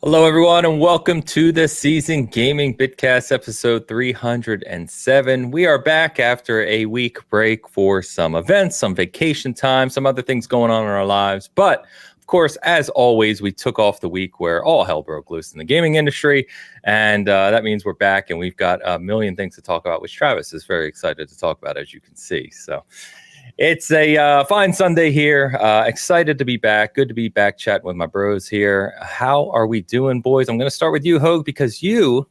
Hello, everyone, and welcome to the Season Gaming Bitcast episode 307. We are back after a week break for some events, some vacation time, some other things going on in our lives. But, of course, as always, we took off the week where all hell broke loose in the gaming industry. And that means we're back and we've got a million things to talk about, which Travis is very excited to talk about, as you can see. So it's a fine Sunday here. Excited to be back. Good to be back chatting with my bros here. How are we doing, boys? I'm going to start with you, Hogue, because you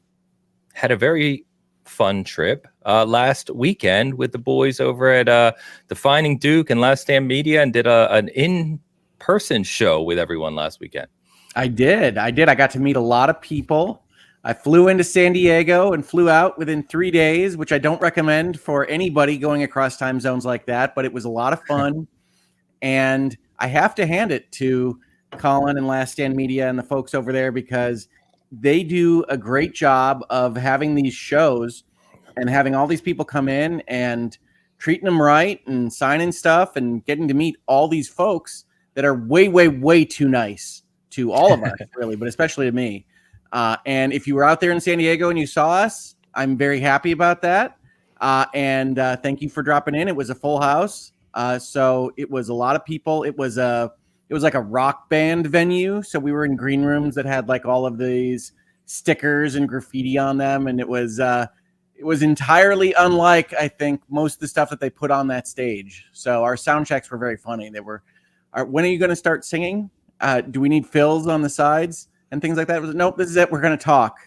had a very fun trip last weekend with the boys over at Defining Duke and Last Stand Media and did an in-person show with everyone last weekend. I did. I got to meet a lot of people. I flew into San Diego and flew out within 3 days, which I don't recommend for anybody going across time zones like that, but it was a lot of fun. And I have to hand it to Colin and Last Stand Media and the folks over there because they do a great job of having these shows and having all these people come in and treating them right and signing stuff and getting to meet all these folks that are way, way, way too nice to all of us, really, but especially to me. And if you were out there in San Diego and you saw us, I'm very happy about that. And thank you for dropping in. It was a full house. So it was a lot of people. It was like a rock band venue. So we were in green rooms that had like all of these stickers and graffiti on them. And it was entirely unlike, I think, most of the stuff that they put on that stage. So our sound checks were very funny. They were, when are you going to start singing? Do we need fills on the sides? And things like that. Nope, this is it. We're going to talk.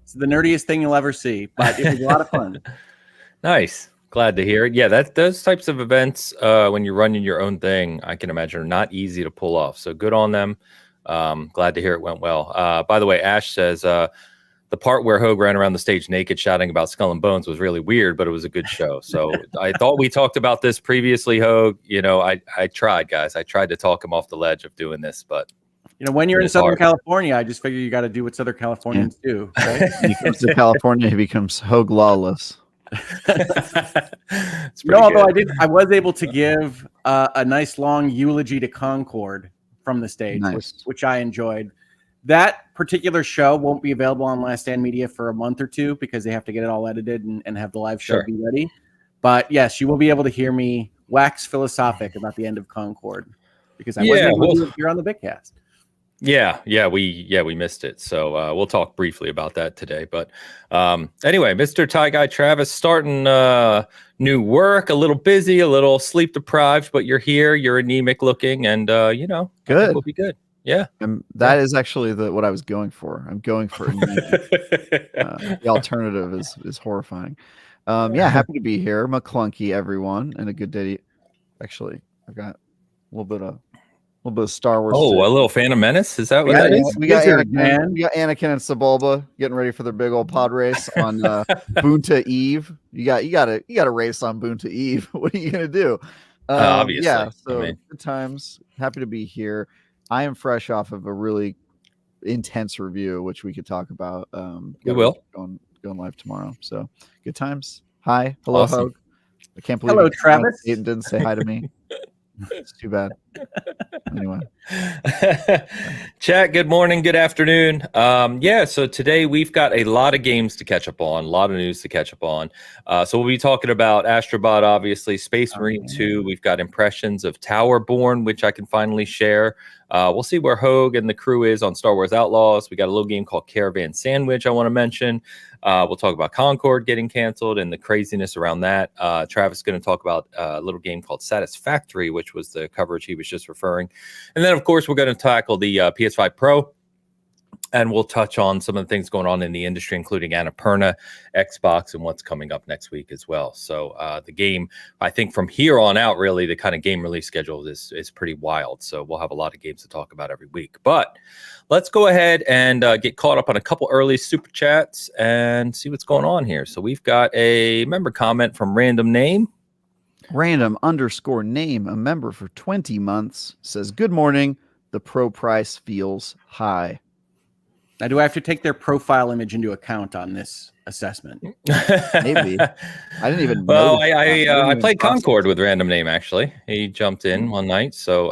It's the nerdiest thing you'll ever see, but it was a lot of fun. Nice. Glad to hear it. Yeah, those types of events, when you're running your own thing, I can imagine are not easy to pull off. So good on them. Glad to hear it went well. By the way, Ash says the part where Hogue ran around the stage naked shouting about Skull and Bones was really weird, but it was a good show. So I thought we talked about this previously, Hogue. You know, I tried, guys. I tried to talk him off the ledge of doing this, but you know, when you're in Southern California, I just figure you got to do what Southern Californians do. Right? When he comes to California, he becomes Hogue lawless. Although I was able to give a nice long eulogy to Concord from the stage, which I enjoyed. That particular show won't be available on Last Stand Media for a month or two because they have to get it all edited and have the live show be ready. But yes, you will be able to hear me wax philosophic about the end of Concord because I wasn't able to do it here on the Bitcast. Yeah, we missed it. So we'll talk briefly about that today. But anyway, Mr. Tie Guy Travis starting new work, a little busy, a little sleep deprived, but you're here, you're anemic looking, and you know, good. We'll be good. Yeah. And that is actually what I was going for. I'm going for the alternative is horrifying. Happy to be here. McClunky, everyone, and a good day. Actually, I've got a little bit of Star Wars. Oh, a little Phantom Menace? Is that what that is? We got Anakin and Sebulba getting ready for their big old pod race on Boonta Eve. You got a race on Boonta Eve. What are you gonna do? Obviously. Yeah. So good times. Happy to be here. I am fresh off of a really intense review, which we could talk about. We will going live tomorrow. So good times. Hi, hello, awesome. Hogue. I can't believe hello, Travis. Aiden didn't say hi to me. It's too bad. Anyway, chat, good morning, good afternoon. So today we've got a lot of games to catch up on, a lot of news to catch up on. So we'll be talking about Astro Bot, obviously, Space Marine 2. We've got impressions of Towerborne, which I can finally share. We'll see where Hogue and the crew is on Star Wars Outlaws. We got a little game called Caravan SandWitch I want to mention. We'll talk about Concord getting canceled and the craziness around that. Travis is going to talk about a little game called Satisfactory, which was the coverage he was just referring. And then, of course, we're going to tackle the PS5 Pro. And we'll touch on some of the things going on in the industry, including Annapurna, Xbox, and what's coming up next week as well. So the game, I think from here on out, really, the kind of game release schedule is pretty wild. So we'll have a lot of games to talk about every week. But let's go ahead and get caught up on a couple early super chats and see what's going on here. So we've got a member comment from Random Name. Random_name, a member for 20 months, says, "Good morning. The pro price feels high." Now, do I have to take their profile image into account on this assessment? Maybe. I didn't even know. Well, I played Concord with Random Name, actually. He jumped in one night. So,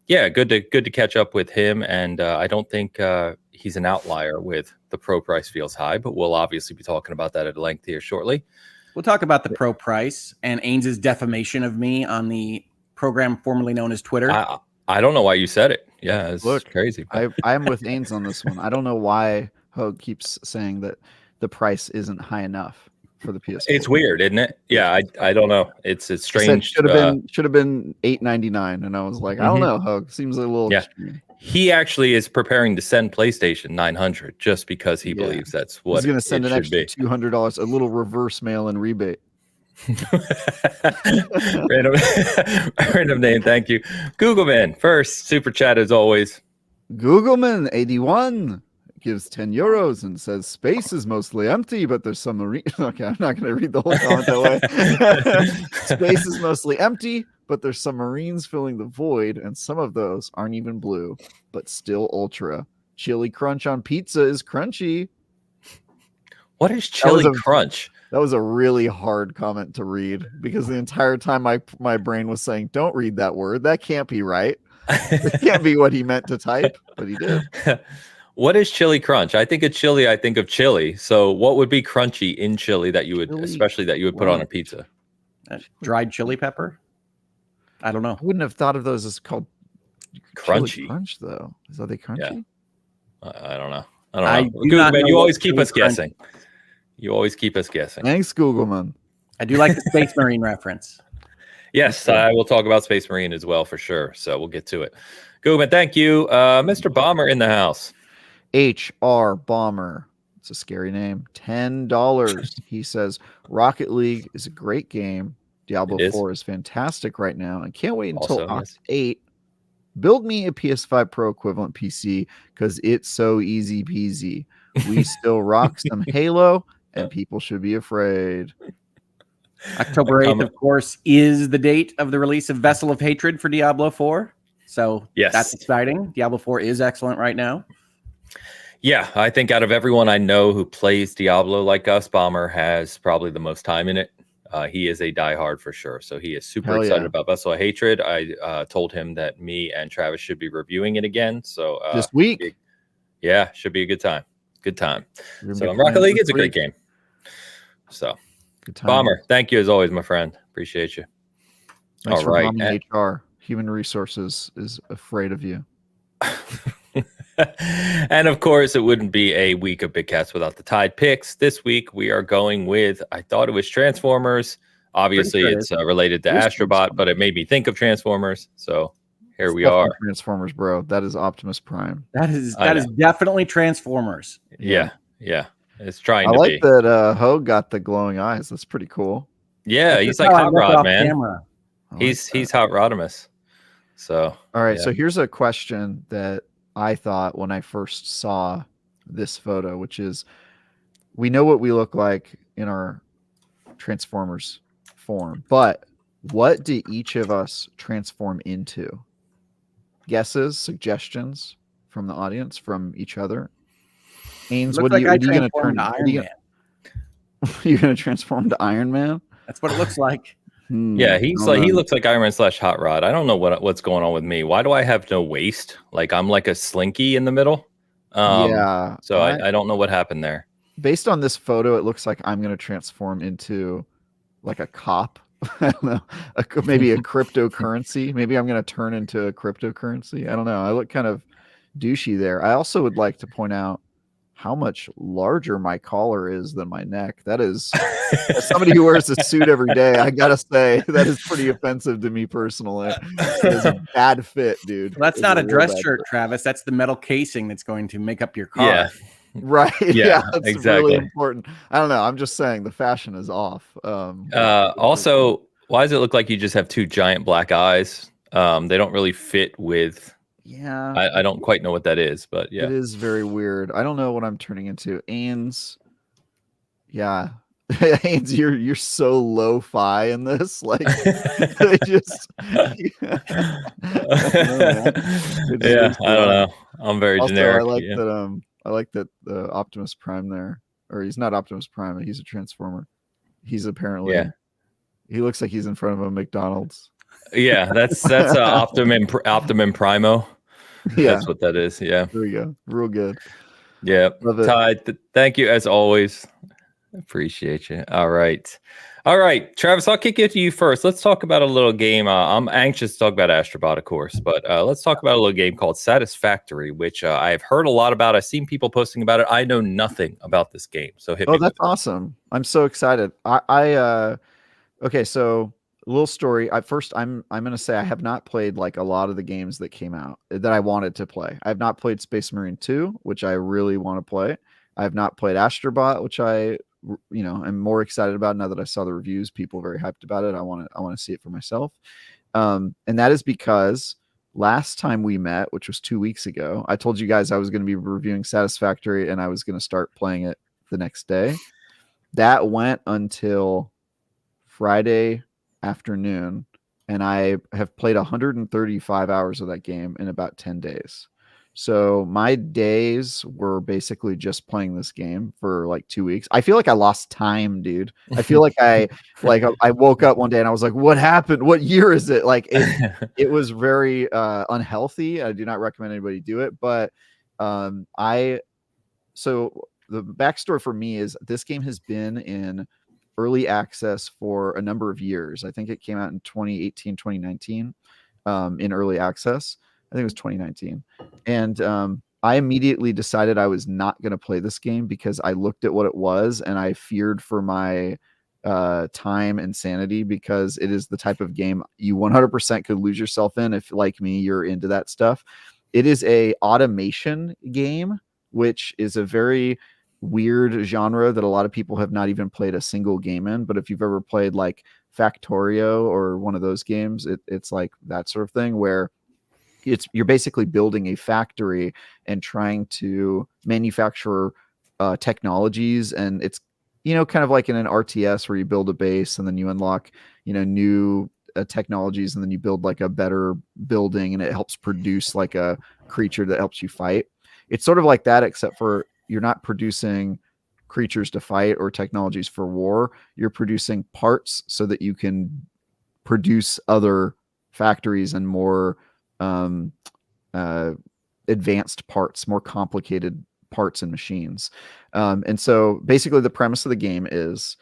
good to catch up with him. And I don't think he's an outlier with the Pro price feels high, but we'll obviously be talking about that at length here shortly. We'll talk about the Pro price and Ains's defamation of me on the program formerly known as Twitter. I don't know why you said it. Yeah, it's crazy. I'm with Ains on this one. I don't know why Hogue keeps saying that the price isn't high enough for the PS4. It's weird, isn't it? Yeah, I don't know. It's strange. Should have been $8.99, and I was like, I don't know, Hogue. Seems a little extreme. He actually is preparing to send PlayStation 900 just because he believes that's what he's going to send an extra be. $200, a little reverse mail-in rebate. Random name, thank you. Googleman first super chat as always. Googleman 81 gives €10 and says space is mostly empty, but there's some marine. Okay, I'm not going to read the whole comment that way. Space is mostly empty, but there's some marines filling the void, and some of those aren't even blue, but still ultra. Chili crunch on pizza is crunchy. What is chili crunch? That was a really hard comment to read because the entire time my brain was saying, don't read that word. That can't be right. It can't be what he meant to type, but he did. What is chili crunch? I think of chili. I think of chili. So what would be crunchy in chili that you would, especially that you would put on a pizza? Dried chili pepper? I don't know. I wouldn't have thought of those as called crunchy. Crunch, though. Are they crunchy? Yeah. I don't know. Googleman, you always keep us guessing. You always keep us guessing. Thanks, Googleman. I do like the Space Marine reference. Yes, I will talk about Space Marine as well for sure. So we'll get to it. Googleman, thank you. Mr. Bomber in the house. HR Bomber. It's a scary name. $10. He says, Rocket League is a great game. Diablo 4 is fantastic right now. And can't wait until Oct 8. Build me a PS5 Pro equivalent PC because it's so easy peasy. We still rock some Halo, and people should be afraid. October 8th, of course, is the date of the release of Vessel of Hatred for Diablo 4. So that's exciting. Diablo 4 is excellent right now. Yeah, I think out of everyone I know who plays Diablo like us, Bomber has probably the most time in it. He is a diehard for sure. So he is super excited about Vessel of Hatred. I told him that me and Travis should be reviewing it again. So this week. Should be a good time. Good time. So Rocket League is a great game. So Bomber, thank you as always, my friend. Appreciate you. Thanks for bombing HR. Human Resources is afraid of you. And of course, it wouldn't be a week of Bitcast without the Tide picks. This week, we are going with, I thought it was Transformers. Obviously, it's related to Astro Bot, but it made me think of Transformers. So here we are. Transformers, bro. That is Optimus Prime. That is definitely Transformers. Yeah. It's trying I to like that Hogue got the glowing eyes. That's pretty cool. Yeah, he's like Hot Rod, man. He's Hot Rodimus. So all right. So here's a question that I thought when I first saw this photo, which is, we know what we look like in our Transformers form, but what do each of us transform into? Guesses, suggestions from the audience, from each other. Ains, what are you going to turn to Iron Man? You're going to transform to Iron Man? That's what it looks like. Yeah, he looks like Iron Man / Hot Rod. I don't know what's going on with me. Why do I have no waist? Like I'm like a slinky in the middle. So I don't know what happened there. Based on this photo, it looks like I'm going to transform into like a cop. I don't know. Maybe a cryptocurrency. Maybe I'm going to turn into a cryptocurrency. I don't know. I look kind of douchey there. I also would like to point out how much larger my collar is than my neck. That is, as somebody who wears a suit every day, I gotta say that is pretty offensive to me personally. It is a bad fit, dude. Well, that's not a dress shirt, Travis. That's the metal casing that's going to make up your car. Yeah. Right. Yeah, that's exactly. really important. I don't know. I'm just saying the fashion is off. Also, why does it look like you just have two giant black eyes? They don't really fit with. Yeah, I don't quite know what that is, but yeah, it is very weird. I don't know what I'm turning into. Ains, Ains, you're so lo-fi in this. Like, they just, I don't know. I'm very also, generic. I like that the Optimus Prime there, or he's not Optimus Prime. He's a Transformer. He's apparently, he looks like he's in front of a McDonald's. Yeah, that's Optimum Primo. Yeah, that's what that is. Yeah, there we go. Real good. Yeah. Love it. Ty, thank you as always. Appreciate you. All right. All right, Travis, I'll kick it to you first. Let's talk about a little game. I'm anxious to talk about Astro Bot, of course, but let's talk about a little game called Satisfactory, which I've heard a lot about. I've seen people posting about it. I know nothing about this game, so hit me. Oh, that's awesome. I'm so excited. Okay, so a little story. I'm gonna say I have not played like a lot of the games that came out that I wanted to play. I have not played Space Marine 2, which I really want to play. I have not played Astro Bot, which I am more excited about now that I saw the reviews. People are very hyped about it. I want to see it for myself. And that is because last time we met, which was 2 weeks ago, I told you guys I was going to be reviewing Satisfactory and I was going to start playing it the next day. That went until Friday afternoon, and I have played 135 hours of that game in about 10 days. So my days were basically just playing this game for like 2 weeks. I feel like I lost time, dude. I feel like I woke up one day and I was like, what happened? What year is it? Like it was very unhealthy. I do not recommend anybody do it, but so the backstory for me is this game has been in early access for a number of years. I think it came out in 2018, 2019 in early access. I think it was 2019. And I immediately decided I was not going to play this game because I looked at what it was and I feared for my time and sanity, because it is the type of game you 100% could lose yourself in if, like me, you're into that stuff. It is a automation game, which is a very weird genre that a lot of people have not even played a single game in. But if you've ever played like Factorio or one of those games, it's like that sort of thing where you're basically building a factory and trying to manufacture technologies. And it's, kind of like in an RTS where you build a base and then you unlock, new technologies, and then you build like a better building and it helps produce like a creature that helps you fight. It's sort of like that, except for you're not producing creatures to fight or technologies for war. You're producing parts so that you can produce other factories and more advanced parts, more complicated parts and machines. And so basically the premise of the game is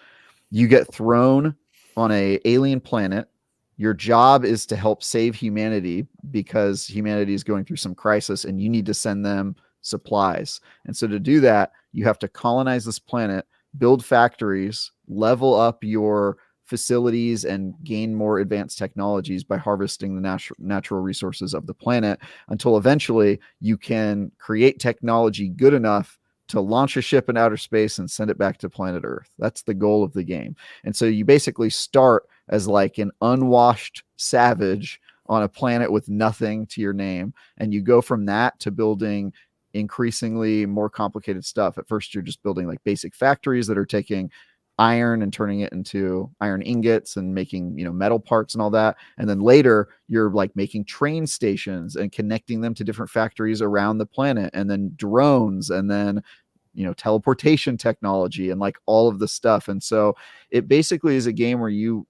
you get thrown on a alien planet. Your job is to help save humanity because humanity is going through some crisis and you need to send them supplies. And so to do that, you have to colonize this planet, build factories, level up your facilities, and gain more advanced technologies by harvesting the natural resources of the planet, until eventually you can create technology good enough to launch a ship in outer space and send it back to planet Earth. That's the goal of the game. And so you basically start as like an unwashed savage on a planet with nothing to your name, and you go from that to building increasingly more complicated stuff. At first you're just building like basic factories that are taking iron and turning it into iron ingots and making, metal parts and all that. And then later you're like making train stations and connecting them to different factories around the planet, and then drones, and then, teleportation technology, and like all of the stuff. And so it basically is a game where you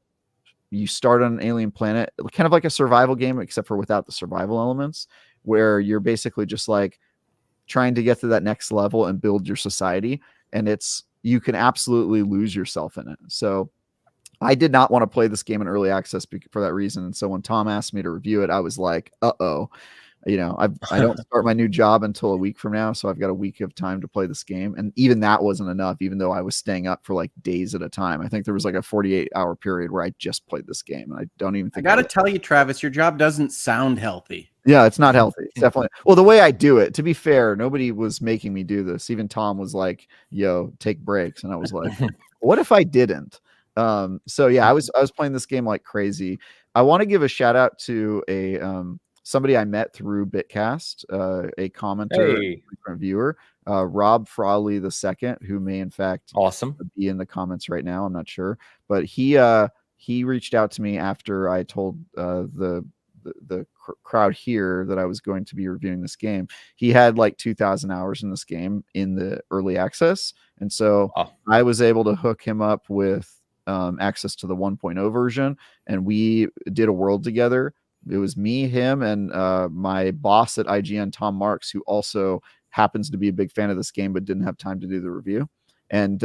start on an alien planet, kind of like a survival game, except for without the survival elements, where you're basically just like trying to get to that next level and build your society. And you can absolutely lose yourself in it. So I did not want to play this game in early access for that reason. And so when Tom asked me to review it, I was like, uh-oh, I don't start my new job until a week from now. So I've got a week of time to play this game. And even that wasn't enough, even though I was staying up for like days at a time. I think there was like a 48-hour period where I just played this game. And I don't even think I got to tell you, Travis, your job doesn't sound healthy. Yeah, it's not healthy. It's definitely. Well, the way I do it, to be fair, nobody was making me do this. Even Tom was like, yo, take breaks. And I was like, what if I didn't? So yeah, I was playing this game like crazy. I want to give a shout out to somebody I met through Bitcast, a commenter, viewer, Rob Frawley II, who may in fact be in the comments right now. I'm not sure, but he reached out to me after I told the crowd here that I was going to be reviewing this game. He had like 2,000 hours in this game in the early access, and so I was able to hook him up with access to the 1.0 version, and we did a world together. It was me, him, and my boss at IGN, Tom Marks, who also happens to be a big fan of this game but didn't have time to do the review. And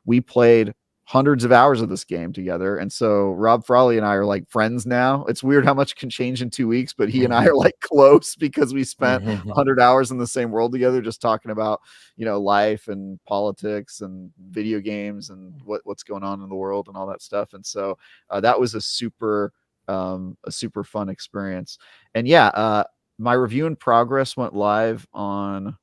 we played hundreds of hours of this game together. And so Rob Frawley and I are like friends now. It's weird how much can change in 2 weeks, but he and I are like close because we spent 100 hours in the same world together, just talking about, life and politics and video games and what's going on in the world and all that stuff. And so that was a super fun experience. And my review in progress went live on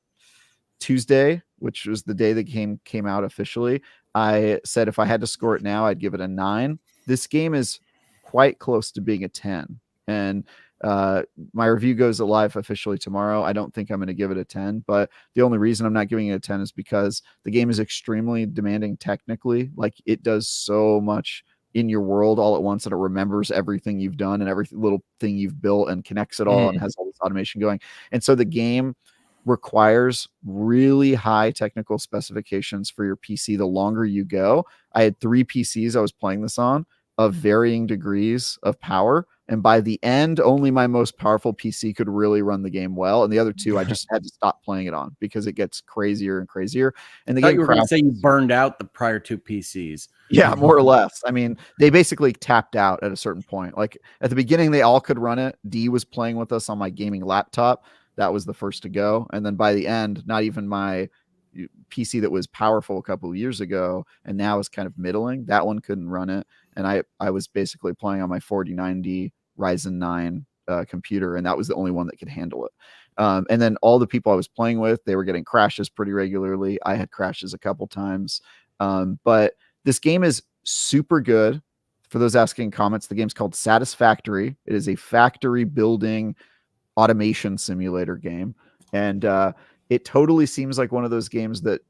Tuesday, which was the day the game came out officially. I said if I had to score it now, I'd give it a 9. This game is quite close to being a 10. And my review goes live officially tomorrow. I don't think I'm going to give it a 10, but the only reason I'm not giving it a 10 is because the game is extremely demanding technically. Like, it does so much in your world all at once, and it remembers everything you've done and every little thing you've built and connects it all and has all this automation going. And so the game requires really high technical specifications for your PC the longer you go. I had 3 PCs I was playing this on of varying degrees of power, and by the end only my most powerful PC could really run the game well, and the other 2 I just had to stop playing it on because it gets crazier and crazier. And the game, you were going to say you burned out the prior 2 PCs. Yeah, more or less. I mean, they basically tapped out at a certain point. Like, at the beginning they all could run it. D was playing with us on my gaming laptop. That was the first to go. And then by the end, not even my PC that was powerful a couple of years ago and now is kind of middling, that one couldn't run it. And I was basically playing on my 4090 Ryzen 9 computer, and that was the only one that could handle it. And then all the people I was playing with, they were getting crashes pretty regularly. I had crashes a couple times. But this game is super good. For those asking comments, the game's called Satisfactory. It is a factory building automation simulator game, and it totally seems like one of those games that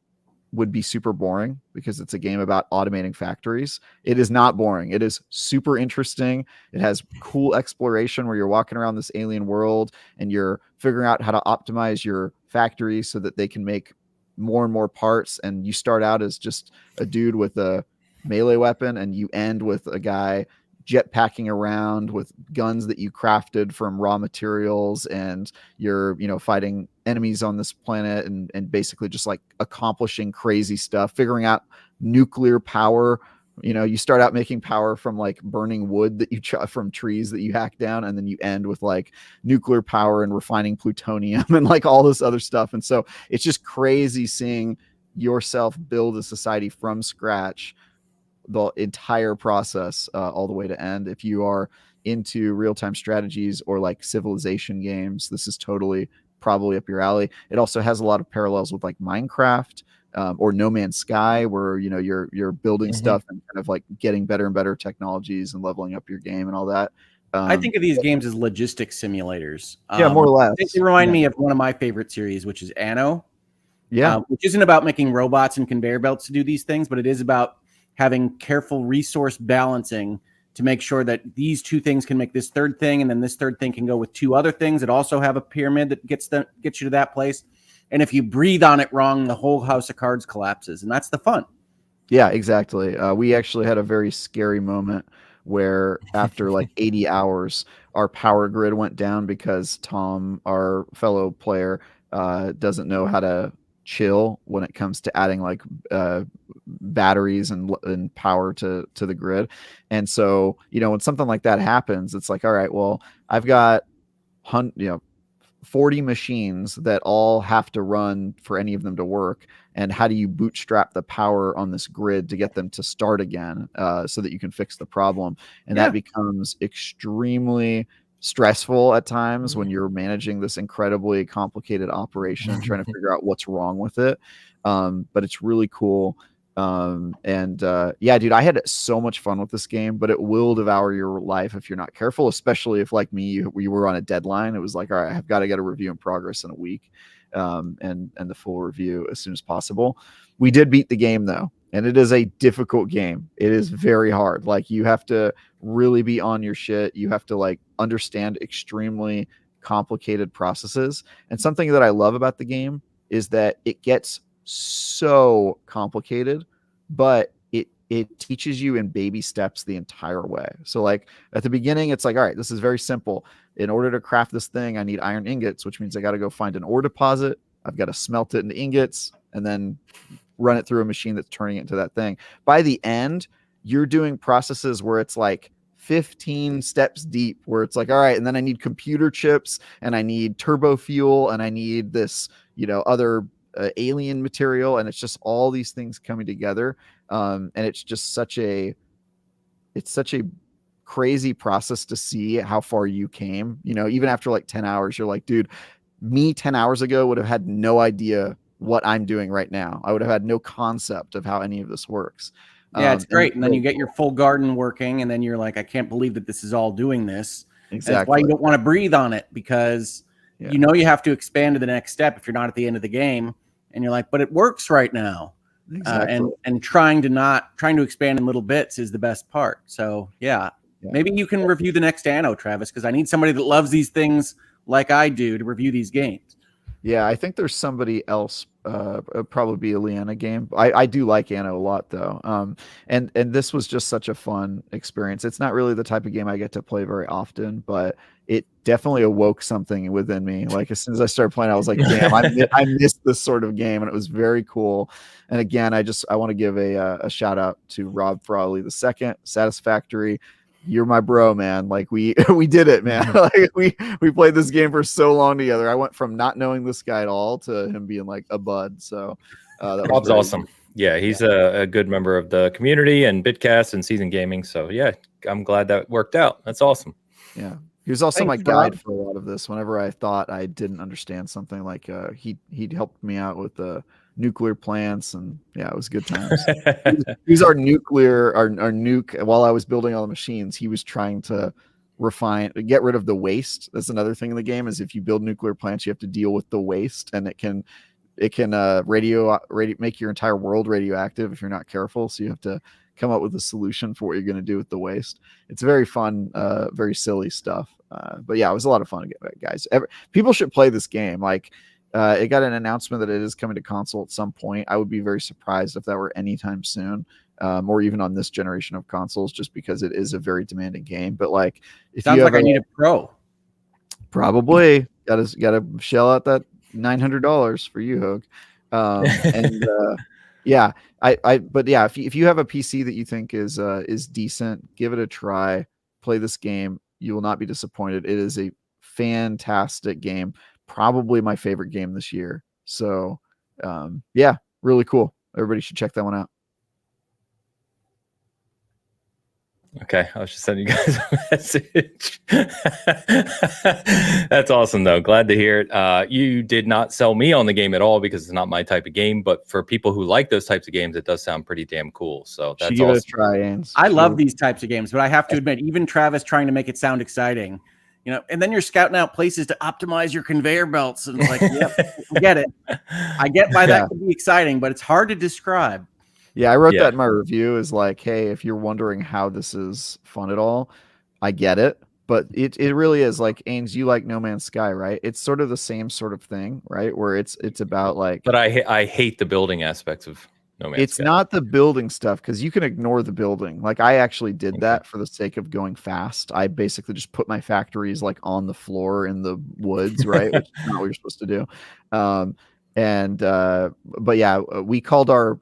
would be super boring because it's a game about automating factories. It is not boring. It is super interesting. It has cool exploration where you're walking around this alien world and you're figuring out how to optimize your factory so that they can make more and more parts. And you start out as just a dude with a melee weapon, and you end with a guy jetpacking around with guns that you crafted from raw materials, and you're fighting enemies on this planet and basically just like accomplishing crazy stuff, figuring out nuclear power. You start out making power from like burning wood that you from trees that you hack down, and then you end with like nuclear power and refining plutonium and like all this other stuff. And so it's just crazy seeing yourself build a society from scratch, the entire process all the way to end. If you are into real-time strategies or like civilization games, this is totally probably up your alley. It also has a lot of parallels with like Minecraft or No Man's Sky, where you're building stuff and kind of like getting better and better technologies and leveling up your game and all that. I think of these games as logistics simulators. More or less. They remind me of one of my favorite series, which is Anno. Yeah, which isn't about making robots and conveyor belts to do these things, but it is about having careful resource balancing to make sure that these 2 things can make this third thing, and then this third thing can go with 2 other things that also have a pyramid that gets you to that place. And if you breathe on it wrong, the whole house of cards collapses, and that's the fun. Yeah, exactly. We actually had a very scary moment where after like 80 hours, our power grid went down because Tom, our fellow player, doesn't know how to chill when it comes to adding like batteries and power to the grid. And so when something like that happens, it's like, all right, well, I've got 40 machines that all have to run for any of them to work, and how do you bootstrap the power on this grid to get them to start again so that you can fix the problem? And that becomes extremely stressful at times when you're managing this incredibly complicated operation and trying to figure out what's wrong with it. But it's really cool. Yeah, dude, I had so much fun with this game, but it will devour your life if you're not careful, especially if, like me, you were on a deadline. It was like, all right, I've got to get a review in progress in a week, and the full review as soon as possible. We did beat the game though, and it is a difficult game. It is very hard. Like, you have to really be on your shit. You have to like understand extremely complicated processes. And something that I love about the game is that it gets so complicated, but it teaches you in baby steps the entire way. So like at the beginning, it's like, all right, this is very simple. In order to craft this thing, I need iron ingots, which means I got to go find an ore deposit. I've got to smelt it into ingots and then run it through a machine that's turning it into that thing. By the end, you're doing processes where it's like 15 steps deep, where it's like, all right, and then I need computer chips and I need turbo fuel and I need this, other alien material. And it's just all these things coming together. And it's just such a crazy process to see how far you came, even after like 10 hours, you're like, dude, me 10 hours ago would have had no idea what I'm doing right now. I would have had no concept of how any of this works. Yeah, it's great. And then you get your full garden working, and then you're like, I can't believe that this is all doing this. Exactly. That's why you don't want to breathe on it, because you have to expand to the next step if you're not at the end of the game. And you're like, but it works right now. Exactly. And trying to expand in little bits is the best part. So maybe you can review the next Anno, Travis, because I need somebody that loves these things like I do to review these games. Yeah, I think there's somebody else, probably be a Leanna game. I do like Anno a lot though. And this was just such a fun experience. It's not really the type of game I get to play very often, but it definitely awoke something within me. Like as soon as I started playing, I was like, damn, I missed this sort of game, and it was very cool. And again, I want to give a shout out to Rob Frawley II, Satisfactory. You're my bro, man. Like we did it, man. Like we played this game for so long together. I went from not knowing this guy at all to him being like a bud. So that was awesome. Yeah, he's a good member of the community and Bitcast and Season Gaming. So yeah, I'm glad that worked out. That's awesome. Yeah. He was also my guide for a lot of this. Whenever I thought I didn't understand something, like he helped me out with the nuclear plants, and it was good times. He's our nuke. While I was building all the machines, he was trying to get rid of the waste. That's another thing in the game, is if you build nuclear plants, you have to deal with the waste, and it can make your entire world radioactive if you're not careful. So you have to come up with a solution for what you're going to do with the waste. It's very fun, very silly stuff. But yeah, it was a lot of fun, guys. People should play this game. Like, it got an announcement that it is coming to console at some point. I would be very surprised if that were anytime soon, or even on this generation of consoles, just because it is a very demanding game. But like, if sounds like I need a Pro. Probably gotta shell out that $900 for you, Hogue. If you have a PC that you think is decent, give it a try. Play this game. You will not be disappointed. It is a fantastic game. Probably my favorite game this year. So, really cool. Everybody should check that one out. Okay, I was just sending you guys a message. That's awesome, though. Glad to hear it. You did not sell me on the game at all, because it's not my type of game. But for people who like those types of games, it does sound pretty damn cool. So that's give awesome. it a try, Ains. I love these types of games, but I have to admit, even Travis trying to make it sound exciting, and then you're scouting out places to optimize your conveyor belts, and it's like, I get it. I get why that could be exciting, but it's hard to describe. Yeah, I wrote that in my review, is like, hey, if you're wondering how this is fun at all, I get it. But it really is like, Ains, you like No Man's Sky, right? It's sort of the same sort of thing, right? Where it's about like... But I hate the building aspects of No Man's Sky. It's not the building stuff, because you can ignore the building. Like, I actually did that for the sake of going fast. I basically just put my factories like on the floor in the woods, right? Which is not what you're supposed to do. But yeah, we called our...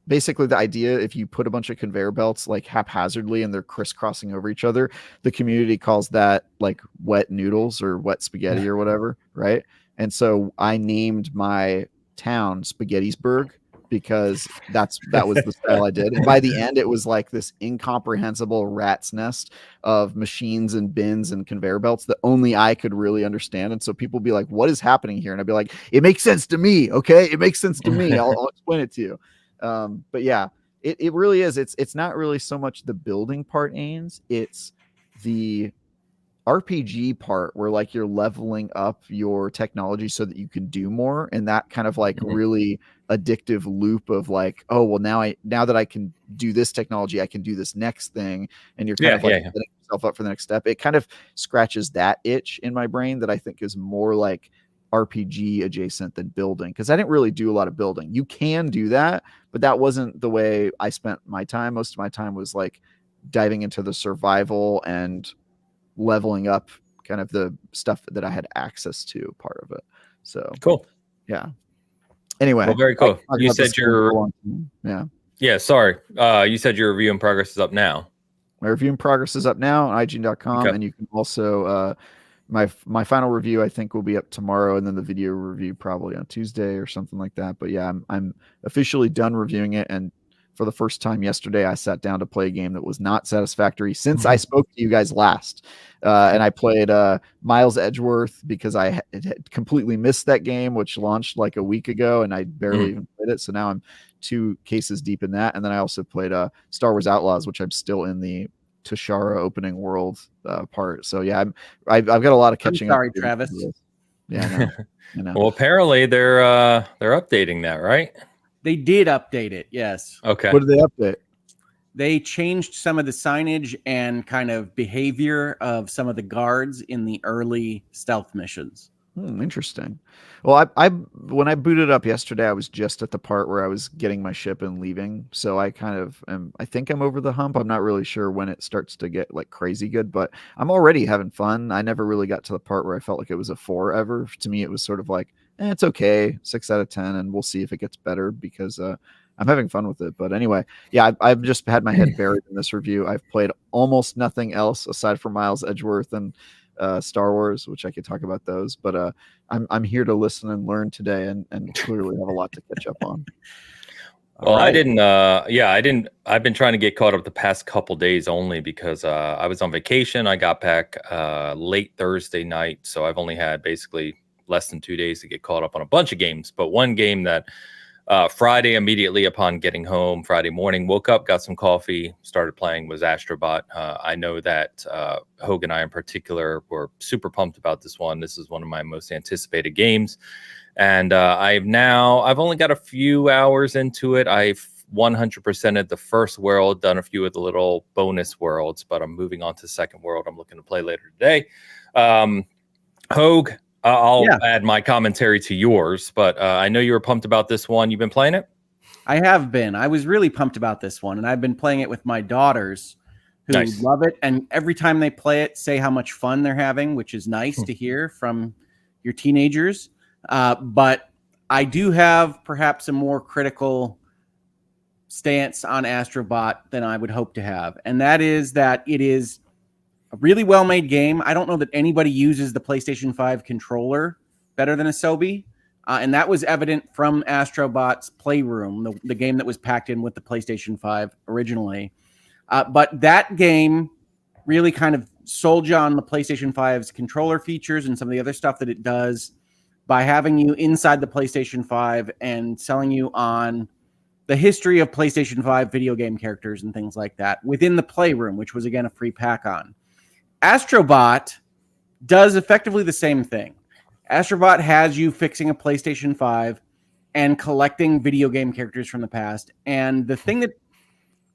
Basically, the idea, if you put a bunch of conveyor belts like haphazardly and they're crisscrossing over each other, the community calls that like wet noodles or wet spaghetti or whatever, right? And so I named my town Spaghettisburg, because that was the style I did. And by the end, it was like this incomprehensible rat's nest of machines and bins and conveyor belts that only I could really understand. And so people would be like, what is happening here? And I'd be like, it makes sense to me. Okay. It makes sense to me. I'll explain it to you. But yeah, it really is. It's not really so much the building part, Ains. It's the RPG part, where like you're leveling up your technology so that you can do more, and that kind of like really addictive loop of like, oh well, now that I can do this technology, I can do this next thing, and you're kind of like setting yourself up for the next step. It kind of scratches that itch in my brain that I think is more like RPG adjacent than building, because I didn't really do a lot of building. You can do that, but that wasn't the way I spent my time. Most of my time was like diving into the survival and leveling up kind of the stuff that I had access to, part of it. So cool. Yeah. Anyway, Well, very cool. You said yeah. Sorry. You said your review in progress is up now. My review in progress is up now on IGN.com, Okay. and you can also my final review I think will be up tomorrow, and then the video review probably on Tuesday or something like that. But yeah, I'm officially done reviewing it, and for the first time yesterday, I sat down to play a game that was not Satisfactory since I spoke to you guys last. And I played Miles Edgeworth because I had completely missed that game, which launched like a week ago, and I barely even played it. So now I'm 2 cases deep in that. And then I also played Star Wars Outlaws, which I'm still in the Tashara opening world part. So yeah, I've got a lot of catching up. Sorry, Travis. Yeah, I know. Well, apparently they're updating that, right? They did update it, yes. Okay. What did they update? They changed some of the signage and kind of behavior of some of the guards in the early stealth missions. Interesting. Well, I when I booted up yesterday, I was just at the part where I was getting my ship and leaving. So I kind of I think I'm over the hump. I'm not really sure when it starts to get like crazy good, but I'm already having fun. I never really got to the part where I felt like it was a 4 ever. To me, it was sort of like, it's okay, 6 out of 10, and we'll see if it gets better because I'm having fun with it. But anyway, yeah, I've just had my head buried in this review. I've played almost nothing else aside from Miles Edgeworth and Star Wars, which I could talk about those, but I'm here to listen and learn today, and clearly have a lot to catch up on. Well, right. I didn't. I've been trying to get caught up the past couple days only because I was on vacation. I got back late Thursday night, so I've only had basically less than 2 days to get caught up on a bunch of games. But one game that Friday, immediately upon getting home, Friday morning, woke up, got some coffee, started playing, was Astro Bot. I know that Hogue and I in particular were super pumped about this one. This is one of my most anticipated games. And I've only got a few hours into it. I've 100%ed the first world, done a few of the little bonus worlds, but I'm moving on to the second world I'm looking to play later today. Hogue, I'll add my commentary to yours, but I know you were pumped about this one. You've been playing it? I have been. I was really pumped about this one, and I've been playing it with my daughters who love it. And every time they play it, say how much fun they're having, which is nice to hear from your teenagers. But I do have perhaps a more critical stance on Astro Bot than I would hope to have. And that is that it is a really well-made game. I don't know that anybody uses the PlayStation 5 controller better than Asobi. And that was evident from Astro Bot's Playroom, the game that was packed in with the PlayStation 5 originally. But that game really kind of sold you on the PlayStation 5's controller features and some of the other stuff that it does by having you inside the PlayStation 5 and selling you on the history of PlayStation 5 video game characters and things like that within the Playroom, which was, again, a free pack on. Astro Bot does effectively the same thing. Astro Bot has you fixing a PlayStation 5 and collecting video game characters from the past. And the thing that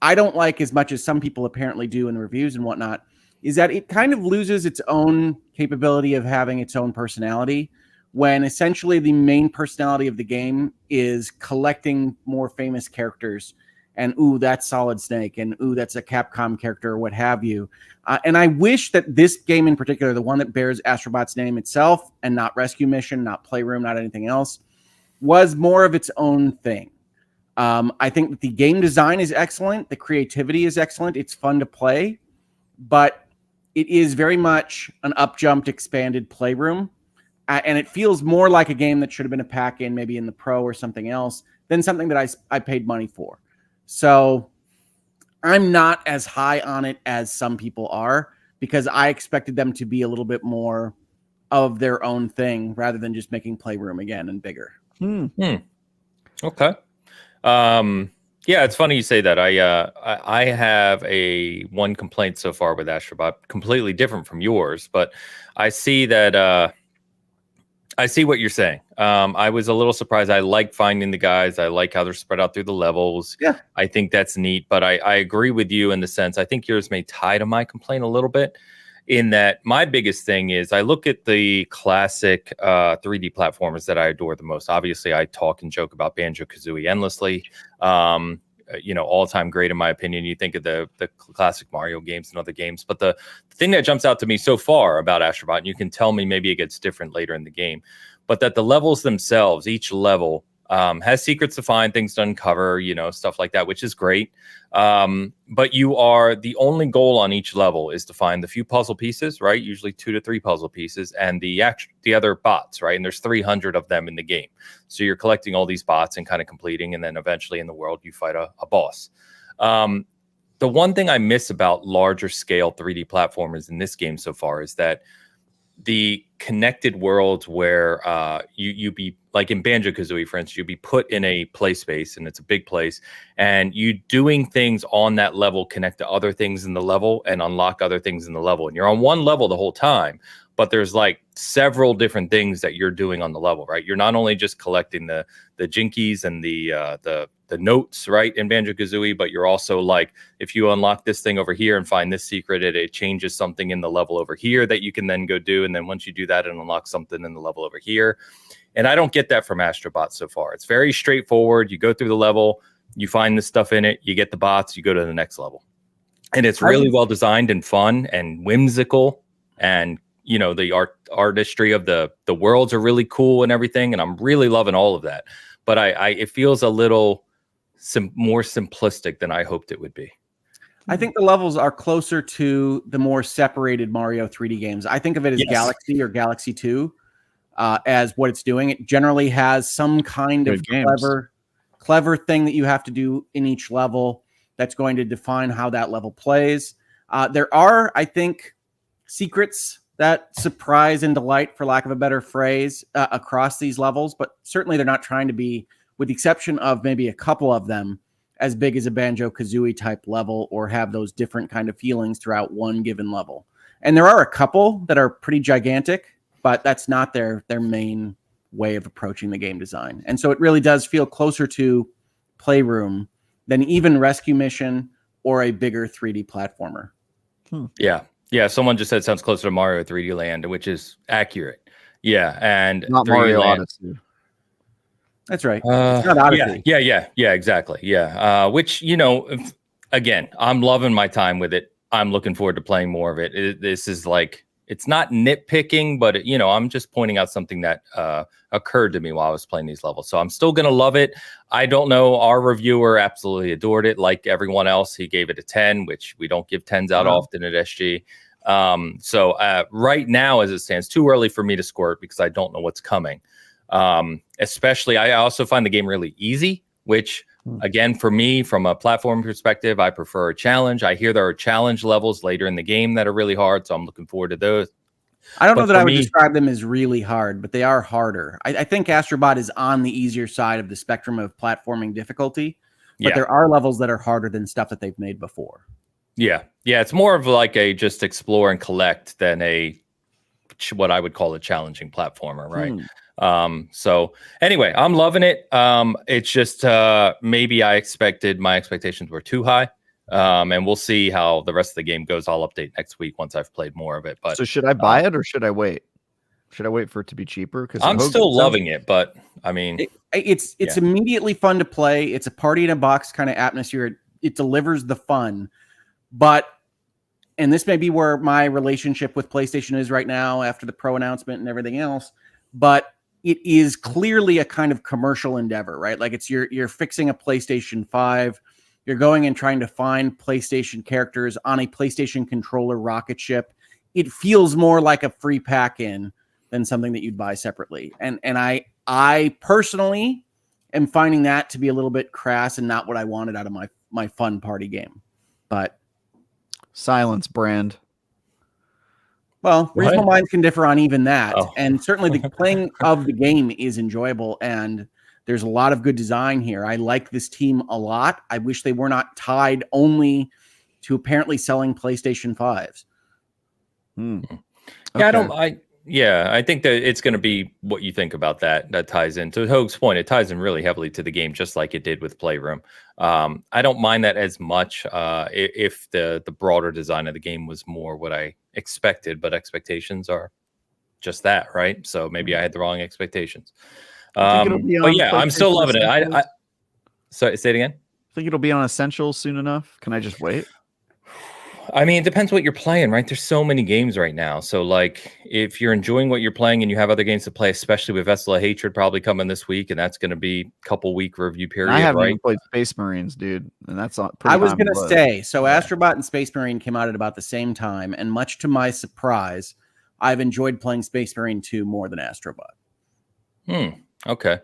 I don't like as much as some people apparently do in the reviews and whatnot is that it kind of loses its own capability of having its own personality when essentially the main personality of the game is collecting more famous characters. And, ooh, that's Solid Snake. And, ooh, that's a Capcom character or what have you. And I wish that this game in particular, the one that bears Astro Bot's name itself and not Rescue Mission, not Playroom, not anything else, was more of its own thing. I think that the game design is excellent. The creativity is excellent. It's fun to play. But it is very much an up-jumped, expanded Playroom. And it feels more like a game that should have been a pack-in, maybe in the Pro or something else, than something that I paid money for. So I'm not as high on it as some people are because I expected them to be a little bit more of their own thing rather than just making Playroom again and bigger. Okay. Yeah, it's funny you say that. I have one complaint so far with Astro Bot, completely different from yours, but I see that I see what you're saying. I was a little surprised. I like finding the guys. I like how they're spread out through the levels. Yeah. I think that's neat, but I agree with you in the sense, I think yours may tie to my complaint a little bit in that my biggest thing is I look at the classic 3D platformers that I adore the most. Obviously, I talk and joke about Banjo-Kazooie endlessly. all-time great in my opinion. You think of the classic Mario games and other games, but the thing that jumps out to me so far about Astro Bot, and you can tell me maybe it gets different later in the game, but that the levels themselves, each level has secrets to find, things to uncover, stuff like that, which is great. But the only goal on each level is to find the few puzzle pieces, right? Usually 2 to 3 puzzle pieces, and the other bots, right? And there's 300 of them in the game. So you're collecting all these bots and kind of completing, and then eventually in the world you fight a boss. The one thing I miss about larger scale 3D platformers in this game so far is that the connected worlds where you be like in Banjo-Kazooie, for instance, you'd be put in a play space, and it's a big place, and you doing things on that level connect to other things in the level and unlock other things in the level. And you're on one level the whole time, but there's like several different things that you're doing on the level, right? You're not only just collecting the jinkies and the notes, right, in Banjo-Kazooie, but you're also like, if you unlock this thing over here and find this secret, it changes something in the level over here that you can then go do. And then once you do that, it unlocks something in the level over here. And I don't get that from Astro Bot so far. It's very straightforward. You go through the level, you find the stuff in it, you get the bots, you go to the next level. And it's really well designed and fun and whimsical. And, the artistry of the worlds are really cool and everything. And I'm really loving all of that. But it feels a little more simplistic than I hoped it would be. I think the levels are closer to the more separated Mario 3D games. I think of it as Galaxy or Galaxy 2 as what it's doing. It generally has some kind of clever thing that you have to do in each level that's going to define how that level plays. There are, I think, secrets that surprise and delight, for lack of a better phrase, across these levels, but certainly they're not trying to be, with the exception of maybe a couple of them, as big as a Banjo-Kazooie type level or have those different kind of feelings throughout one given level. And there are a couple that are pretty gigantic, but that's not their main way of approaching the game design. And so it really does feel closer to Playroom than even Rescue Mission or a bigger 3D platformer. Yeah, someone just said sounds closer to Mario 3D Land, which is accurate. Yeah, and not Mario Odyssey. That's right. It's not Odyssey. Yeah, exactly. Yeah, which, again, I'm loving my time with it. I'm looking forward to playing more of it. This is like, it's not nitpicking, but, I'm just pointing out something that occurred to me while I was playing these levels. So I'm still going to love it. I don't know. Our reviewer absolutely adored it. Like everyone else, he gave it a 10, which we don't give 10s out often at SG. So right now, as it stands, too early for me to score it because I don't know what's coming. Especially, I also find the game really easy, which again, for me, from a platform perspective, I prefer a challenge. I hear there are challenge levels later in the game that are really hard, so I'm looking forward to those. I don't know that I would describe them as really hard, but they are harder. I think Astro Bot is on the easier side of the spectrum of platforming difficulty, but there are levels that are harder than stuff that they've made before. Yeah, it's more of like a just explore and collect than what I would call a challenging platformer, right? So anyway, I'm loving it. It's just maybe my expectations were too high. And we'll see how the rest of the game goes. I'll update next week once I've played more of it. But so should I buy it or should I wait? Should I wait for it to be cheaper? Because I'm still loving it, but I mean, it's immediately fun to play. It's a party in a box kind of atmosphere. It delivers the fun, and this may be where my relationship with PlayStation is right now after the Pro announcement and everything else, but it is clearly a kind of commercial endeavor, right? Like you're fixing a PlayStation 5. You're going and trying to find PlayStation characters on a PlayStation controller rocket ship. It feels more like a free pack-in than something that you'd buy separately. And I personally am finding that to be a little bit crass and not what I wanted out of my fun party game. But silence, brand. Well, reasonable minds can differ on even that. And certainly the playing of the game is enjoyable, and there's a lot of good design here. I like this team a lot. I wish they were not tied only to apparently selling PlayStation 5s. Okay. I think that it's going to be what you think about that ties in. To Hoag's point, it ties in really heavily to the game, just like it did with Playroom. I don't mind that as much if the broader design of the game was more what I expected, but expectations are just that, right? So maybe I had the wrong expectations. But yeah, I'm still loving it. So say it again. Think it'll be on Essentials soon enough? Can I just wait? I mean, it depends what you're playing, right? There's so many games right now. So, like, if you're enjoying what you're playing and you have other games to play, especially with Vessel of Hatred probably coming this week, and that's going to be a couple week review period, And I haven't right? even played Space Marines, dude, and that's pretty. I was going to say, so Yeah. Astro Bot and Space Marine came out at about the same time, and much to my surprise, I've enjoyed playing Space Marine 2 more than Astro Bot. Okay.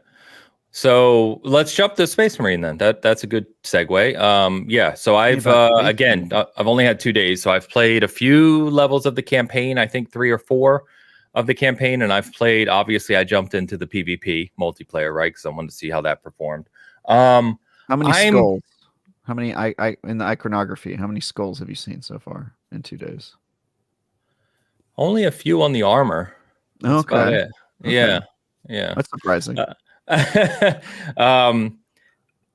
So let's jump to Space Marine then. That's a good segue. Yeah. So I've I've only had 2 days, so I've played a few levels of the campaign. I think 3 or 4 of the campaign, and I've played. Obviously, I jumped into the PvP multiplayer, right? Because I wanted to see how that performed. How many skulls? How many in the iconography? How many skulls have you seen so far in 2 days? Only a few on the armor. That's about it. Okay. Yeah. That's surprising.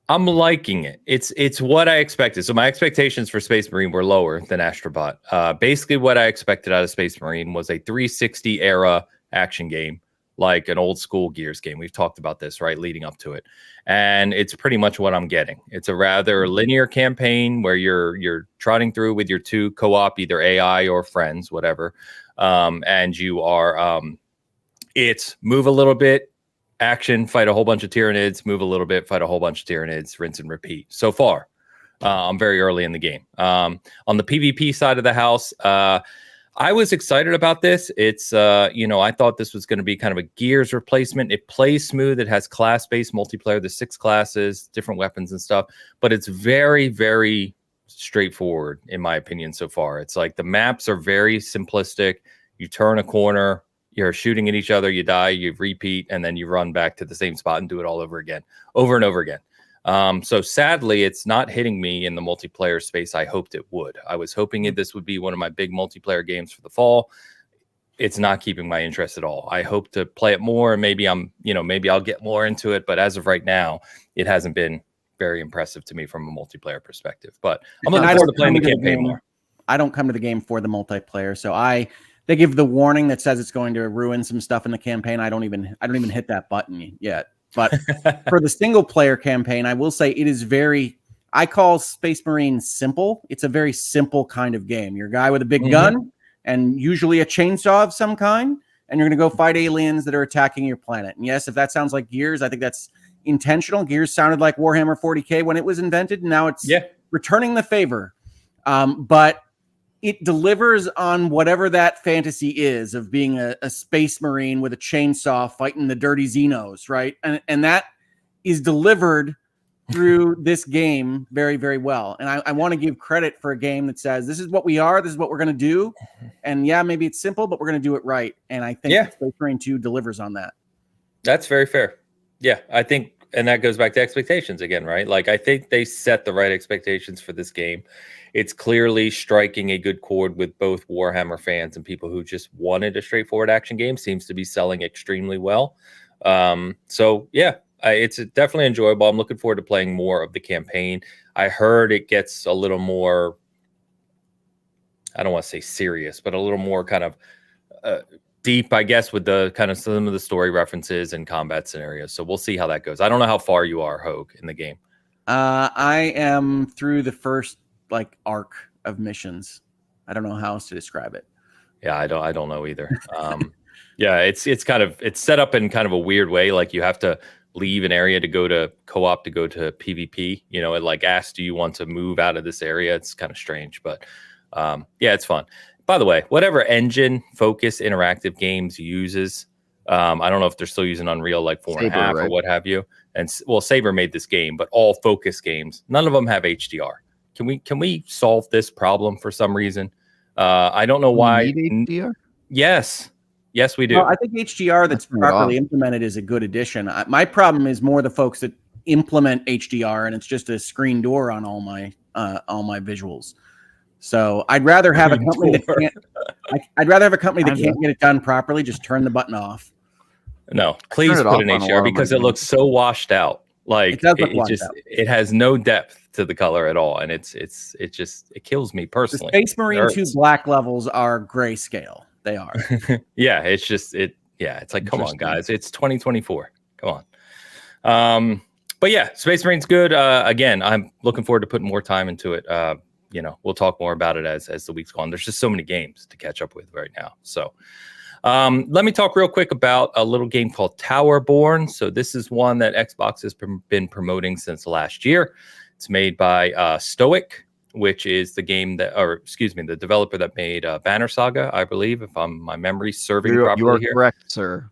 I'm liking it. It's what I expected. So my expectations for Space Marine were lower than Astro Bot. Basically, what I expected out of Space Marine was a 360 era action game, like an old school Gears game. We've talked about this, right, leading up to it, and it's pretty much what I'm getting. It's a rather linear campaign where you're trotting through with your 2 co-op, either AI or friends, whatever, and you are it's move a little bit. Action, fight a whole bunch of Tyranids, move a little bit, fight a whole bunch of Tyranids, rinse and repeat. So far, I'm very early in the game. On the PvP side of the house, I was excited about this. It's, I thought this was going to be kind of a Gears replacement. It plays smooth. It has class-based multiplayer. There's 6 classes, different weapons and stuff, but it's very, very straightforward, in my opinion, so far. It's like the maps are very simplistic. You turn a corner, you're shooting at each other, you die, you repeat, and then you run back to the same spot and do it all over again, over and over again. So sadly, it's not hitting me in the multiplayer space I hoped it would. I was hoping this would be one of my big multiplayer games for the fall. It's not keeping my interest at all. I hope to play it more, and maybe I'll get more into it. But as of right now, it hasn't been very impressive to me from a multiplayer perspective. But I'm looking forward to playing the campaign more. I don't come to the game for the multiplayer, so they give the warning that says it's going to ruin some stuff in the campaign. I don't even hit that button yet. But for the single player campaign, I will say it is I call Space Marine simple. It's a very simple kind of game. You're a guy with a big gun and usually a chainsaw of some kind, and you're going to go fight aliens that are attacking your planet. And yes, if that sounds like Gears, I think that's intentional. Gears sounded like Warhammer 40K when it was invented. And now it's returning the favor. But it delivers on whatever that fantasy is of being a Space Marine with a chainsaw fighting the dirty Xenos, right? And that is delivered through this game very, very well. And I want to give credit for a game that says, this is what we are, this is what we're going to do. And yeah, maybe it's simple, but we're going to do it right. And I think Space Marine 2 delivers on that. That's very fair. Yeah, I think, and that goes back to expectations again, right? Like, I think they set the right expectations for this game. It's clearly striking a good chord with both Warhammer fans and people who just wanted a straightforward action game. Seems to be selling extremely well. So yeah, it's definitely enjoyable. I'm looking forward to playing more of the campaign. I heard it gets a little more, I don't want to say serious, but a little more kind of deep, I guess, with the kind of some of the story references and combat scenarios. So we'll see how that goes. I don't know how far you are, Hogue, in the game. I am through the first arc of missions. I don't know how else to describe it. Yeah, I don't know either. Yeah, it's set up in kind of a weird way. Like, you have to leave an area to go to co-op, to go to PvP. You know, it asks, do you want to move out of this area? It's kind of strange, but yeah, it's fun. By the way, whatever engine Focus Interactive Games uses, I don't know if they're still using Unreal 4.5 or what have you. And well, Saber made this game, but all Focus games, none of them have HDR. Can we solve this problem for some reason? I don't know why. HDR? Yes, we do. Well, I think HDR that's properly implemented is a good addition. My problem is more the folks that implement HDR, and it's just a screen door on all my visuals. So I'd rather have a company that can't get it done properly. Just turn the button off. No, please put an HDR because it looks so washed out. It has no depth to the color at all, and it kills me personally. The Space Marine 2 black levels are grayscale. They are. Yeah, it's like, come on, guys, it's 2024. Come on. But yeah, Space Marine's good. Again, I'm looking forward to putting more time into it. We'll talk more about it as the week's gone. There's just so many games to catch up with right now. So let me talk real quick about a little game called Towerborne. So this is one that Xbox has been promoting since last year. It's made by Stoic, which is the developer that made Banner Saga, I believe, if my memory's serving properly you are here. correct, sir.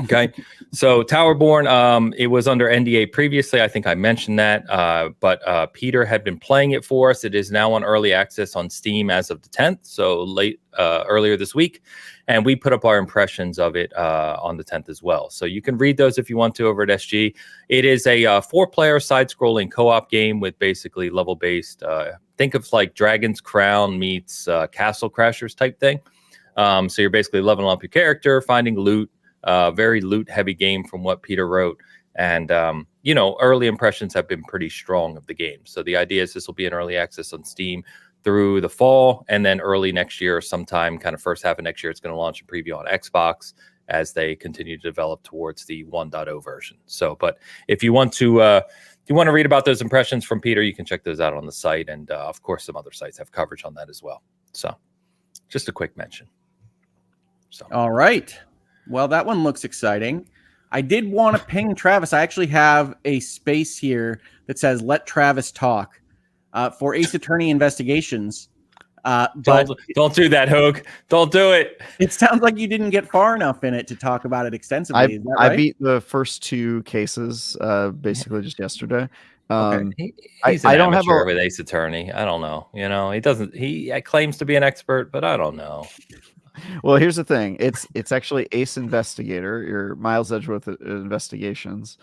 Okay, so Towerborne, it was under NDA previously. I think I mentioned that, but Peter had been playing it for us. It is now on early access on Steam as of the 10th, so earlier this week, and we put up our impressions of it on the 10th as well. So you can read those if you want to over at SG. It is a 4-player side-scrolling co-op game with basically level-based. Think of like Dragon's Crown meets Castle Crashers type thing. So you're basically leveling up your character, finding loot. Very loot heavy game from what Peter wrote. And, early impressions have been pretty strong of the game. So the idea is this will be in early access on Steam through the fall, and then early next year, sometime kind of first half of next year, it's going to launch a preview on Xbox as they continue to develop towards the 1.0 version. So, but if you want to read about those impressions from Peter, you can check those out on the site. And of course, some other sites have coverage on that as well. So just a quick mention. So, all right. Well, that one looks exciting. I did want to ping Travis. I actually have a space here that says "Let Travis talk" for Ace Attorney investigations. But don't do that, Hogue. Don't do it. It sounds like you didn't get far enough in it to talk about it extensively. Is that right? I beat the first 2 cases basically just yesterday. Okay. He's an amateur with Ace Attorney. I don't know. He claims to be an expert, but I don't know. Well, here's the thing. It's actually Ace Investigator, your Miles Edgeworth Investigations.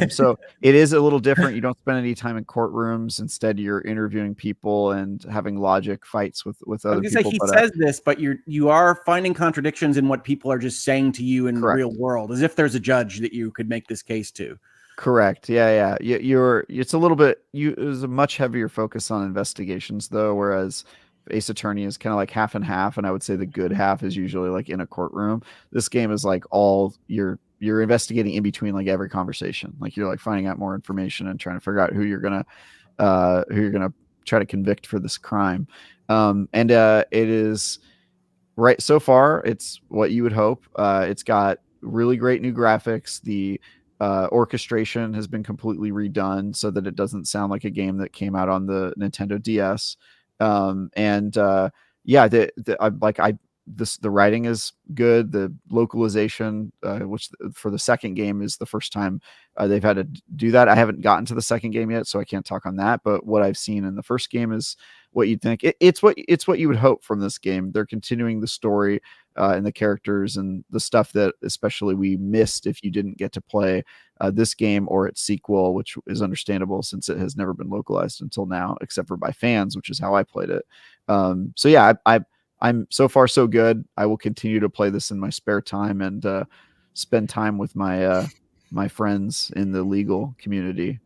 So it is a little different. You don't spend any time in courtrooms. Instead, you're interviewing people and having logic fights with other people. He says this, but you are finding contradictions in what people are just saying to you in the real world, as if there's a judge that you could make this case to. Correct. Yeah. It's a little bit. There's a much heavier focus on investigations, though, whereas Ace Attorney is kind of like half and half, and I would say the good half is usually like in a courtroom. This game is like all you're investigating in between like every conversation. Like you're like finding out more information and trying to figure out who you're gonna try to convict for this crime. It is right so far. It's what you would hope. It's got really great new graphics. The orchestration has been completely redone so that it doesn't sound like a game that came out on the Nintendo DS. The writing is good. The localization, which for the second game is the first time they've had to do that. I haven't gotten to the second game yet, so I can't talk on that. But what I've seen in the first game is what you'd think. It's what you would hope from this game. They're continuing the story and the characters and the stuff that especially we missed if you didn't get to play this game or its sequel, which is understandable since it has never been localized until now, except for by fans, which is how I played it. I'm so far so good. I will continue to play this in my spare time and spend time with my my friends in the legal community.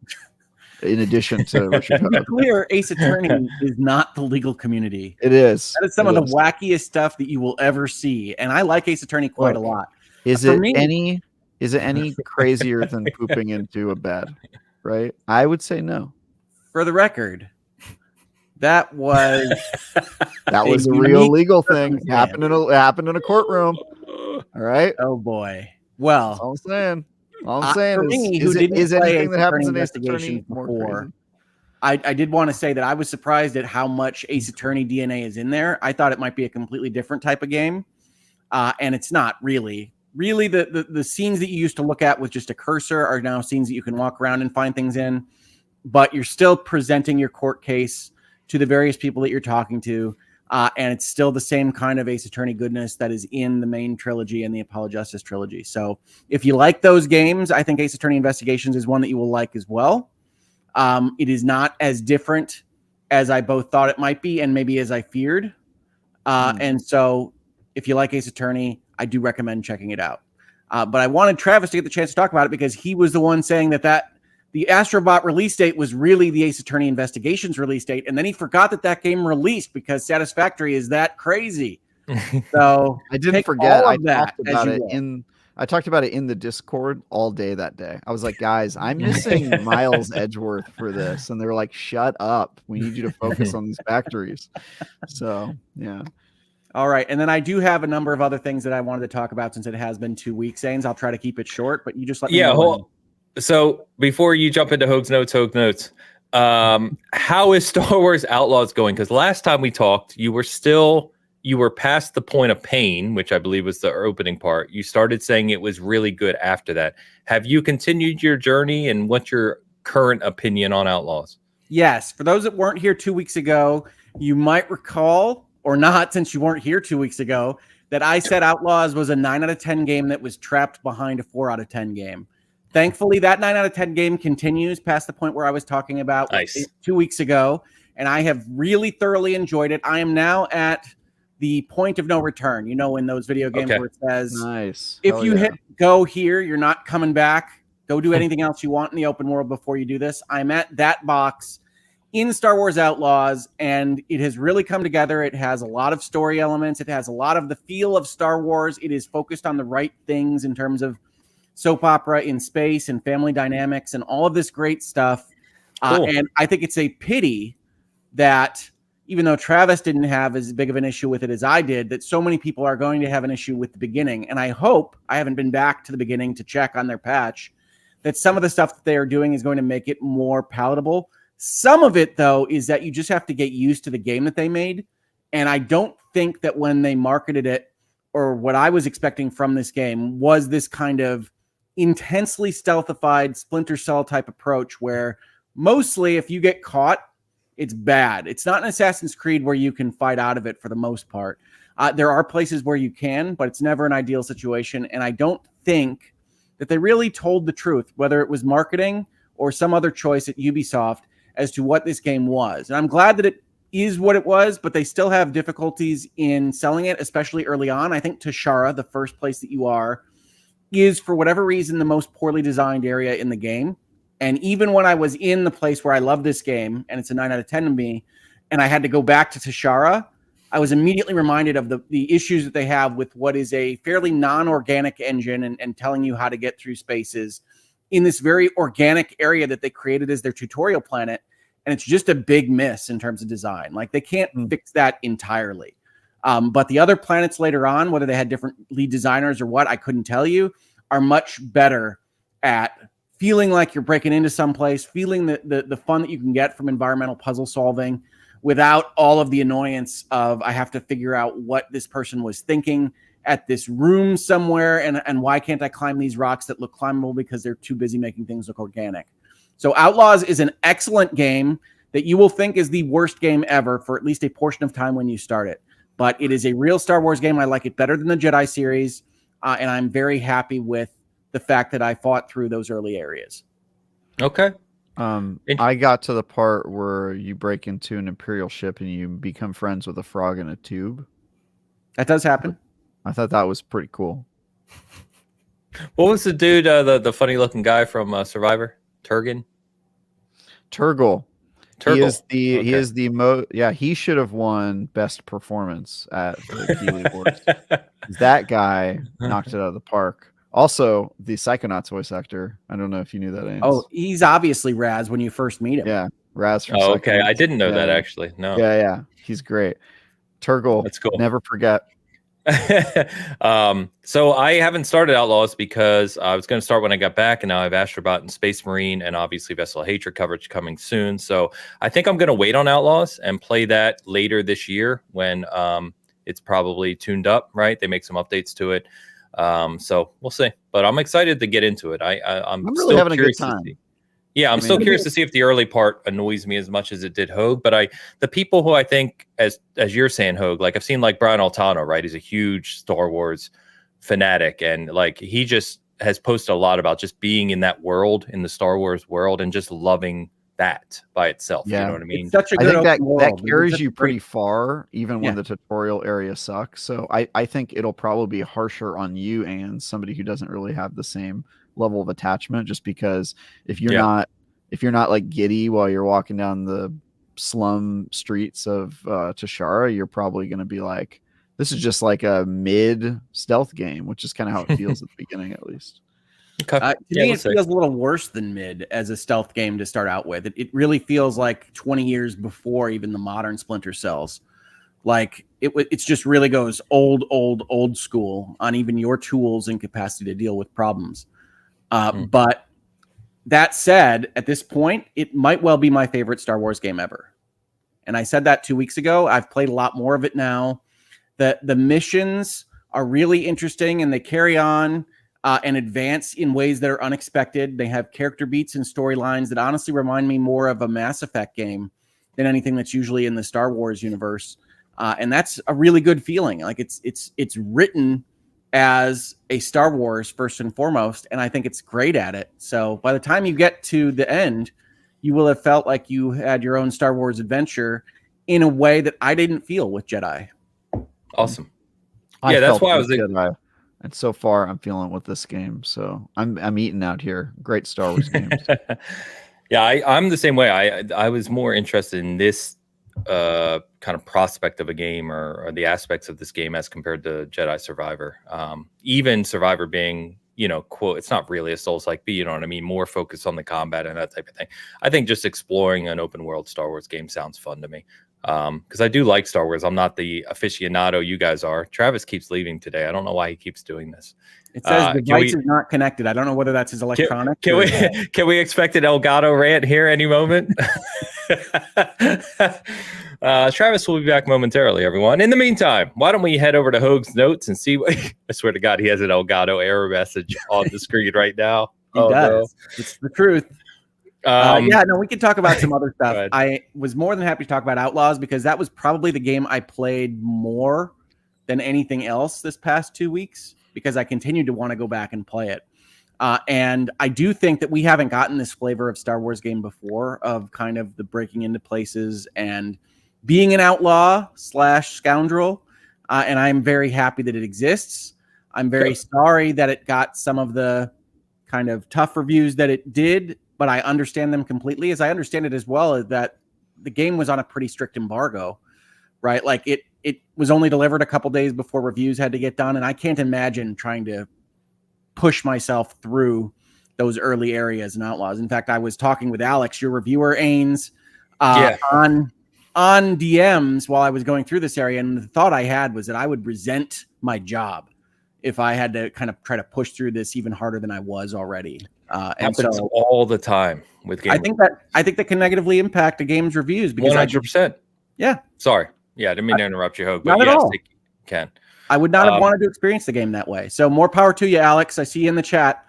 In addition to Richard, to be clear, Ace Attorney is not the legal community. It is. That is some of the wackiest stuff that you will ever see, and I like Ace Attorney quite a lot. Is it any crazier than pooping into a bed? Right? I would say no. For the record, that was a real legal thing. Happened in a courtroom. All right. Oh boy. Well, that's all I'm saying. All I'm saying is anything that happens in Ace Attorney more crazy? I did want to say that I was surprised at how much Ace Attorney DNA is in there. I thought it might be a completely different type of game, and it's not really. Really, the scenes that you used to look at with just a cursor are now scenes that you can walk around and find things in, but you're still presenting your court case to the various people that you're talking to, and it's still the same kind of Ace Attorney goodness that is in the main trilogy and the Apollo Justice trilogy. So if you like those games, I think Ace Attorney Investigations is one that you will like as well. It is not as different as I both thought it might be and maybe as I feared. And so if you like Ace Attorney, I do recommend checking it out. But I wanted Travis to get the chance to talk about it because he was the one saying that the Astro Bot release date was really the Ace Attorney Investigations release date. And then he forgot that game released because Satisfactory is that crazy. So I didn't forget. I talked about it in I talked about it in the Discord all day that day. I was like, guys, I'm missing Miles Edgeworth for this. And they were like, shut up. We need you to focus on these factories. So, yeah. All right. And then I do have a number of other things that I wanted to talk about since it has been 2 weeks, Zanes. I'll try to keep it short, but you just let me know. So before you jump into Hoag's notes, how is Star Wars Outlaws going? Because last time we talked, you were past the point of pain, which I believe was the opening part. You started saying it was really good after that. Have you continued your journey, and what's your current opinion on Outlaws? Yes. For those that weren't here 2 weeks ago, you might recall, or not since you weren't here 2 weeks ago, that I said Outlaws was a 9 out of 10 game that was trapped behind a 4 out of 10 game. Thankfully, that 9 out of 10 game continues past the point where I was talking about 2 weeks ago, and I have really thoroughly enjoyed it. I am now at the point of no return. You know, in those video games where it says, nice. If you hit go here, you're not coming back. Go do anything else you want in the open world before you do this. I'm at that box in Star Wars Outlaws, and it has really come together. It has a lot of story elements. It has a lot of the feel of Star Wars. It is focused on the right things in terms of soap opera in space and family dynamics and all of this great stuff. Cool. And I think it's a pity that even though Travis didn't have as big of an issue with it as I did, that so many people are going to have an issue with the beginning. And I hope, I haven't been back to the beginning to check on their patch, that some of the stuff that they are doing is going to make it more palatable. Some of it, though, is that you just have to get used to the game that they made. And I don't think that when they marketed it, or what I was expecting from this game, was this kind of intensely stealthified Splinter Cell type approach where mostly if you get caught, it's bad. It's not an Assassin's Creed where you can fight out of it for the most part. There are places where you can, but it's never an ideal situation. And I don't think that they really told the truth, whether it was marketing or some other choice at Ubisoft, as to what this game was. And I'm glad that it is what it was, but they still have difficulties in selling it, especially early on. I think Tashara, the first place that you are, is for whatever reason the most poorly designed area in the game. And even when I was in the place where I love this game, and it's a 9 out of 10 to me, and I had to go back to Tashara, I was immediately reminded of the issues that they have with what is a fairly non-organic engine and telling you how to get through spaces in this very organic area that they created as their tutorial planet. And it's just a big miss in terms of design. Like, they can't fix that entirely. But the other planets later on, whether they had different lead designers or what, I couldn't tell you, are much better at feeling like you're breaking into someplace, feeling the fun that you can get from environmental puzzle solving without all of the annoyance of I have to figure out what this person was thinking at this room somewhere, and why can't I climb these rocks that look climbable because they're too busy making things look organic. So Outlaws is an excellent game that you will think is the worst game ever for at least a portion of time when you start it. But it is a real Star Wars game. I like it better than the Jedi series, and I'm very happy with the fact that I fought through those early areas. Okay. I got to the part where you break into an Imperial ship and you become friends with a frog in a tube. That does happen. I thought that was pretty cool. What was the dude, the funny looking guy from Survivor? Turgle. He is the he should have won best performance at the Keeley Awards. That guy knocked it out of the park. Also, the Psychonauts voice actor. I don't know if you knew that. Ains. Oh, he's obviously Raz when you first meet him. Yeah, Raz from Psychonauts. Okay. I didn't know that, yeah. actually. No. Yeah. He's great. Turgle. That's cool. Never forget. So I haven't started Outlaws because I was going to start when I got back, and now I have Astro Bot and Space Marine and obviously Vessel Hatred coverage coming soon. So I think I'm going to wait on Outlaws and play that later this year when it's probably tuned up, right? They make some updates to it. So we'll see, but I'm excited to get into it. I'm really still having a good curious time. I'm still curious to see if the early part annoys me as much as it did Hoag. But the people who I think, as you're saying, Hoag, like I've seen like Brian Altano, right? He's a huge Star Wars fanatic, and like he just has posted a lot about just being in that world, in the Star Wars world, and just loving that by itself. Yeah. You know what I mean? It's such a I good think world. that carries you pretty far, even when Yeah. the tutorial area sucks. So I think it'll probably be harsher on you and somebody who doesn't really have the same level of attachment, just because if you're not like giddy while you're walking down the slum streets of Tashara, you're probably going to be like, This is just like a mid stealth game, which is kind of how it feels at the beginning, at least. Okay. To me, it feels a little worse than mid as a stealth game to start out with. It really feels like 20 years before even the modern Splinter Cells. Like it's just really goes old school on even your tools and capacity to deal with problems. But that said, at this point, it might well be my favorite Star Wars game ever. And I said that 2 weeks ago. I've played a lot more of it now. The missions are really interesting, and they carry on and advance in ways that are unexpected. They have character beats and storylines that honestly remind me more of a Mass Effect game than anything that's usually in the Star Wars universe. And that's a really good feeling. Like it's written as a Star Wars first and foremost, and I think it's great at it. So by the time you get to the end, you will have felt like you had your own Star Wars adventure in a way that I didn't feel with Jedi. Awesome. Yeah, that's why I was Jedi, and so far I'm feeling with this game. So I'm eating out here. Great Star Wars games. Yeah, I'm the same way. I was more interested in this kind of prospect of a game or the aspects of this game as compared to Jedi Survivor. Even Survivor being, quote, it's not really a Souls-like, but you know what I mean, more focused on the combat and that type of thing. I think just exploring an open world Star Wars game sounds fun to me. Because I do like Star Wars. I'm not the aficionado you guys are. Travis keeps leaving today. I don't know why he keeps doing this. It says device is not connected. I don't know whether that's his electronic. Can we expect an Elgato rant here any moment? Travis will be back momentarily, everyone. In the meantime, why don't we head over to Hoag's notes and see what I swear to God, he has an Elgato error message on the screen right now. He does. No. It's the truth. We can talk about some other stuff. I was more than happy to talk about Outlaws because that was probably the game I played more than anything else this past 2 weeks because I continued to want to go back and play it. And I do think that we haven't gotten this flavor of Star Wars game before of kind of the breaking into places and being an outlaw / scoundrel. And I'm very happy that it exists. I'm very sorry that it got some of the kind of tough reviews that it did, but I understand them completely. As I understand it as well, is that the game was on a pretty strict embargo, right? Like it was only delivered a couple days before reviews had to get done. And I can't imagine trying to push myself through those early areas in Outlaws. In fact, I was talking with Alex, your reviewer, Ains, on DMs while I was going through this area. And the thought I had was that I would resent my job if I had to kind of try to push through this even harder than I was already. And happens all the time with games. I think that can negatively impact a game's reviews because 100%. Yeah. Sorry. Yeah, I didn't mean to interrupt you, Hoag, but not at all. It can. I would not have wanted to experience the game that way. So more power to you, Alex. I see you in the chat.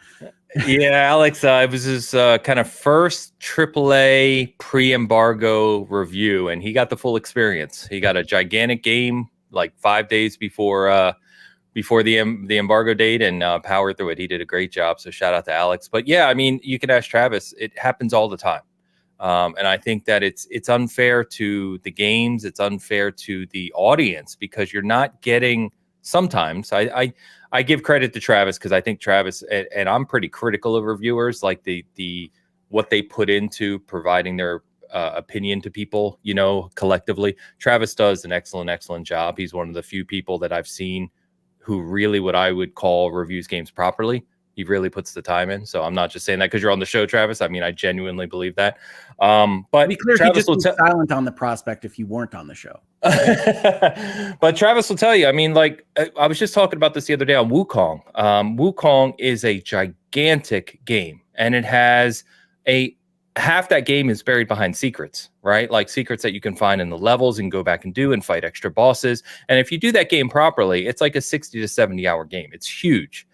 Yeah, Alex, it was his kind of first AAA pre-embargo review, and he got the full experience. He got a gigantic game like 5 days before the embargo date and powered through it. He did a great job. So shout out to Alex. But yeah, I mean, you can ask Travis. It happens all the time. And I think that it's unfair to the games. It's unfair to the audience because you're not getting sometimes. I give credit to Travis because I think Travis and I'm pretty critical of reviewers, like the what they put into providing their opinion to people, collectively. Travis does an excellent job. He's one of the few people that I've seen who really what I would call reviews games properly. He really puts the time in. So I'm not just saying that because you're on the show, Travis. I mean, I genuinely believe that. But to be clear, Travis he just be silent on the prospect if you weren't on the show. But Travis will tell you, I mean, like I was just talking about this the other day on Wukong. Wukong is a gigantic game and it has half that game is buried behind secrets, right? Like secrets that you can find in the levels and go back and do and fight extra bosses. And if you do that game properly, it's like a 60 to 70 hour game. It's huge,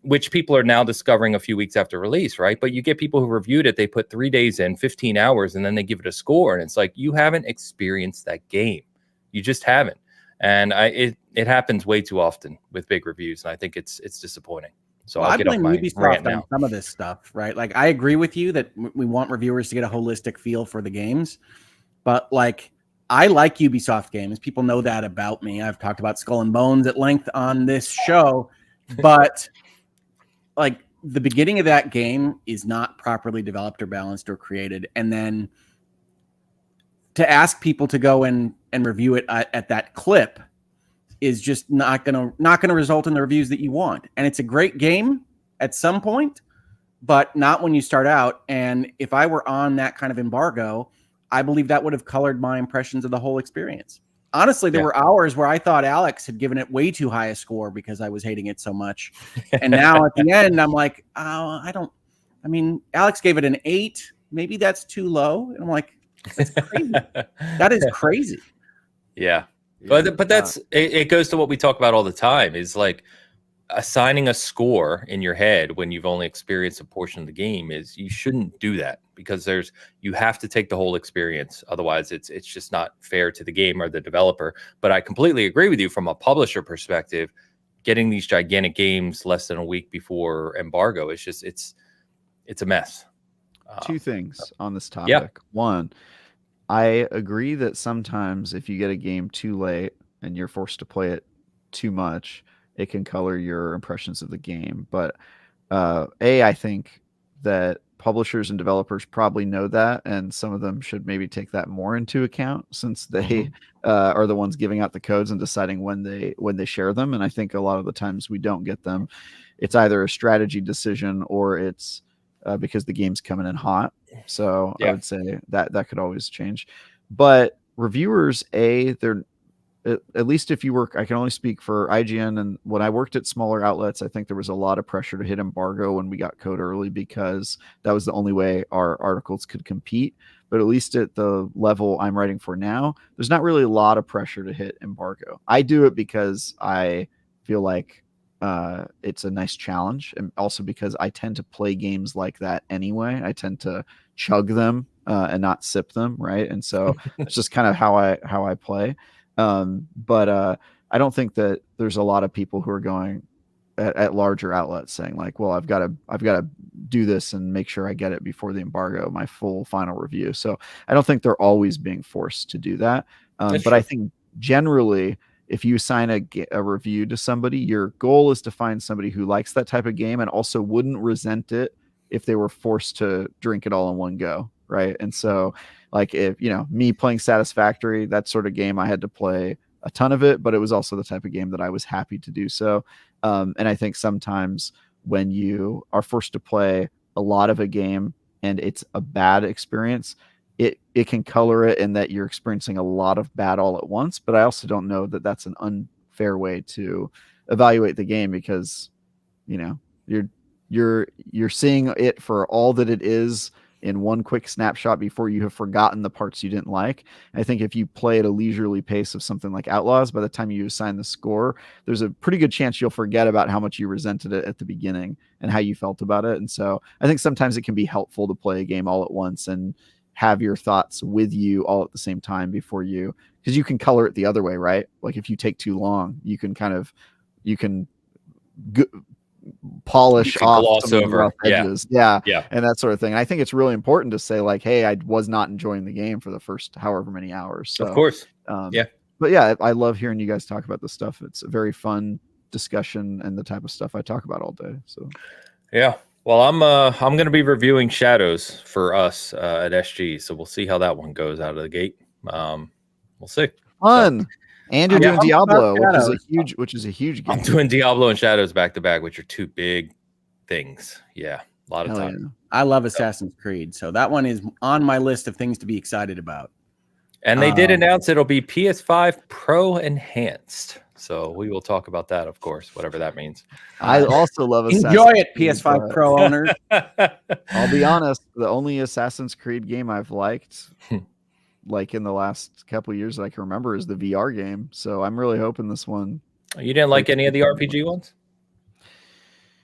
which people are now discovering a few weeks after release, right? But you get people who reviewed it, they put 3 days in, 15 hours, and then they give it a score. And it's like, you haven't experienced that game. You just haven't. And it happens way too often with big reviews. And I think it's disappointing. So I'll get off my rant now. On some of this stuff, right? Like I agree with you that we want reviewers to get a holistic feel for the games, but like I like Ubisoft games. People know that about me. I've talked about Skull and Bones at length on this show, but like the beginning of that game is not properly developed or balanced or created, and then to ask people to go and review it at that clip is just not gonna result in the reviews that you want. And it's a great game at some point, but not when you start out. And if I were on that kind of embargo, I believe that would have colored my impressions of the whole experience. Honestly, there were hours where I thought Alex had given it way too high a score because I was hating it so much. And now at the end, I'm like, oh, I mean, Alex gave it an 8. Maybe that's too low. And I'm like, that's crazy. That is crazy. Yeah. But that's it goes to what we talk about all the time, is like assigning a score in your head when you've only experienced a portion of the game. Is you shouldn't do that, because you have to take the whole experience. Otherwise it's just not fair to the game or the developer. But I completely agree with you from a publisher perspective. Getting these gigantic games less than a week before embargo is just it's a mess. Two things on this topic. Yeah. One, I agree that sometimes if you get a game too late and you're forced to play it too much, it can color your impressions of the game. But I think that publishers and developers probably know that, and some of them should maybe take that more into account, since they are the ones giving out the codes and deciding when they share them. And I think a lot of the times we don't get them. It's either a strategy decision or it's because the game's coming in hot. So I would say that could always change. But reviewers, they're at least if you work, I can only speak for IGN, and when I worked at smaller outlets, I think there was a lot of pressure to hit embargo when we got code early, because that was the only way our articles could compete. But at least at the level I'm writing for now, there's not really a lot of pressure to hit embargo. I do it because I feel like it's a nice challenge, and also because I tend to play games like that anyway. I tend to chug them and not sip them, right? And so it's just kind of how I play. But I don't think that there's a lot of people who are going at larger outlets saying like, well, I've got to do this and make sure I get it before the embargo, my full final review. So I don't think they're always being forced to do that. But I think generally, if you assign a review to somebody, your goal is to find somebody who likes that type of game and also wouldn't resent it if they were forced to drink it all in one go. Right. And so like, if, me playing Satisfactory, that sort of game, I had to play a ton of it, but it was also the type of game that I was happy to do so. And I think sometimes when you are forced to play a lot of a game and it's a bad experience, it can color it in that you're experiencing a lot of bad all at once. But I also don't know that that's an unfair way to evaluate the game, because, you're seeing it for all that it is in one quick snapshot before you have forgotten the parts you didn't like. I think if you play at a leisurely pace of something like Outlaws, by the time you assign the score, there's a pretty good chance you'll forget about how much you resented it at the beginning and how you felt about it. And so I think sometimes it can be helpful to play a game all at once and have your thoughts with you all at the same time because you can color it the other way, right? Like if you take too long, you can polish off some of the rough edges. Yeah. And that sort of thing. And I think it's really important to say like, hey, I was not enjoying the game for the first however many hours. So, of course. But yeah, I love hearing you guys talk about this stuff. It's a very fun discussion and the type of stuff I talk about all day. So yeah. Well, I'm going to be reviewing Shadows for us at SG. So we'll see how that one goes out of the gate. We'll see. Fun. So, and you're doing Diablo, which is a huge game. I'm doing Diablo and Shadows back to back, which are two big things. Yeah, a lot of time. Yeah. I love Assassin's Creed, so that one is on my list of things to be excited about. And they did announce it'll be PS5 Pro enhanced. So we will talk about that, of course, whatever that means. I also love Assassin's Enjoy it, PS5 Pro owners. I'll be honest, the only Assassin's Creed game I've liked like in the last couple of years that I can remember is the VR game. So I'm really hoping this one. You didn't like any of the RPG ones?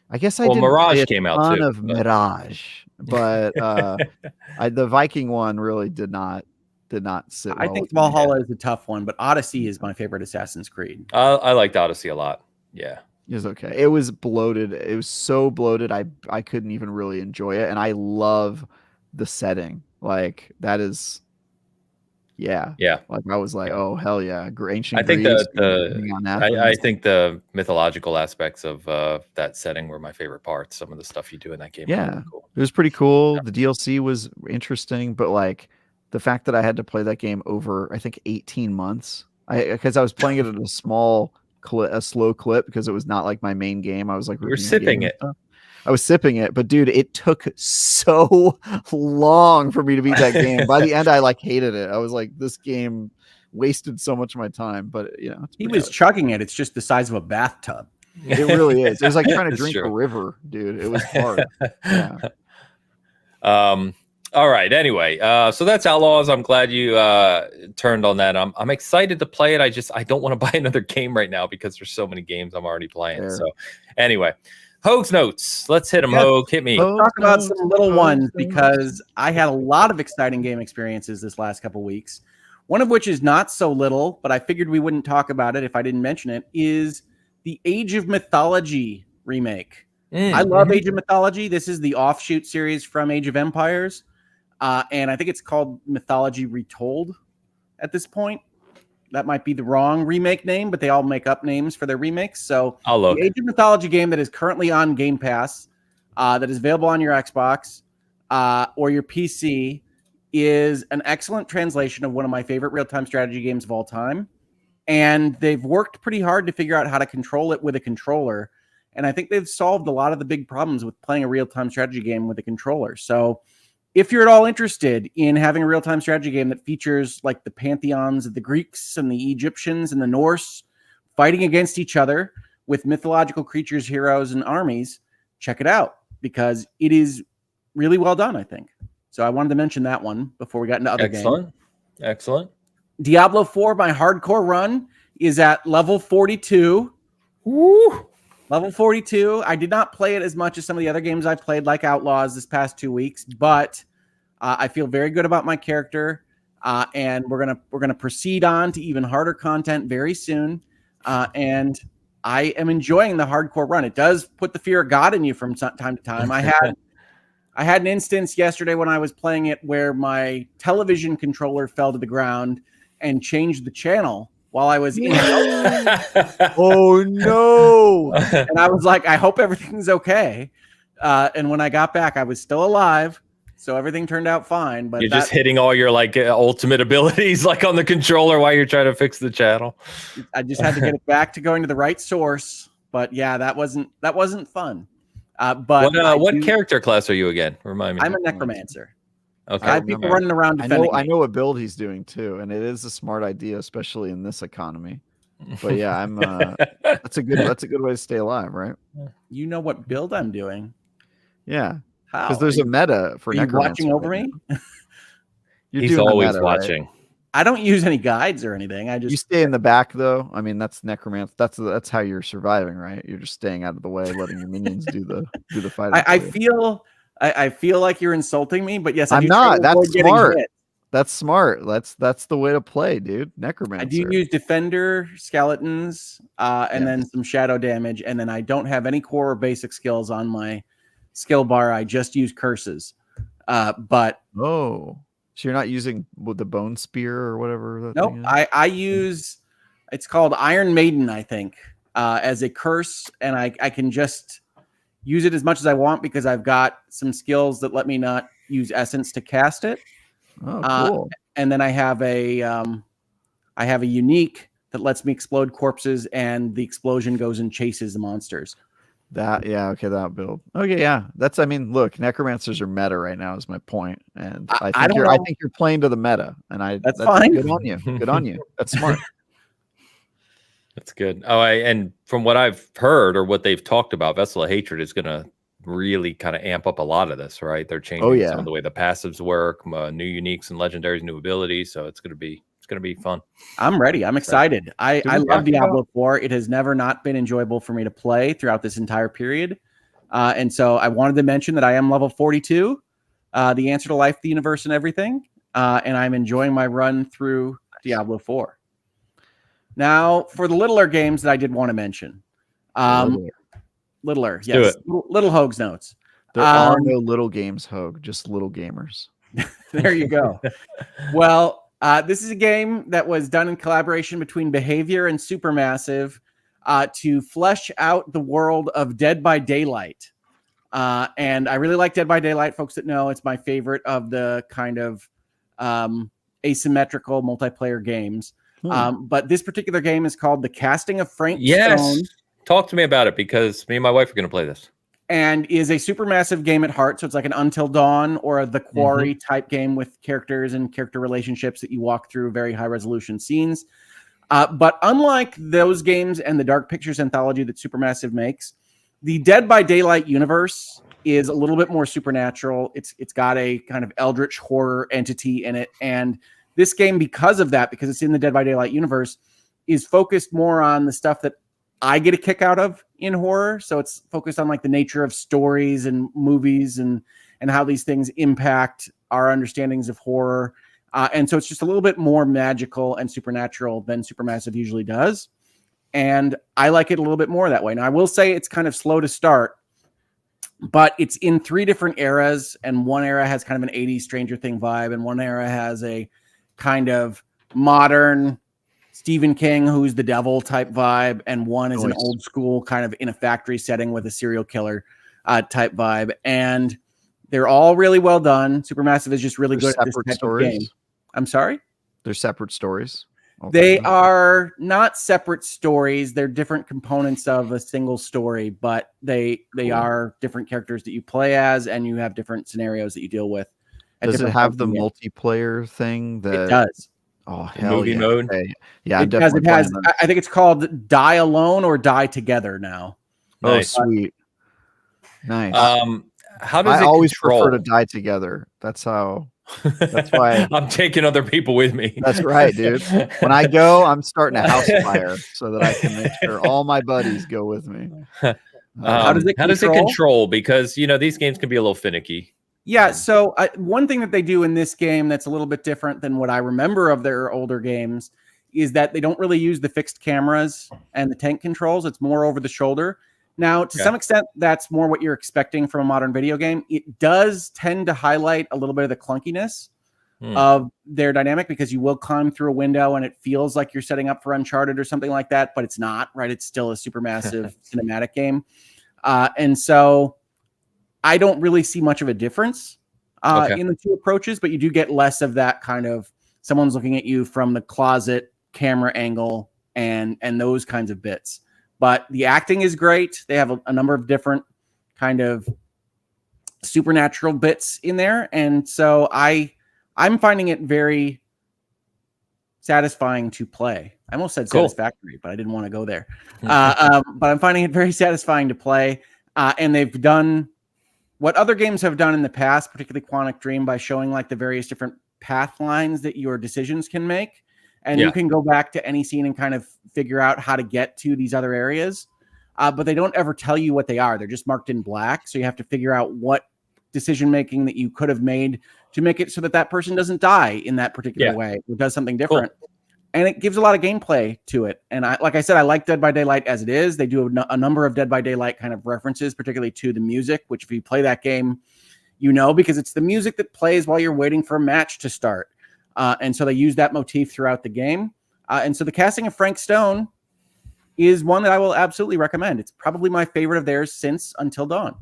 I guess I didn't. Mirage came out too. Of Mirage, but the Viking one really did not sit well. I think Valhalla is a tough one, but Odyssey is my favorite Assassin's Creed. I liked Odyssey a lot. Yeah. It was okay. It was bloated. It was so bloated. I couldn't even really enjoy it. And I love the setting. Like that is. Yeah. Like I was like, oh hell yeah, ancient. I think I think the mythological aspects of that setting were my favorite parts. Some of the stuff you do in that game. Yeah, really cool. It was pretty cool. Yeah. The DLC was interesting, but like the fact that I had to play that game over, I think 18 months, because I was playing it at a small a slow clip because it was not like my main game. I was like, you were sipping it. I was sipping it, but dude, it took so long for me to beat that game. By the end, I like hated it. I was like, this game wasted so much of my time. But you know, he was chugging it. It's just the size of a bathtub. It really is. It was like trying to drink true. a river, dude. It was hard. Yeah. All right. Anyway, so that's Outlaws. I'm glad you turned on that. I'm excited to play it. I don't want to buy another game right now because there's so many games I'm already playing. Fair. So anyway, Hoag's notes. Let's hit them. Yes. Hoag, hit me. Talk about some little ones because I had a lot of exciting game experiences this last couple weeks. One of which is not so little, but I figured we wouldn't talk about it if I didn't mention it, is the Age of Mythology remake. I love Age of Mythology. This is the offshoot series from Age of Empires. And I think it's called Mythology Retold at this point. That might be the wrong remake name, but they all make up names for their remakes. So I'll look. The Age of Mythology game that is currently on Game Pass, that is available on your Xbox or your PC, is an excellent translation of one of my favorite real-time strategy games of all time. And they've worked pretty hard to figure out how to control it with a controller. And I think they've solved a lot of the big problems with playing a real-time strategy game with a controller. So if you're at all interested in having a real-time strategy game that features like the pantheons of the Greeks and the Egyptians and the Norse fighting against each other with mythological creatures, heroes, and armies, check it out because it is really well done, I think. So I wanted to mention that one before we got into other games. Excellent. Diablo 4, my hardcore run, is at level 42. Woo! Level 42. I did not play it as much as some of the other games I played, like Outlaws, this past 2 weeks, but I feel very good about my character, and we're gonna proceed on to even harder content very soon. And I am enjoying the hardcore run. It does put the fear of God in you from time to time. I had an instance yesterday when I was playing it where my television controller fell to the ground and changed the channel while I was in it. Oh no! And I was like, I hope everything's okay. And when I got back, I was still alive, so everything turned out fine. But you're just hitting all your like ultimate abilities like on the controller while you're trying to fix the channel. I just had to get it back to going to the right source. But yeah, that wasn't fun. But what character class are you again? Remind me. I'm a necromancer. Okay. I have people running around defending. I know what build he's doing too, and it is a smart idea, especially in this economy. But yeah, I'm. That's a good way to stay alive, right? You know what build I'm doing? Yeah, how? Because there's a meta for necromancer. Watching over me? He's always watching. Right? I don't use any guides or anything. You stay in the back though. I mean, that's necromancer. That's how you're surviving, right? You're just staying out of the way, letting your minions do the fighting. I feel like you're insulting me, but yes, I'm not. That's smart. That's smart. That's the way to play, dude. Necromancer. I do use defender, skeletons, and then some shadow damage, and then I don't have any core or basic skills on my skill bar. I just use curses. But so you're not using the bone spear or whatever? Nope. I use, it's called Iron Maiden, I think, as a curse, and I can just use it as much as I want because I've got some skills that let me not use essence to cast it. Oh, cool. And then I have a unique that lets me explode corpses, and the explosion goes and chases the monsters. That build. Okay, yeah. I mean, look, necromancers are meta right now is my point. And I think you're playing to the meta. And that's fine. Good on you. Good on you. That's smart. That's good. And from what I've heard or what they've talked about, Vessel of Hatred is gonna really kind of amp up a lot of this, right? They're changing some of the way the passives work, new uniques and legendaries, new abilities. So it's gonna be fun. I'm ready. I'm excited. I love Diablo 4. It has never not been enjoyable for me to play throughout this entire period. And so I wanted to mention that I am level 42, the answer to life, the universe, and everything. And I'm enjoying my run through Diablo 4. Now, for the littler games that I did want to mention. Littler, yes. Little Hoag's notes. There are no little games, Hoag, just little gamers. There you go. Well, this is a game that was done in collaboration between Behavior and Supermassive to flesh out the world of Dead by Daylight. And I really like Dead by Daylight. Folks that know, it's my favorite of the kind of asymmetrical multiplayer games. But this particular game is called The Casting of Frank Yes. Stone. Talk to me about it, because me and my wife are going to play this. And is a supermassive game at heart. So it's like an Until Dawn or The Quarry type game with characters and character relationships that you walk through very high resolution scenes. But unlike those games and the Dark Pictures anthology that Supermassive makes, the Dead by Daylight universe is a little bit more supernatural. It's got a kind of eldritch horror entity in it. And this game, because of that, because it's in the Dead by Daylight universe, is focused more on the stuff that I get a kick out of in horror. So it's focused on like the nature of stories and movies and how these things impact our understandings of horror. And so it's just a little bit more magical and supernatural than Supermassive usually does. And I like it a little bit more that way. Now, I will say it's kind of slow to start, but it's in 3 different eras. And one era has kind of an 80s Stranger Thing vibe. And one era has a kind of modern Stephen King, who's the devil type vibe, and one is an old school kind of in a factory setting with a serial killer type vibe. And they're all really well done. Supermassive is just really good at this type of game. I'm sorry? They're separate stories. They are not separate stories. They're different components of a single story, but they are different characters that you play as, and you have different scenarios that you deal with. Does it have the multiplayer thing? It does. Oh, hell movie yeah. mode? Okay. Yeah, it has. I think it's called Die Alone or Die Together now. Nice. Oh, sweet. Nice. How does I it always control? prefer to die together. That's why I'm taking other people with me. That's right, dude. When I go, I'm starting a house fire so that I can make sure all my buddies go with me. How does it control? Because these games can be a little finicky. Yeah, so one thing that they do in this game that's a little bit different than what I remember of their older games is that they don't really use the fixed cameras and the tank controls. It's more over the shoulder. Now, to some extent, that's more what you're expecting from a modern video game. It does tend to highlight a little bit of the clunkiness of their dynamic, because you will climb through a window and it feels like you're setting up for Uncharted or something like that, but it's not, right? It's still a supermassive cinematic game. And so I don't really see much of a difference in the 2 approaches, but you do get less of that kind of someone's looking at you from the closet camera angle and those kinds of bits. But the acting is great. They have a number of different kind of supernatural bits in there. And so I'm finding it very satisfying to play. I almost said satisfactory, but I didn't want to go there. But I'm finding it very satisfying to play. And they've done what other games have done in the past, particularly Quantic Dream, by showing like the various different path lines that your decisions can make. And you can go back to any scene and kind of figure out how to get to these other areas. But they don't ever tell you what they are. They're just marked in black. So you have to figure out what decision-making that you could have made to make it so that person doesn't die in that particular way or does something different. Cool. And it gives a lot of gameplay to it. And like I said, I like Dead by Daylight as it is. They do a number of Dead by Daylight kind of references, particularly to the music, which if you play that game, because it's the music that plays while you're waiting for a match to start. And so they use that motif throughout the game. And so the casting of Frank Stone is one that I will absolutely recommend. It's probably my favorite of theirs since Until Dawn.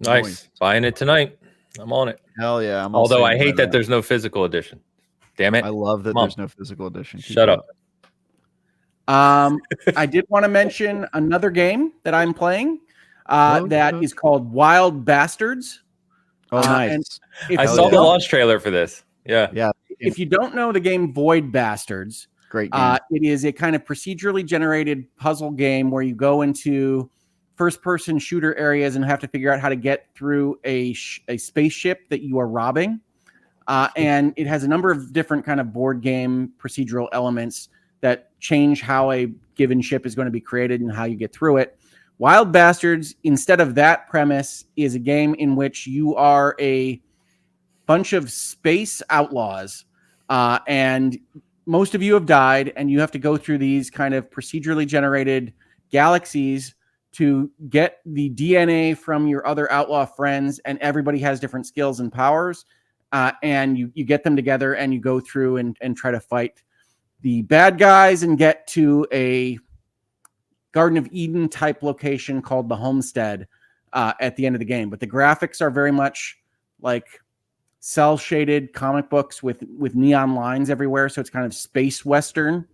Nice. Buying it tonight. I'm on it. Hell yeah. Although I hate that there's no physical edition. Damn it. I love that there's no physical edition. Shut up. I did want to mention another game that I'm playing that is called Wild Bastards. Oh, nice. I saw the launch trailer for this. Yeah. If you don't know the game Void Bastards, great game. It is a kind of procedurally generated puzzle game where you go into first-person shooter areas and have to figure out how to get through a spaceship that you are robbing. And it has a number of different kind of board game procedural elements that change how a given ship is going to be created and how you get through it. Wild Bastards, instead of that premise, is a game in which you are a bunch of space outlaws, and most of you have died, and you have to go through these kind of procedurally generated galaxies to get the DNA from your other outlaw friends, and everybody has different skills and powers, and you get them together, and you go through and try to fight the bad guys and get to a Garden of Eden type location called the Homestead at the end of the game. But the graphics are very much like cell shaded comic books with neon lines everywhere. So it's kind of space Western.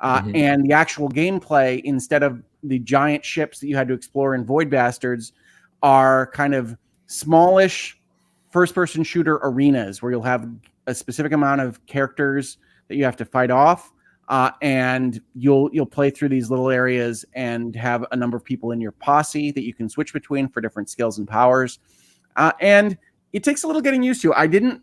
And the actual gameplay, instead of the giant ships that you had to explore in Void Bastards, are kind of smallish first-person shooter arenas where you'll have a specific amount of characters that you have to fight off, and you'll play through these little areas and have a number of people in your posse that you can switch between for different skills and powers. And it takes a little getting used to. I didn't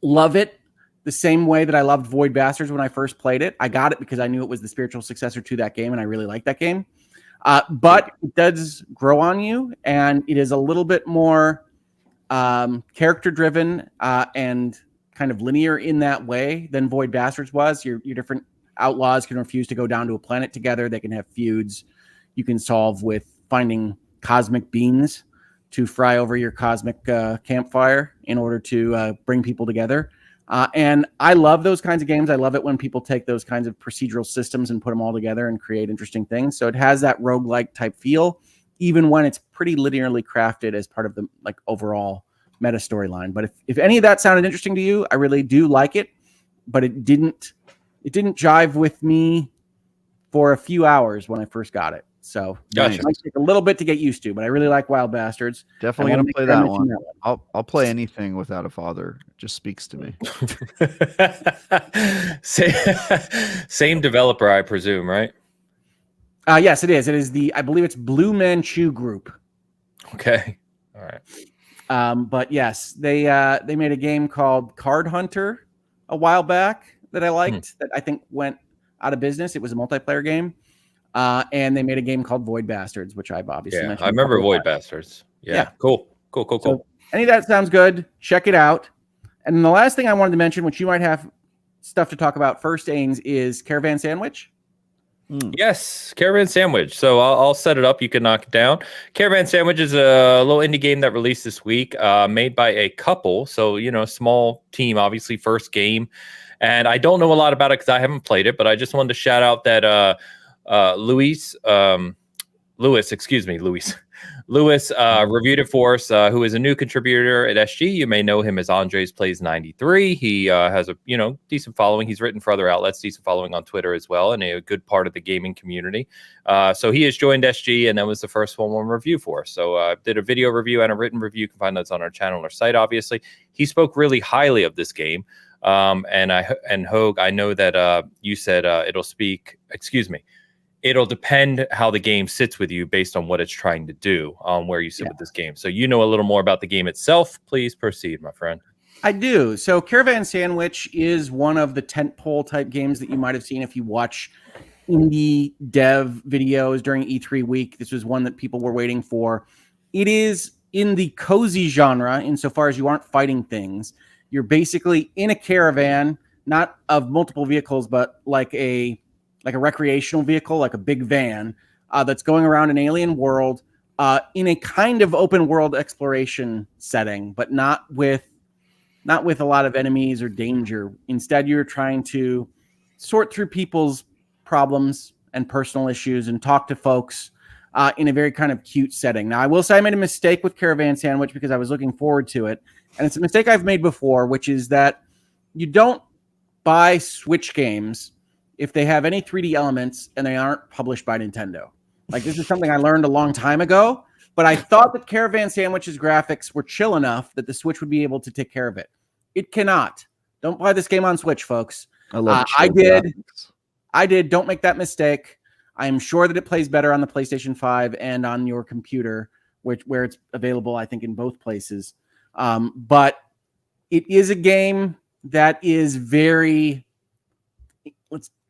love it the same way that I loved Void Bastards when I first played it. I got it because I knew it was the spiritual successor to that game, and I really liked that game. But it does grow on you, and it is a little bit more character-driven and kind of linear in that way than Void Bastards was. Your different outlaws can refuse to go down to a planet together. They can have feuds you can solve with finding cosmic beans to fry over your cosmic campfire in order to bring people together. And I love those kinds of games. I love it when people take those kinds of procedural systems and put them all together and create interesting things. So it has that roguelike type feel, even when it's pretty linearly crafted as part of the like overall meta storyline. But if any of that sounded interesting to you, I really do like it, but it didn't jive with me for a few hours when I first got it. So Gotcha. It might take a little bit to get used to, but I really like Wild Bastards. Definitely going to play that one. I'll play anything without a father. It just speaks to me. Same developer, I presume, right? Yes, it is. It is I believe it's Blue Manchu Group. Okay. All right. But yes, they made a game called Card Hunter a while back that I liked that I think went out of business. It was a multiplayer game. And they made a game called Void Bastards, which I've obviously mentioned. I remember Void Bastards. Yeah. Cool. So any of that sounds good. Check it out. And then the last thing I wanted to mention, which you might have stuff to talk about first, Ains, is Caravan SandWitch. Yes, Caravan SandWitch. So I'll set it up. You can knock it down. Caravan SandWitch is a little indie game that released this week, made by a couple. So, small team, obviously first game. And I don't know a lot about it because I haven't played it, but I just wanted to shout out that Lewis reviewed it for us, who is a new contributor at SG. You may know him as Andres Plays 93. He has a decent following. He's written for other outlets, decent following on Twitter as well, and a good part of the gaming community. So he has joined SG, and that was the first one review for us. So did a video review and a written review. You can find those on our channel or site, obviously. He spoke really highly of this game. And Hogue, I know that you said it'll depend how the game sits with you based on what it's trying to do, where you sit with this game. So you know a little more about the game itself. Please proceed, my friend. I do. So Caravan SandWitch is one of the tentpole type games that you might have seen if you watch indie dev videos during E3 week. This was one that people were waiting for. It is in the cozy genre insofar as you aren't fighting things. You're basically in a caravan, not of multiple vehicles, but like a recreational vehicle, like a big van that's going around an alien world in a kind of open world exploration setting, but not with a lot of enemies or danger. Instead, you're trying to sort through people's problems and personal issues and talk to folks in a very kind of cute setting. Now, I will say I made a mistake with Caravan SandWitch because I was looking forward to it. And it's a mistake I've made before, which is that you don't buy Switch games if they have any 3D elements and they aren't published by Nintendo. Like, this is something I learned a long time ago, but I thought that Caravan SandWitch's graphics were chill enough that the Switch would be able to take care of it. It cannot. Don't buy this game on Switch, folks. I did. Don't make that mistake. I'm sure that it plays better on the PlayStation 5 and on your computer, where it's available, I think, in both places. But it is a game that is very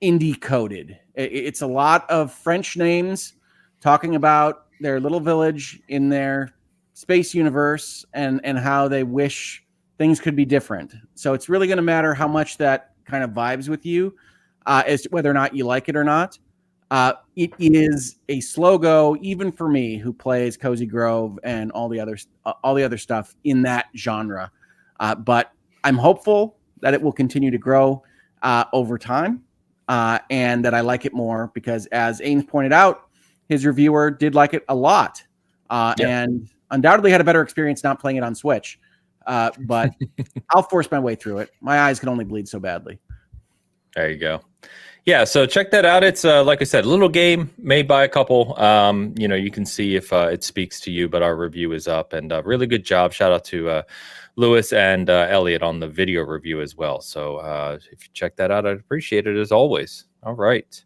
indie coded. It's a lot of French names talking about their little village in their space universe and how they wish things could be different. So it's really going to matter how much that kind of vibes with you as to whether or not you like it or not. It is a slow go, even for me, who plays Cozy Grove and all the other stuff in that genre. But I'm hopeful that it will continue to grow over time, and that I like it more because, as Ains pointed out, his reviewer did like it a lot, and undoubtedly had a better experience not playing it on Switch. But I'll force my way through it. My eyes can only bleed so badly. There you go. Yeah, so check that out. It's like I said, a little game made by a couple. You can see if it speaks to you, but our review is up, and really good job. Shout out to Lewis and Elliot on the video review as well. So if you check that out, I'd appreciate it as always. All right.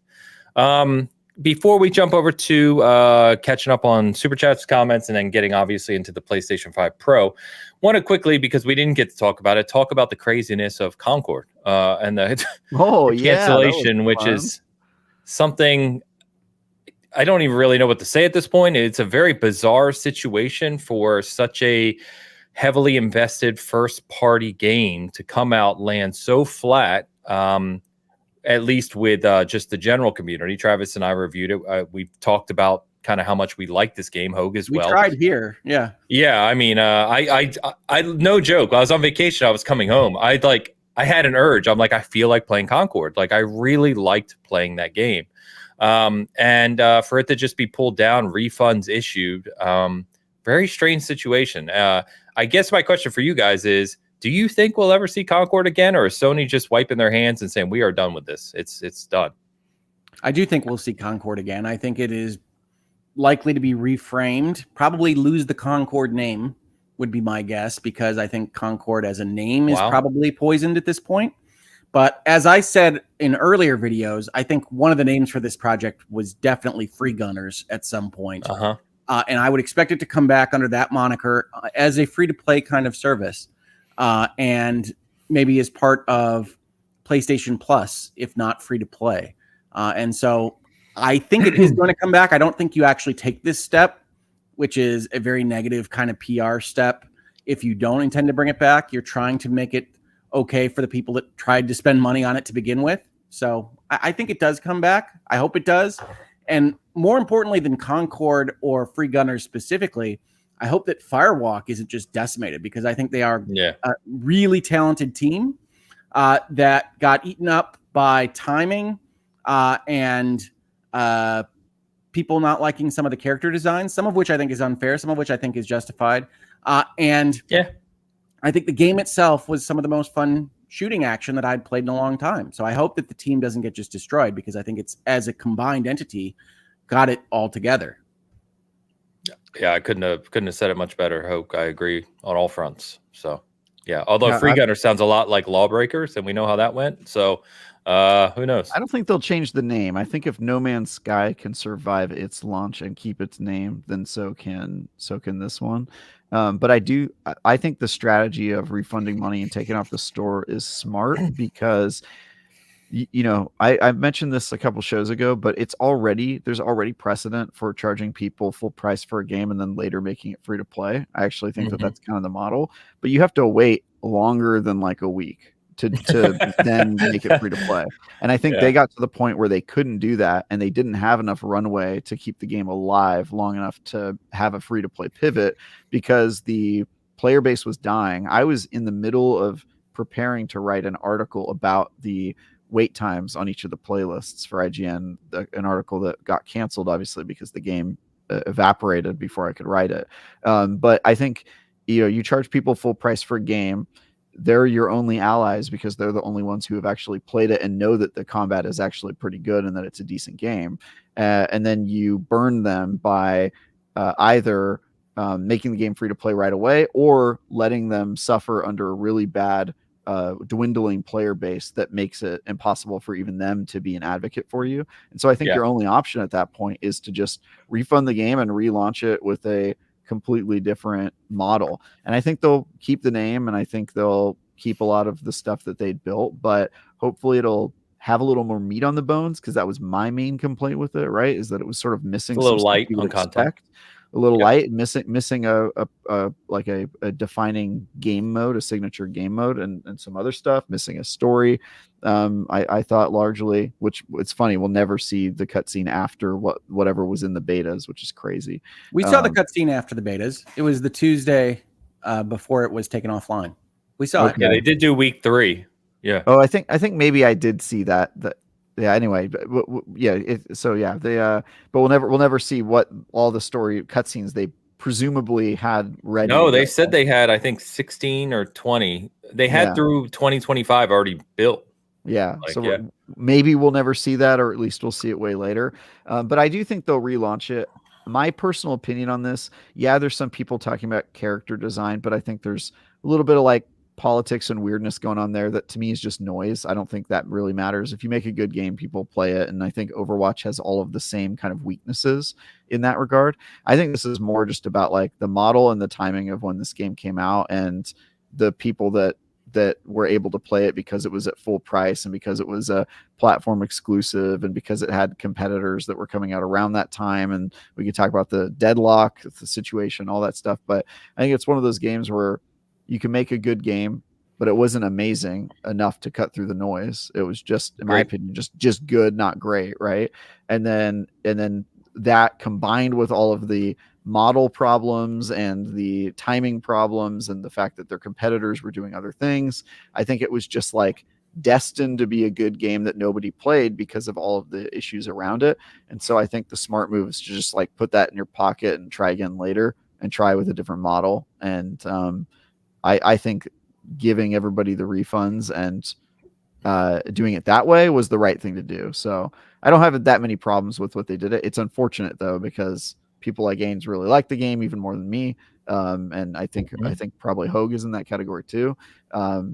Before we jump over to catching up on Super Chats, comments, and then getting obviously into the PlayStation 5 Pro, want to quickly, because we didn't get to talk about it, talk about the craziness of Concord and the, the cancellation, which is something I don't even really know what to say at this point. It's a very bizarre situation for such a heavily invested first-party game to come out, land so flat. At least with just the general community. Travis and I reviewed it. We talked about kind of how much we like this game. Hogue as well. We tried here. Yeah. Yeah. I mean, I no joke. While I was on vacation, I was coming home. I had an urge. I'm like, I feel like playing Concord. Like, I really liked playing that game. And for it to just be pulled down, refunds issued, very strange situation. I guess my question for you guys is, do you think we'll ever see Concord again, or is Sony just wiping their hands and saying we are done with this? It's done. I do think we'll see Concord again. I think it is likely to be reframed. Probably lose the Concord name would be my guess, because I think Concord as a name is probably poisoned at this point. But as I said in earlier videos, I think one of the names for this project was definitely Free Gunners at some point. And I would expect it to come back under that moniker as a free-to-play kind of service. And maybe as part of PlayStation Plus, if not free to play. And so I think it is going to come back. I don't think you actually take this step, which is a very negative kind of PR step. If you don't intend to bring it back, you're trying to make it okay for the people that tried to spend money on it to begin with. So I think it does come back. I hope it does. And more importantly than Concord or Free Gunners specifically, I hope that Firewalk isn't just decimated, because I think they are a really talented team that got eaten up by timing and people not liking some of the character designs, some of which I think is unfair, some of which I think is justified. I think the game itself was some of the most fun shooting action that I'd played in a long time. So I hope that the team doesn't get just destroyed, because I think it's, as a combined entity, got it all together. Yeah, I couldn't have said it much better, Hoke. I agree on all fronts. So, yeah. Although Free Gunner sounds a lot like Lawbreakers, and we know how that went. So, who knows? I don't think they'll change the name. I think if No Man's Sky can survive its launch and keep its name, then so can this one. But I think the strategy of refunding money and taking off the store is smart, because I mentioned this a couple shows ago, but there's already precedent for charging people full price for a game and then later making it free to play. I actually think that that's kind of the model, but you have to wait longer than like a week to then make it free to play. And I think they got to the point where they couldn't do that, and they didn't have enough runway to keep the game alive long enough to have a free to play pivot, because the player base was dying. I was in the middle of preparing to write an article about the wait times on each of the playlists for IGN, an article that got canceled, obviously, because the game evaporated before I could write it. But I think, you charge people full price for a game. They're your only allies, because they're the only ones who have actually played it and know that the combat is actually pretty good and that it's a decent game. And then you burn them by either making the game free to play right away, or letting them suffer under a really bad dwindling player base that makes it impossible for even them to be an advocate for you. And so I think your only option at that point is to just refund the game and relaunch it with a completely different model. And I think they'll keep the name, and I think they'll keep a lot of the stuff that they'd built, but hopefully it'll have a little more meat on the bones, because that was my main complaint with it, right? Is that it was sort of missing a little light on content. A little light, missing a defining game mode, a signature game mode, and some other stuff, missing a story. I thought largely, which it's funny, we'll never see the cutscene after whatever was in the betas, which is crazy. We saw the cutscene after the betas. It was the Tuesday before it was taken offline. We saw it. Yeah, they did do week 3. Yeah. Oh, I think maybe I did see that. Yeah. Anyway, but we'll never see what all the story cutscenes they presumably had ready. No, they said they had, I think, 16 or 20. They had through 2025 already built. Yeah, so maybe we'll never see that, or at least we'll see it way later. But I do think they'll relaunch it. My personal opinion on this, there's some people talking about character design, but I think there's a little bit of like politics and weirdness going on there that to me is just noise. I don't think that really matters. If you make a good game, people play it. And I think Overwatch has all of the same kind of weaknesses in that regard. I think this is more just about like the model and the timing of when this game came out and the people that were able to play it because it was at full price and because it was a platform exclusive and because it had competitors that were coming out around that time. And we could talk about the deadlock, the situation, all that stuff. But I think it's one of those games where you can make a good game, but it wasn't amazing enough to cut through the noise. It was just, in my opinion, just good, not great. Right. And then that combined with all of the model problems and the timing problems and the fact that their competitors were doing other things, I think it was just like destined to be a good game that nobody played because of all of the issues around it. And so I think the smart move is to just like put that in your pocket and try again later and try with a different model. And I think giving everybody the refunds and doing it that way was the right thing to do. So I don't have that many problems with what they did. It's unfortunate though, because people like Ains really like the game even more than me. And I think probably Hogue is in that category too.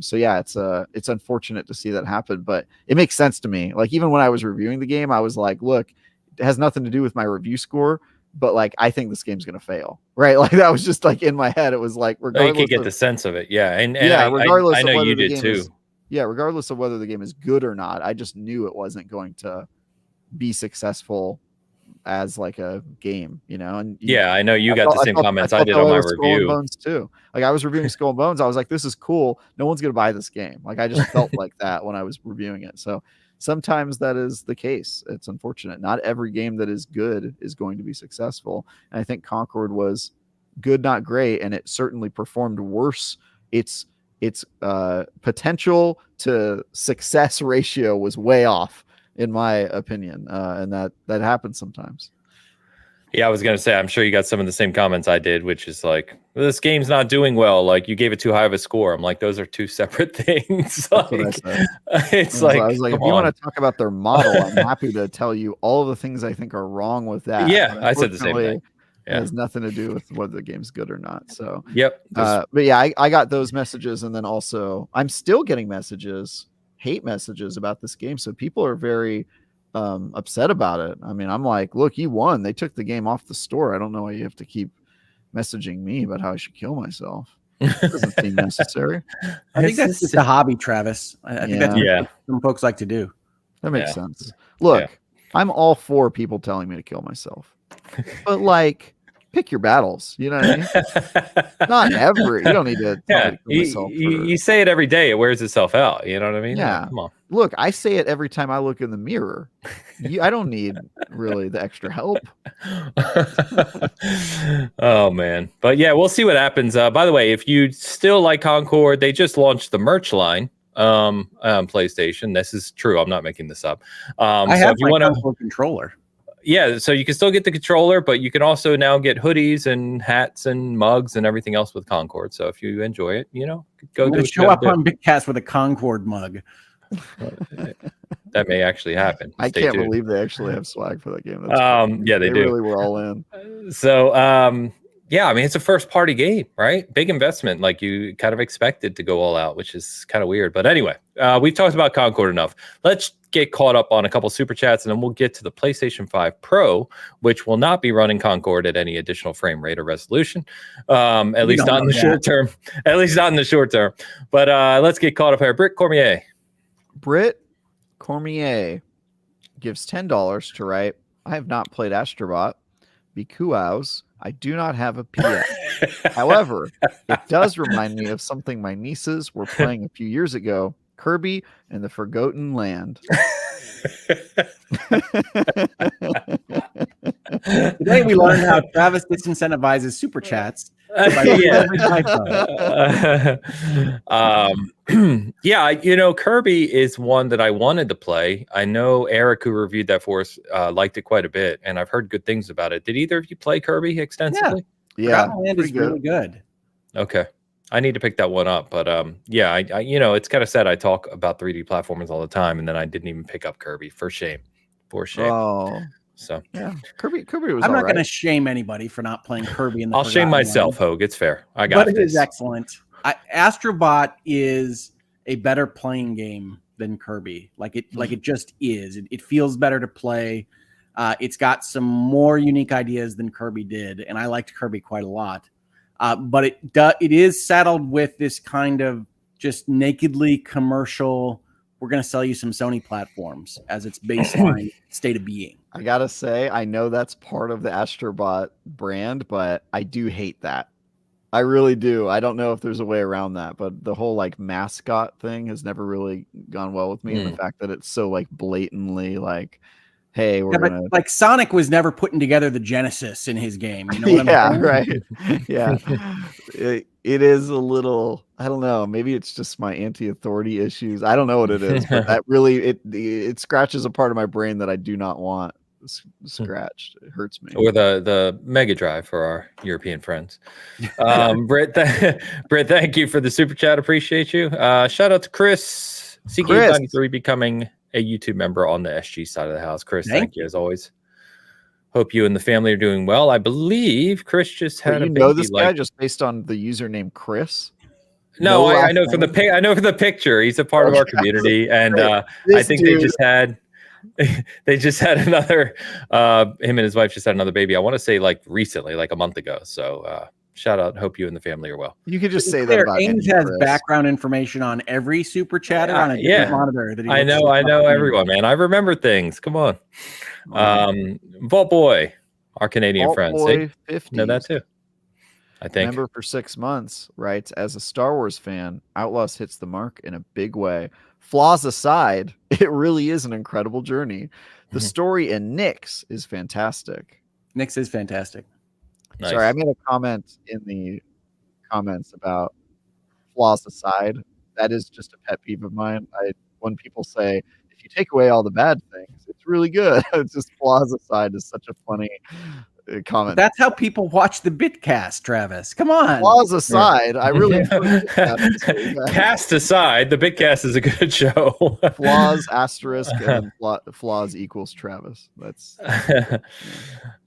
So yeah, it's unfortunate to see that happen, but it makes sense to me. Like even when I was reviewing the game, I was like, look, it has nothing to do with my review score, but like I think this game's gonna fail, right? Like that was just like in my head. It was like regardless, you could get the sense of it, and regardless, I know of you the did game too. Regardless of whether the game is good or not, I just knew it wasn't going to be successful as like a game, you know. And I know you got the same comments I did on my review. Skull and Bones too. Like I was reviewing Skull and Bones, I was like, this is cool. No one's gonna buy this game. Like I just felt like that when I was reviewing it. So sometimes that is the case. It's unfortunate. Not every game that is good is going to be successful. And I think Concord was good, not great, and it certainly performed worse. Its potential to success ratio was way off, in my opinion, and that happens sometimes. Yeah, I was gonna say, I'm sure you got some of the same comments I did, which is like, this game's not doing well. Like you gave it too high of a score. I'm like, those are two separate things. Like, it's like, I was like, if you want to talk about their model, I'm happy to tell you all of the things I think are wrong with that. Yeah, I said the same thing. It has nothing to do with whether the game's good or not. So but yeah, I got those messages, and then also I'm still getting hate messages about this game. So people are very upset about it. I mean, I'm like, look, you won. They took the game off the store. I don't know why you have to keep messaging me about how I should kill myself. It doesn't seem necessary. I think that's just a hobby, Travis. I think that's what some folks like to do. That makes sense. Look, I'm all for people telling me to kill myself, but like, pick your battles. You know what I mean? Not ever. You don't need to tell me to kill myself. You say it every day. It wears itself out. You know what I mean? Yeah. Come on. Look, I say it every time I look in the mirror. I don't need really the extra help. Oh man. But yeah, we'll see what happens. By the way, if you still like Concord, they just launched the merch line on PlayStation. This is true. I'm not making this up. I have my Concord controller. Yeah, so you can still get the controller, but you can also now get hoodies and hats and mugs and everything else with Concord. So if you enjoy it, go to show up on Bitcast with a Concord mug. That may actually happen. I can't believe they actually have swag for that game. Yeah, they do. Really were all in. So yeah, I mean, it's a first party game, right? Big investment. Like you kind of expected to go all out, which is kind of weird. But anyway, we've talked about Concord enough. Let's get caught up on a couple super chats, and then we'll get to the PlayStation 5 Pro, which will not be running Concord at any additional frame rate or resolution, at least not in the short term. At least not in the short term. But let's get caught up here. Britt Cormier gives $10 to write, I have not played Astro Bot because I do not have a PS. However, it does remind me of something my nieces were playing a few years ago, Kirby and the Forgotten Land. Today we learned how Travis disincentivizes super chats. Kirby is one that I wanted to play. I know Eric, who reviewed that for us, liked it quite a bit, and I've heard good things about it. Did either of you play Kirby extensively? Yeah, Forgotten Land is really good. Okay. I need to pick that one up, but yeah, I it's kind of sad. I talk about 3D platformers all the time, and then I didn't even pick up Kirby. For shame. Oh, so yeah, Kirby was. I'm not all right. going to shame anybody for not playing Kirby in the. I'll shame myself, Hogue. It's fair. I got but this. It is excellent. Astro Bot is a better playing game than Kirby. Like it just is. It feels better to play. It's got some more unique ideas than Kirby did, and I liked Kirby quite a lot. But it is saddled with this kind of just nakedly commercial. We're going to sell you some Sony platforms as its baseline state of being. I gotta say, I know that's part of the Astro Bot brand, but I do hate that. I really do. I don't know if there's a way around that, but the whole like mascot thing has never really gone well with me. And the fact that it's so like blatantly like, hey, we're gonna like Sonic was never putting together the Genesis in his game. You know what yeah, I'm saying? right. Yeah. It is a little, I don't know, maybe it's just my anti-authority issues. I don't know what it is, but that really it scratches a part of my brain that I do not want scratched. It hurts me. Or the Mega Drive for our European friends. Britt, Britt, thank you for the super chat. Appreciate you. Shout out to Chris CK93 becoming a YouTube member on the SG side of the house. Chris, thank you as always. Hope you and the family are doing well. I believe Chris just had a baby. You know this guy just based on the username Chris? No, I know from the I know from the picture. He's a part of our community, and I think they just had another. Him and his wife just had another baby. I want to say like recently, like a month ago. So shout out. Hope you and the family are well. You could just say that about Ames has background information on every super chatter on a different monitor. That I know everyone, man. I remember things. Come on. Vault Boy, our Canadian friends. They know that too. I think. Member for 6 months writes, as a Star Wars fan, Outlaws hits the mark in a big way. Flaws aside, it really is an incredible journey. The story in Nyx is fantastic. Nyx is fantastic. Nice. Sorry, I made a comment in the comments about flaws aside. That is just a pet peeve of mine. When people say, if you take away all the bad things, it's really good. It's just flaws aside is such a funny comment. That's how people watch the Bitcast, Travis. Come on. Flaws aside, I really cast aside, the Bitcast is a good show. Flaws asterisk and flaws equals Travis. That's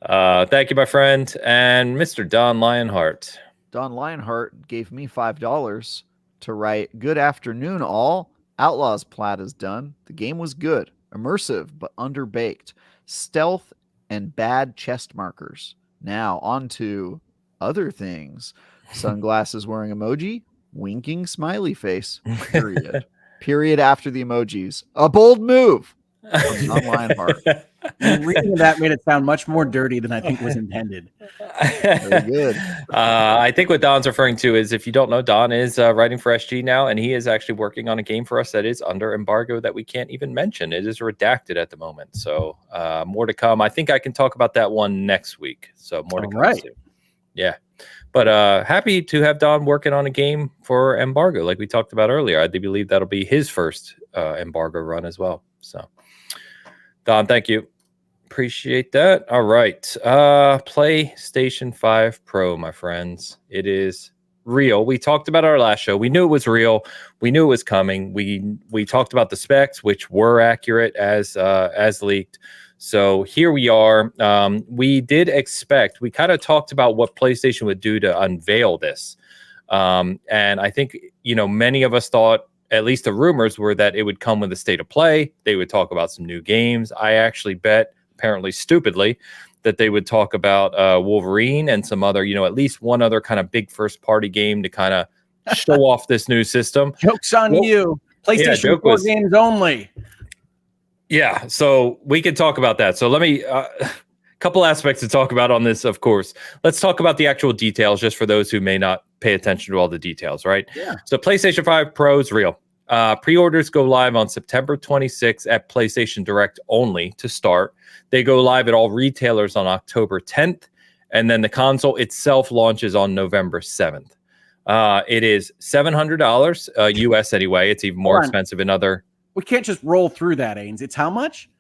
thank you, my friend, and Mr. Don Lionheart. Don Lionheart gave me $5 to write, good afternoon, all. Outlaws plat is done. The game was good, immersive, but underbaked. Stealth and bad chest markers. Now on to other things. Sunglasses wearing emoji, winking smiley face. Period. Period after the emojis. A bold move. From Lionheart. Reading that made it sound much more dirty than I think was intended. Very good. I think what Don's referring to is, if you don't know, Don is writing for SG now, and he is actually working on a game for us that is under embargo that we can't even mention. It is redacted at the moment. So more to come. I think I can talk about that one next week. So more to come soon. Yeah. But happy to have Don working on a game for embargo, like we talked about earlier. I do believe that'll be his first embargo run as well. So Don, thank you. Appreciate that. All right. PlayStation 5 Pro, my friends. It is real. We talked about our last show. We knew it was real. We knew it was coming. We talked about the specs, which were accurate as leaked. So here we are. We did expect, we kind of talked about what PlayStation would do to unveil this. And I think, many of us thought, at least the rumors were, that it would come with a state of play. They would talk about some new games. I actually bet, apparently stupidly, that they would talk about Wolverine and some other, at least one other kind of big first party game to kind of show off this new system. Joke's on you. PlayStation 4 games only. Yeah, so we could talk about that. So let me, couple aspects to talk about on this, of course. Let's talk about the actual details, just for those who may not pay attention to all the details, right? Yeah. So PlayStation 5 Pro is real. Pre-orders go live on September 26th at PlayStation Direct only to start. They go live at all retailers on October 10th, and then the console itself launches on November 7th. It is $700 US anyway. It's even more expensive in other. We can't just roll through that, Ains. It's how much?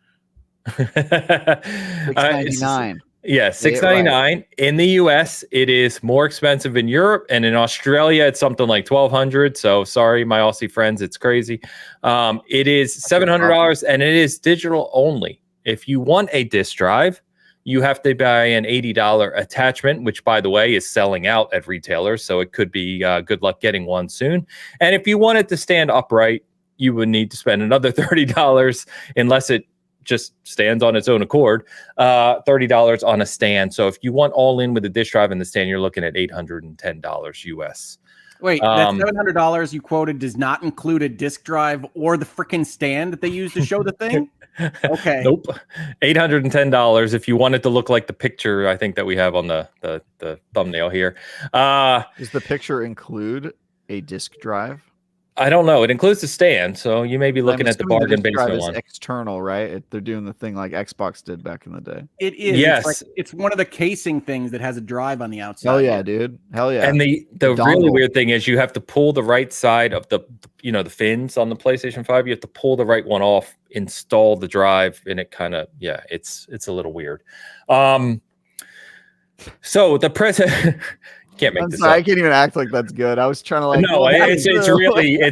$699. Yeah, $699 in the US. It is more expensive in Europe, and in Australia, it's something like $1,200. So sorry, my Aussie friends, it's crazy. It is $700, and it is digital only. If you want a disk drive, you have to buy an $80 attachment, which, by the way, is selling out at retailers. So it could be good luck getting one soon. And if you want it to stand upright, you would need to spend another $30, unless it just stands on its own accord, $30 on a stand. So if you want all in with the disk drive and the stand, you're looking at $810 US. Wait, that $700 you quoted does not include a disk drive or the freaking stand that they use to show the thing? Okay. Nope. $810 if you want it to look like the picture, I think, that we have on the thumbnail here. Does the picture include a disk drive? I don't know. It includes the stand, so you may be looking at the bargain basement one. External, right? They're doing the thing like Xbox did back in the day. It is. Yes. It's one of the casing things that has a drive on the outside. Hell yeah, dude. Hell yeah. And the really weird thing is you have to pull the right side of the fins on the PlayStation 5. You have to pull the right one off, install the drive, and it kind of, it's a little weird. So the president can't make this up. I can't even act like that's good. I was trying to like. No, it's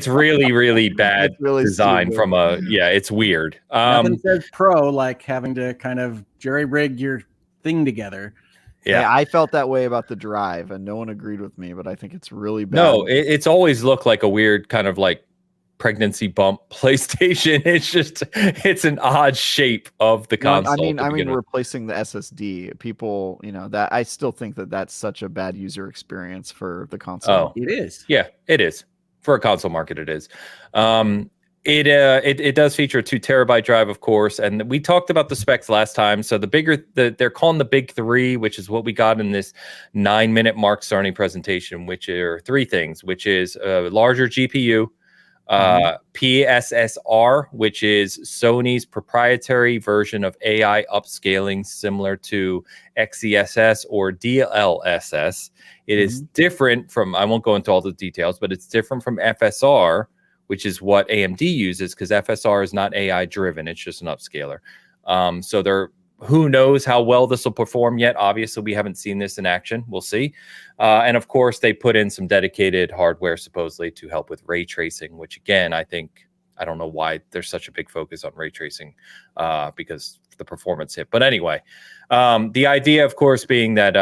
really bad really design stupid. From a it's weird. Nothing says pro like having to kind of jerry rig your thing together. Yeah, I felt that way about the drive, and no one agreed with me. But I think it's really bad. No, it's always looked like a weird kind of like pregnancy bump PlayStation. It's an odd shape of the console. I mean, replacing the SSD. People, that I still think that that's such a bad user experience for the console. Oh, it is. Yeah, it is for a console market. It is. It does feature a 2 terabyte drive, of course, and we talked about the specs last time. So they're calling the big 3, which is what we got in this 9-minute Mark Cerny presentation, which are 3 things, which is a larger GPU. PSSR, which is Sony's proprietary version of AI upscaling, similar to XESS or DLSS. It is different from, I won't go into all the details, but it's different from FSR, which is what AMD uses, because FSR is not AI driven. It's just an upscaler. So who knows how well this will perform yet? Obviously, we haven't seen this in action. We'll see. And of course, they put in some dedicated hardware supposedly to help with ray tracing, which again, I don't know why there's such a big focus on ray tracing because the performance hit. But anyway, the idea, of course, being that,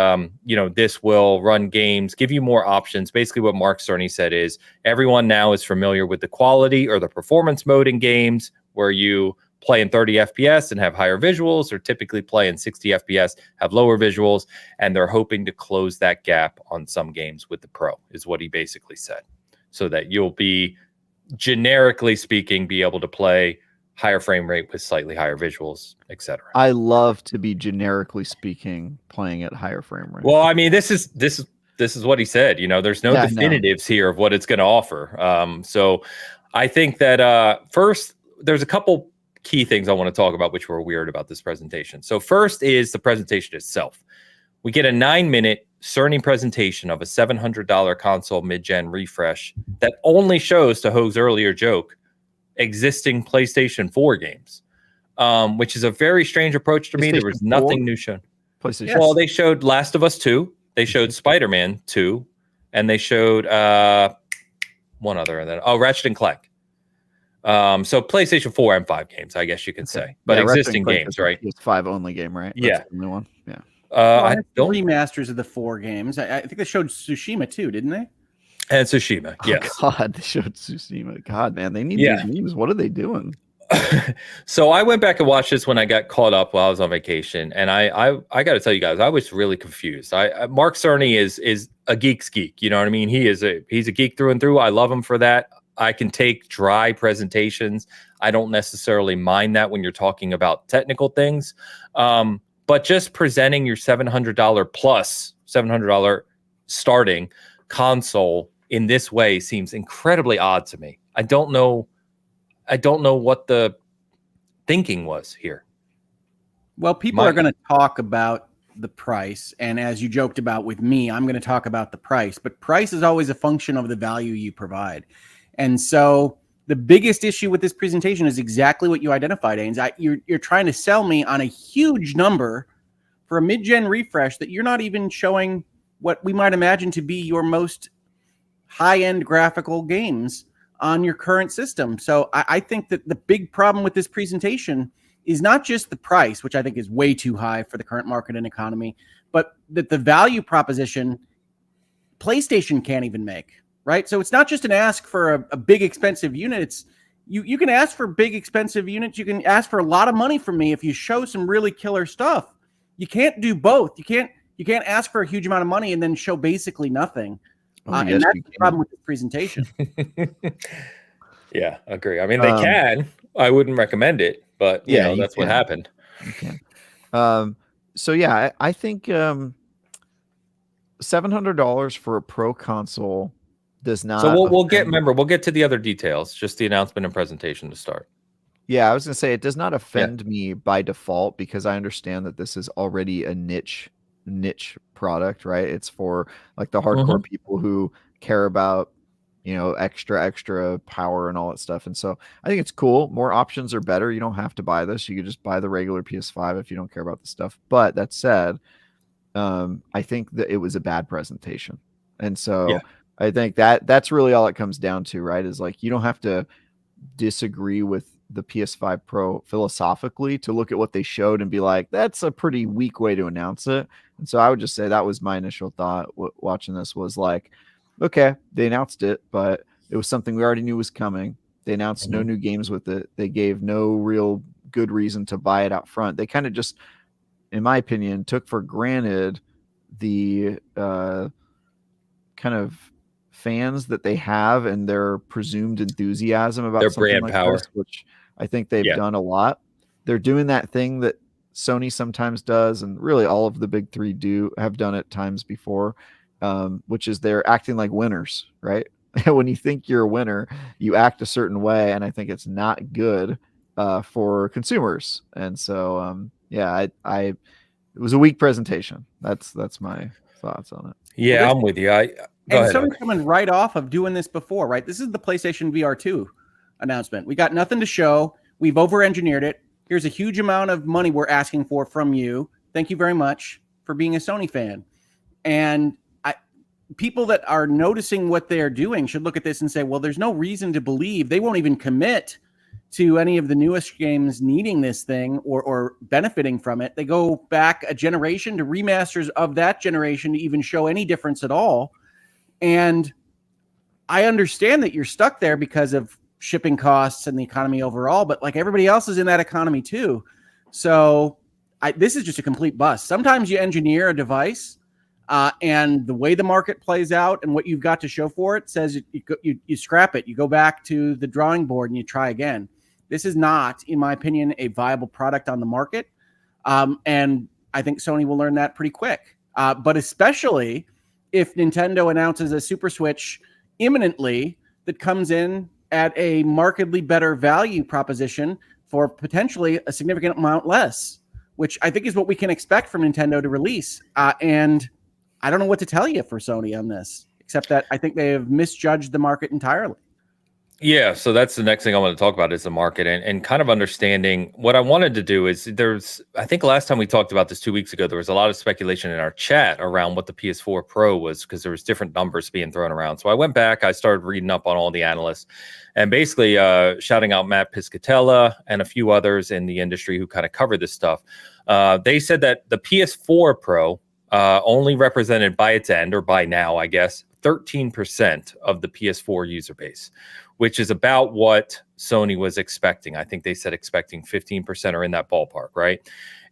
this will run games, give you more options. Basically, what Mark Cerny said is everyone now is familiar with the quality or the performance mode in games where you play in 30 FPS and have higher visuals, or typically play in 60 FPS, have lower visuals, and they're hoping to close that gap on some games with the Pro, is what he basically said. So that you'll be, generically speaking, be able to play higher frame rate with slightly higher visuals, etc. I love to be, generically speaking, playing at higher frame rate. Well, I mean, this is what he said. There's no definitives here of what it's going to offer. So I think that first, there's a couple key things I want to talk about which were weird about this presentation. So first is the presentation itself. We get a 9-minute Cerny presentation of a $700 console mid-gen refresh that only shows, to Hoag's earlier joke, existing PlayStation 4 games, which is a very strange approach to me. There was nothing new shown. PlayStation. Well, they showed Last of Us 2, they showed Spider-Man 2, and they showed one other, and then Ratchet and Clank. So PlayStation 4 and 5 games, I guess you could say, but existing games, right? It's 5 only game, right? That's the only one. Yeah. I don't remasters of the 4 games. I think they showed Tsushima too, didn't they? And Tsushima, yes. God, they showed Tsushima. God, man, they need these memes. What are they doing? So I went back and watched this when I got caught up while I was on vacation, and I got to tell you guys, I was really confused. Mark Cerny is a geek's geek. You know what I mean? He's a geek through and through. I love him for that. I can take dry presentations. I don't necessarily mind that when you're talking about technical things. But just presenting your $700 plus $700 starting console in this way seems incredibly odd to me. I don't know what the thinking was here. Well, people are going to talk about the price. And as you joked about with me, I'm going to talk about the price. But price is always a function of the value you provide. And so the biggest issue with this presentation is exactly what you identified, Ains. You're trying to sell me on a huge number for a mid-gen refresh that you're not even showing what we might imagine to be your most high-end graphical games on your current system. So I think that the big problem with this presentation is not just the price, which I think is way too high for the current market and economy, but that the value proposition PlayStation can't even make, right? So it's not just an ask for a big expensive unit. It's you can ask for big expensive units. You can ask for a lot of money from me if you show some really killer stuff. You can't do both. You can't ask for a huge amount of money and then show basically nothing. And that's the problem with this presentation. Yeah, agree. I mean, they can. I wouldn't recommend it, but you know, that's what happened. You can. So yeah, I think $700 for a pro console does not. So we'll get to the other details, just the announcement and presentation to start. Yeah, I was gonna say it does not offend me by default because I understand that this is already a niche product, right? It's for like the hardcore people who care about, you know, extra power and all that stuff. And so I think it's cool. More options are better. You don't have to buy this. You could just buy the regular PS5 if you don't care about the stuff. But that said, I think that it was a bad presentation. And so I think that's really all it comes down to, right? Is like, you don't have to disagree with the PS5 Pro philosophically to look at what they showed and be like, that's a pretty weak way to announce it. And so I would just say that was my initial thought watching this was like, okay, they announced it, but it was something we already knew was coming. They announced no new games with it. They gave no real good reason to buy it out front. They kind of just, in my opinion, took for granted the kind of fans that they have and their presumed enthusiasm about their something brand like power, this, which I think they've done a lot. They're doing that thing that Sony sometimes does, and really all of the big three have done it times before, which is they're acting like winners, right? When you think you're a winner, you act a certain way, and I think it's not good for consumers. And so, it was a weak presentation. That's my thoughts on it. Yeah, I'm with you. Sony's coming right off of doing this before, right? This is the PlayStation VR 2 announcement. We got nothing to show. We've over-engineered it. Here's a huge amount of money we're asking for from you. Thank you very much for being a Sony fan. And people that are noticing what they're doing should look at this and say, well, there's no reason to believe they won't even commit to any of the newest games needing this thing or benefiting from it. They go back a generation to remasters of that generation to even show any difference at all. And I understand that you're stuck there because of shipping costs and the economy overall, but like everybody else is in that economy too. So this is just a complete bust. Sometimes you engineer a device and the way the market plays out and what you've got to show for it says you scrap it. You go back to the drawing board and you try again. This is not, in my opinion, a viable product on the market. And I think Sony will learn that pretty quick. But especially if Nintendo announces a Super Switch imminently that comes in at a markedly better value proposition for potentially a significant amount less, which I think is what we can expect from Nintendo to release. And I don't know what to tell you for Sony on this, except that I think they have misjudged the market entirely. Yeah, so that's the next thing I want to talk about is the market and kind of understanding what I wanted to do is I think last time we talked about this 2 weeks ago, there was a lot of speculation in our chat around what the PS4 Pro was because there was different numbers being thrown around. So I went back, I started reading up on all the analysts and basically shouting out Matt Piscatella and a few others in the industry who kind of cover this stuff. They said that the PS4 Pro only represented by its end or by now, I guess, 13% of the PS4 user base, which is about what Sony was expecting. I think they said expecting 15% or in that ballpark, right?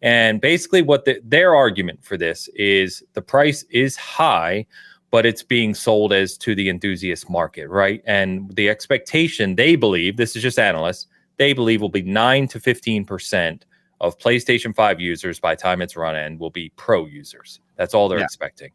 And basically what their argument for this is the price is high, but it's being sold as to the enthusiast market, right? And the expectation, they believe, this is just analysts, they believe will be 9 to 15% of PlayStation 5 users by the time it's run end will be pro users. That's all they're expecting.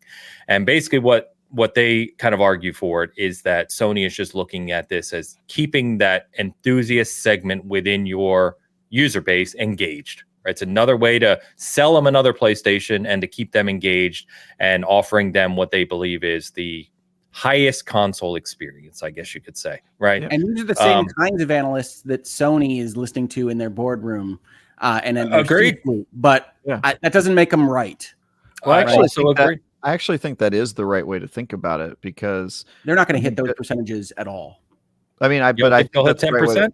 And basically what they kind of argue for it is that Sony is just looking at this as keeping that enthusiast segment within your user base engaged. Right? It's another way to sell them another PlayStation and to keep them engaged and offering them what they believe is the highest console experience, I guess you could say. Right. And these are the same kinds of analysts that Sony is listening to in their boardroom. and then there's Agreed. C-suite, but Yeah. that doesn't make them right. Well, I actually, also agree. I actually think that is the right way to think about it, because They're not going to hit those percentages at all. I mean, I You don't think they'll hit that's the right way 10%?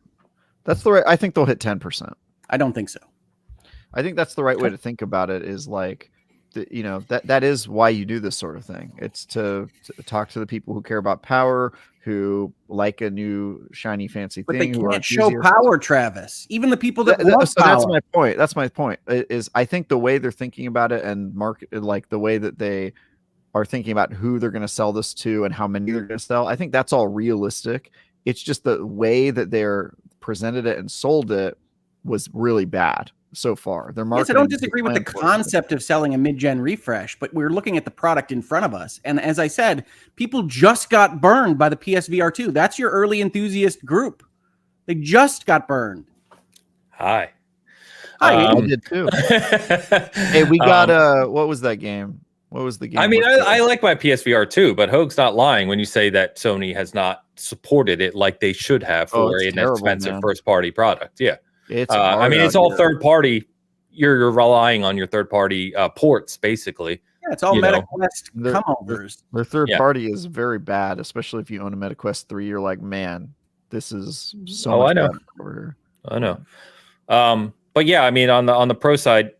that's the right. I think they'll hit 10%. I don't think so. I think that's the right way to think about it. Is like, that is why you do this sort of thing. It's to talk to the people who care about power, who like a new shiny fancy But thing. they who are can't show enthusiasts. power, Travis. Even the people that want So power. that's my point. That's my point. Is I think the way they're thinking about it and market, like the way that they are thinking about who they're going to sell this to and how many they're going to sell, I think that's all realistic. It's just the way that they're presented it and sold it was really bad so far. Their marketing. Yes, I don't disagree with the concept of selling a mid-gen refresh, but we're looking at the product in front of us. And as I said, people just got burned by the PSVR 2. That's your early enthusiast group. They just got burned. Hi. I did too. Hey, we got what was that game? What was the game? I mean, I like my PSVR too, but Hoag's not lying when you say that Sony has not supported it like they should have for an expensive first-party product. Yeah, it's. I mean, it's all third-party. You're relying on your third-party ports, basically. Yeah, it's all MetaQuest come-overs. Their third-party is very bad, especially if you own a MetaQuest 3. You're like, man, this is so much better over here. I know. But yeah, I mean, on the pro side,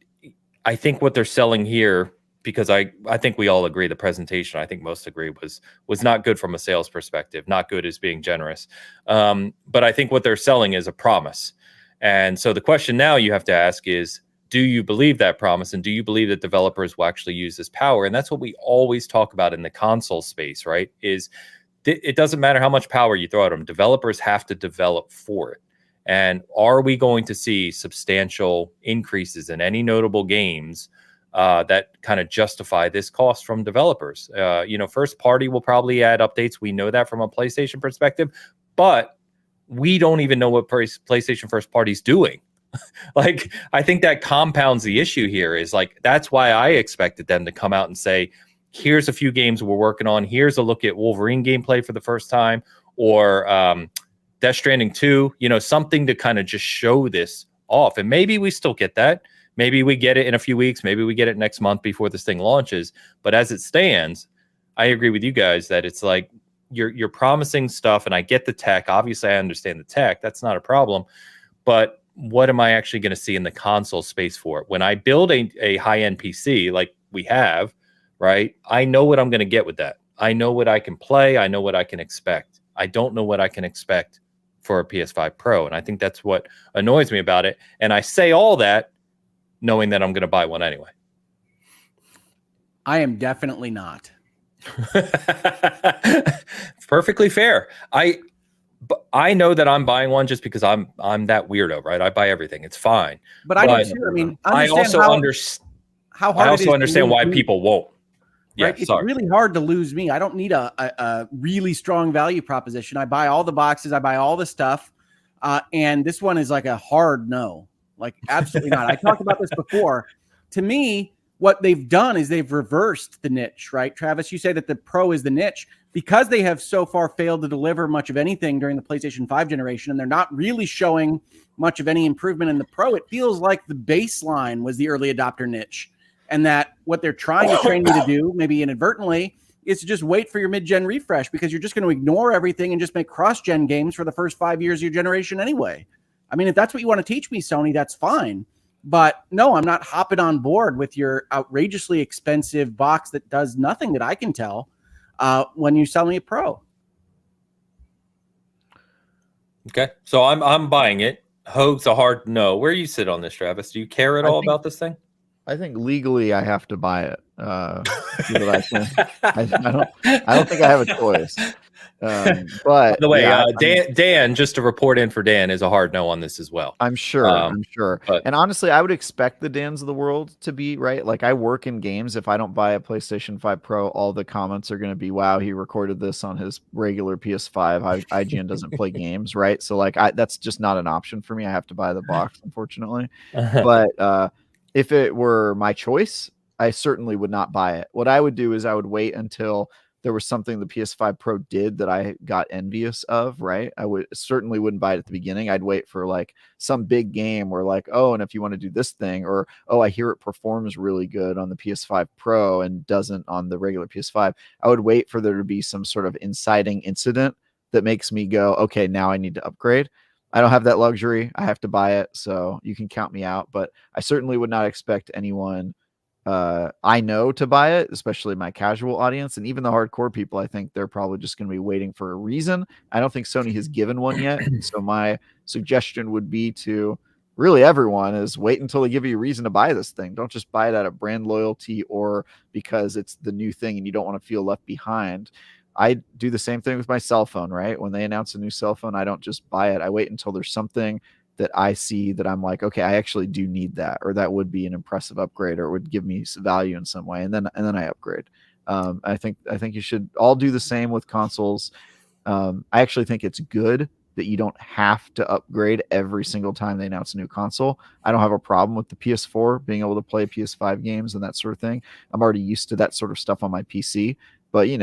I think what they're selling here, because I think we all agree the presentation, I think most agree, was not good from a sales perspective. Not good as being generous. But I think what they're selling is a promise. And so the question now you have to ask is, do you believe that promise? And do you believe that developers will actually use this power? And that's what we always talk about in the console space, right? Is it doesn't matter how much power you throw at them. Developers have to develop for it. And are we going to see substantial increases in any notable games that kind of justify this cost from developers? First party will probably add updates. We know that from a PlayStation perspective, but we don't even know what PlayStation first party's doing. Like, I think that compounds the issue here. Is like, that's why I expected them to come out and say, here's a few games we're working on. Here's a look at Wolverine gameplay for the first time, or Death Stranding 2, something to kind of just show this off. And maybe we still get that. Maybe we get it in a few weeks. Maybe we get it next month before this thing launches. But as it stands, I agree with you guys that it's like you're promising stuff, and I get the tech. Obviously, I understand the tech. That's not a problem. But what am I actually going to see in the console space for it? When I build a high-end PC like we have, right, I know what I'm going to get with that. I know what I can play. I know what I can expect. I don't know what I can expect for a PS5 Pro. And I think that's what annoys me about it. And I say all that knowing that I'm going to buy one anyway. I am definitely not. Perfectly fair. I know that I'm buying one just because I'm that weirdo, right? I buy everything. It's fine. But I do too. I mean, I also understand why people won't. Yeah, right? It's really hard to lose me. I don't need a really strong value proposition. I buy all the boxes. I buy all the stuff. And this one is like a hard no. Like, absolutely not. I talked about this before. To me, what they've done is they've reversed the niche, right? Travis, you say that the Pro is the niche because they have so far failed to deliver much of anything during the PlayStation 5 generation, and they're not really showing much of any improvement in the Pro. It feels like the baseline was the early adopter niche, and that what they're trying to train you to do, maybe inadvertently, is to just wait for your mid-gen refresh, because you're just going to ignore everything and just make cross-gen games for the first 5 years of your generation anyway. I mean, if that's what you want to teach me, Sony, that's fine. But no, I'm not hopping on board with your outrageously expensive box that does nothing that I can tell when you sell me a Pro. Okay, so I'm buying it. Hoag's a hard no. Where you sit on this, Travis? Do you care at all about this thing? I think legally I have to buy it. I don't think I have a choice. But by the way, Dan, just to report in for Dan, is a hard no on this as well. I'm sure. And honestly, I would expect the Dans of the world to be right. Like, I work in games. If I don't buy a PlayStation 5 Pro, all the comments are going to be, "Wow, he recorded this on his regular PS5. IGN doesn't play games," right? So like, that's just not an option for me. I have to buy the box, unfortunately. But if it were my choice, I certainly would not buy it. What I would do is I would wait until there was something the PS5 Pro did that I got envious of, right? I certainly wouldn't buy it at the beginning. I'd wait for like some big game where like, oh, and if you want to do this thing, or oh, I hear it performs really good on the PS5 Pro and doesn't on the regular PS5. I would wait for there to be some sort of inciting incident that makes me go, okay, now I need to upgrade. I don't have that luxury. I have to buy it, so you can count me out. But I certainly would not expect anyone I know to buy it, especially my casual audience. And even the hardcore people, I think they're probably just going to be waiting for a reason. I don't think Sony has given one yet. So my suggestion would be to really everyone is wait until they give you a reason to buy this thing. Don't just buy it out of brand loyalty or because it's the new thing and you don't want to feel left behind. I do the same thing with my cell phone, right? When they announce a new cell phone, I don't just buy it. I wait until there's something that I see that I'm like, okay, I actually do need that, or that would be an impressive upgrade, or it would give me some value in some way, and then I upgrade. I think you should all do the same with consoles. I actually think it's good that you don't have to upgrade every single time they announce a new console. I don't have a problem with the PS4 being able to play PS5 games and that sort of thing. I'm already used to that sort of stuff on my PC, but you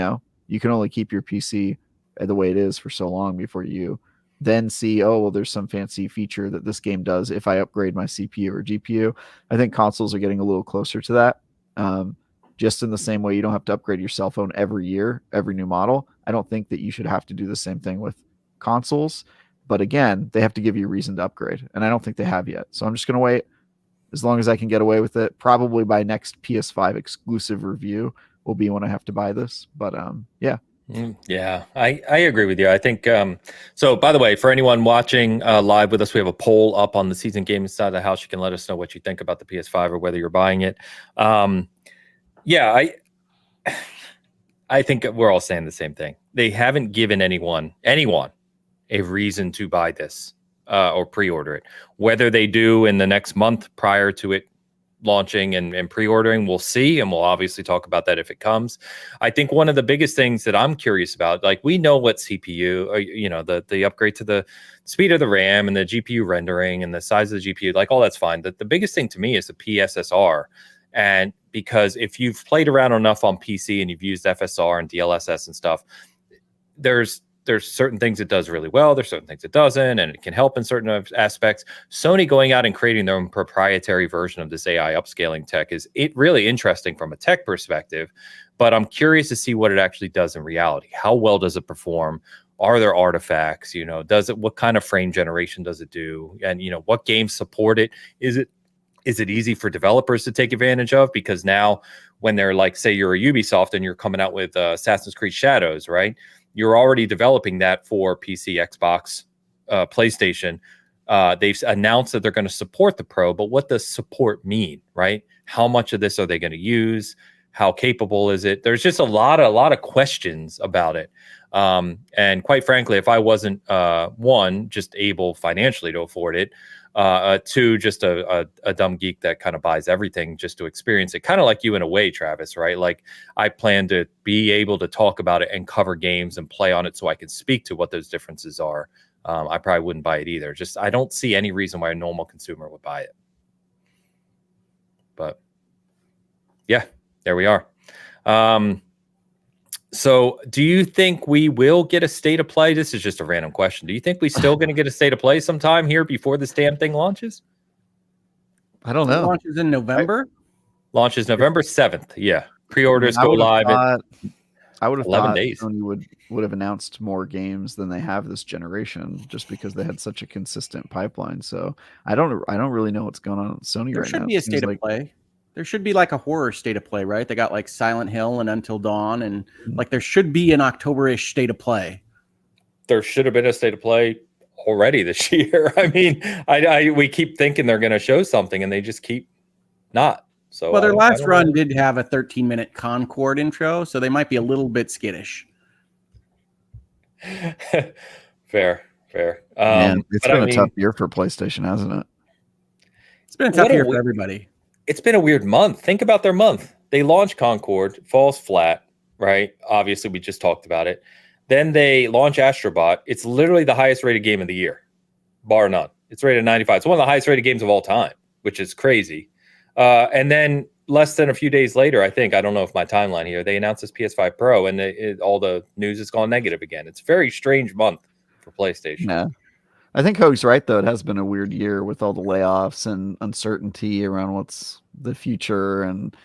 can only keep your PC the way it is for so long before you then see, oh, well, there's some fancy feature that this game does if I upgrade my CPU or GPU. I think consoles are getting a little closer to that. Just in the same way you don't have to upgrade your cell phone every year, every new model. I don't think that you should have to do the same thing with consoles. But again, they have to give you a reason to upgrade. And I don't think they have yet. So I'm just going to wait as long as I can get away with it. Probably by next PS5 exclusive review will be when I have to buy this. But yeah. Yeah, I agree with you. I think, so by the way, for anyone watching live with us, we have a poll up on the Season Gaming side of the house. You can let us know what you think about the PS5 or whether you're buying it. Yeah, I think we're all saying the same thing. They haven't given anyone a reason to buy this or pre-order it. Whether they do in the next month prior to it launching and pre-ordering, we'll see, and we'll obviously talk about that if it comes. I think one of the biggest things that I'm curious about, like we know what CPU, or, the upgrade to the speed of the RAM and the GPU rendering and the size of the GPU, like all that's fine. The biggest thing to me is the PSSR. And because if you've played around enough on PC and you've used FSR and DLSS and stuff, there's certain things it does really well. There's certain things it doesn't, and it can help in certain aspects. Sony going out and creating their own proprietary version of this AI upscaling tech is really interesting from a tech perspective, but I'm curious to see what it actually does in reality. How well does it perform? Are there artifacts? What kind of frame generation does it do? And, what games support it? Is it easy for developers to take advantage of? Because now when they're like, say you're a Ubisoft and you're coming out with Assassin's Creed Shadows, right? You're already developing that for PC, Xbox, PlayStation. They've announced that they're going to support the Pro, but what does support mean, right? How much of this are they going to use? How capable is it? There's just a lot of questions about it. And quite frankly, if I wasn't one, just able financially to afford it, two, just a dumb geek that kind of buys everything just to experience it, kind of like you in a way, Travis, right? Like I plan to be able to talk about it and cover games and play on it so I can speak to what those differences are. I probably wouldn't buy it either. Just I don't see any reason why a normal consumer would buy it. But yeah, there we are. So do you think we will get a state of play? This is just a random question. Do you think we're still going to get a state of play sometime here before this damn thing launches? I don't know. It launches in November? Launches November 7th. Yeah. Pre-orders go live I would have 11 thought days. Sony would have announced more games than they have this generation, just because they had such a consistent pipeline. So I don't really know what's going on with Sony There right now. should be a state of play. There should be like a horror state of play, right? They got like Silent Hill and Until Dawn, and like there should be an October-ish state of play. There should have been a state of play already this year. I mean, we keep thinking they're going to show something, and they just keep not. So, well, their last run did have a 13-minute Concord intro, so they might be a little bit skittish. Fair. Man, it's been a tough year for PlayStation, hasn't it? It's been a tough year for everybody. It's been a weird month. Think about their month. They launch Concord, falls flat, right? Obviously, we just talked about it. Then they launch Astro Bot. It's literally the highest rated game of the year, bar none. It's rated 95. It's one of the highest rated games of all time, which is crazy. And then less than a few days later, I think, I don't know if my timeline here, they announced this PS5 Pro, and all the news has gone negative again. It's a very strange month for PlayStation. Yeah. I think Hoag's right, though. It has been a weird year with all the layoffs and uncertainty around what's the future. And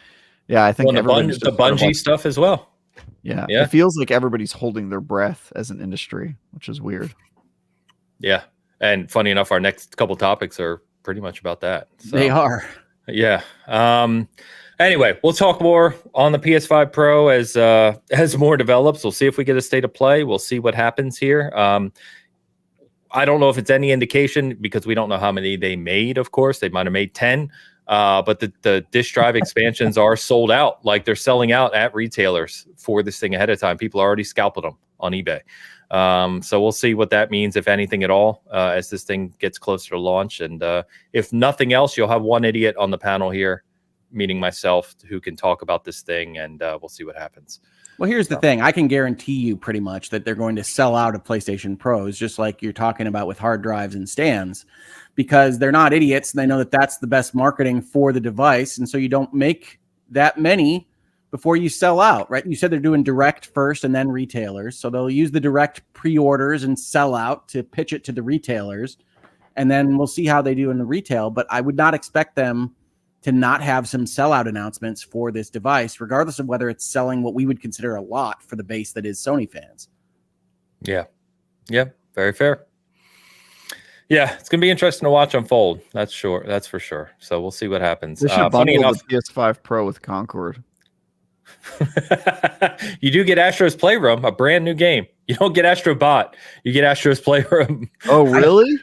yeah, I think the Bungie stuff as well. Yeah. It feels like everybody's holding their breath as an industry, which is weird. Yeah. And funny enough, our next couple topics are pretty much about that. So, they are. Yeah. Anyway, we'll talk more on the PS5 Pro as more develops. We'll see if we get a state of play. We'll see what happens here. I don't know if it's any indication because we don't know how many they made. Of course, they might have made 10. But the disk drive expansions are sold out. Like they're selling out at retailers for this thing ahead of time. People are already scalping them on eBay. So we'll see what that means, if anything at all, as this thing gets closer to launch. And if nothing else, you'll have one idiot on the panel here, meaning myself, who can talk about this thing, and we'll see what happens. Well, here's the thing. I can guarantee you pretty much that they're going to sell out of PlayStation Pros, just like you're talking about with hard drives and stands, because they're not idiots. And they know that that's the best marketing for the device. And so you don't make that many before you sell out, right? You said they're doing direct first and then retailers. So they'll use the direct pre-orders and sell out to pitch it to the retailers. And then we'll see how they do in the retail. But I would not expect them to not have some sellout announcements for this device, regardless of whether it's selling what we would consider a lot for the base that is Sony fans. Yeah. Yeah. Very fair. Yeah. It's going to be interesting to watch unfold. That's sure. That's for sure. So we'll see what happens. They should bundle the PS5 Pro with Concord. You do get Astro's Playroom, a brand new game. You don't get Astro Bot. You get Astro's Playroom. Oh, really?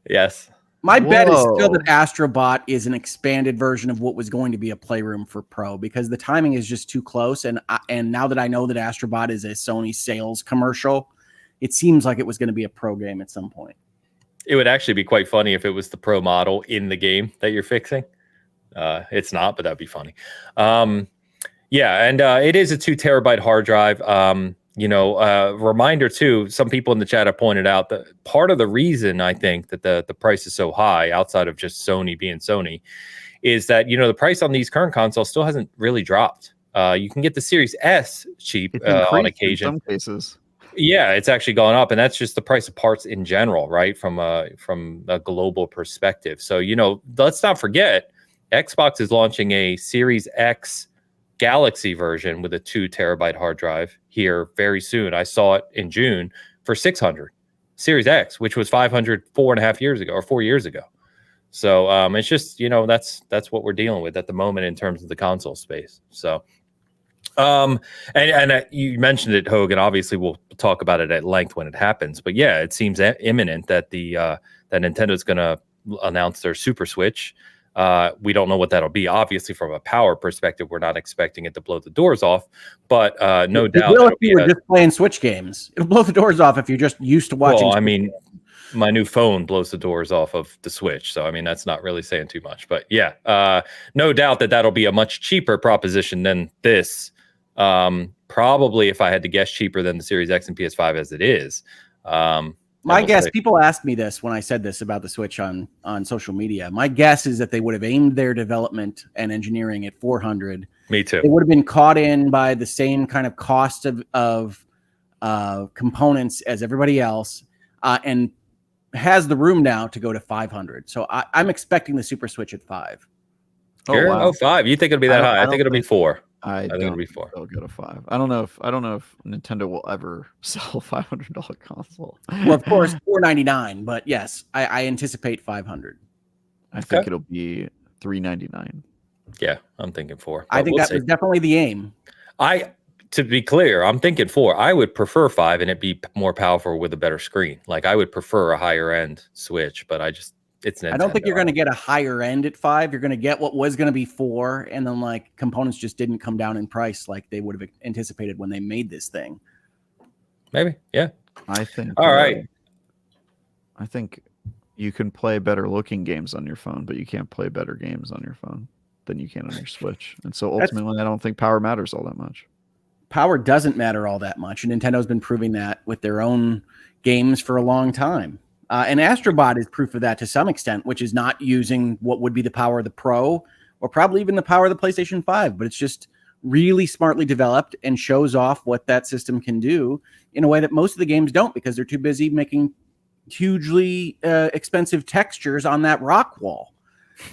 Yes. My bet is still that Astro Bot is an expanded version of what was going to be a Playroom for Pro, because the timing is just too close. And now that I know that Astro Bot is a Sony sales commercial, it seems like it was going to be a Pro game at some point. It would actually be quite funny if it was the Pro model in the game that you're fixing. It's not, but that'd be funny. Yeah, and it is a 2 terabyte hard drive. Reminder too, some people in the chat have pointed out that part of the reason I think that the price is so high, outside of just Sony being Sony, is that, the price on these current consoles still hasn't really dropped. You can get the Series S cheap on occasion. In some cases. Yeah, it's actually gone up, and that's just the price of parts in general, right? From a global perspective. So, let's not forget, Xbox is launching a Series X Galaxy version with a 2 terabyte hard drive here very soon. I saw it in June for $600. Series X, which was $500 4.5 years ago or 4 years ago. So it's just, that's what we're dealing with at the moment in terms of the console space. So and you mentioned it, Hogan. Obviously, we'll talk about it at length when it happens. But yeah, it seems imminent that that Nintendo's going to announce their Super Switch. We don't know what that'll be. Obviously, from a power perspective, we're not expecting it to blow the doors off. But no doubt, if you were just playing Switch games, it'll blow the doors off if you're just used to watching. Well, my new phone blows the doors off of the Switch, so that's not really saying too much. But yeah, no doubt that'll be a much cheaper proposition than this. Probably, if I had to guess, cheaper than the Series X and PS5 as it is. My guess, people asked me this when I said this about the Switch on social media. My guess is that they would have aimed their development and engineering at 400. Me too. They would have been caught in by the same kind of cost of components as everybody else, and has the room now to go to 500. So I'm expecting the Super Switch at 5. Oh, wow. 5. You think it'll be that high? I think it'll be 4. I think it'll be 4. It'll go to 5. I don't know if Nintendo will ever sell a $500 console. Well, of course, $499, but yes, I anticipate 500. I think it'll be $399. Yeah, I'm thinking 4. I think that was definitely the aim. To be clear, I'm thinking 4. I would prefer 5, and it'd be more powerful with a better screen. Like, I would prefer a higher end Switch, but it's Nintendo. I don't think you're going to get a higher end at 5. You're going to get what was going to be 4, and then components just didn't come down in price like they would have anticipated when they made this thing. Maybe, yeah. I think. All right. I think you can play better looking games on your phone, but you can't play better games on your phone than you can on your Switch. And so ultimately, I don't think power matters all that much. Power doesn't matter all that much, and Nintendo's been proving that with their own games for a long time. And Astro Bot is proof of that to some extent, which is not using what would be the power of the Pro, or probably even the power of the PlayStation 5, but it's just really smartly developed and shows off what that system can do in a way that most of the games don't, because they're too busy making hugely expensive textures on that rock wall.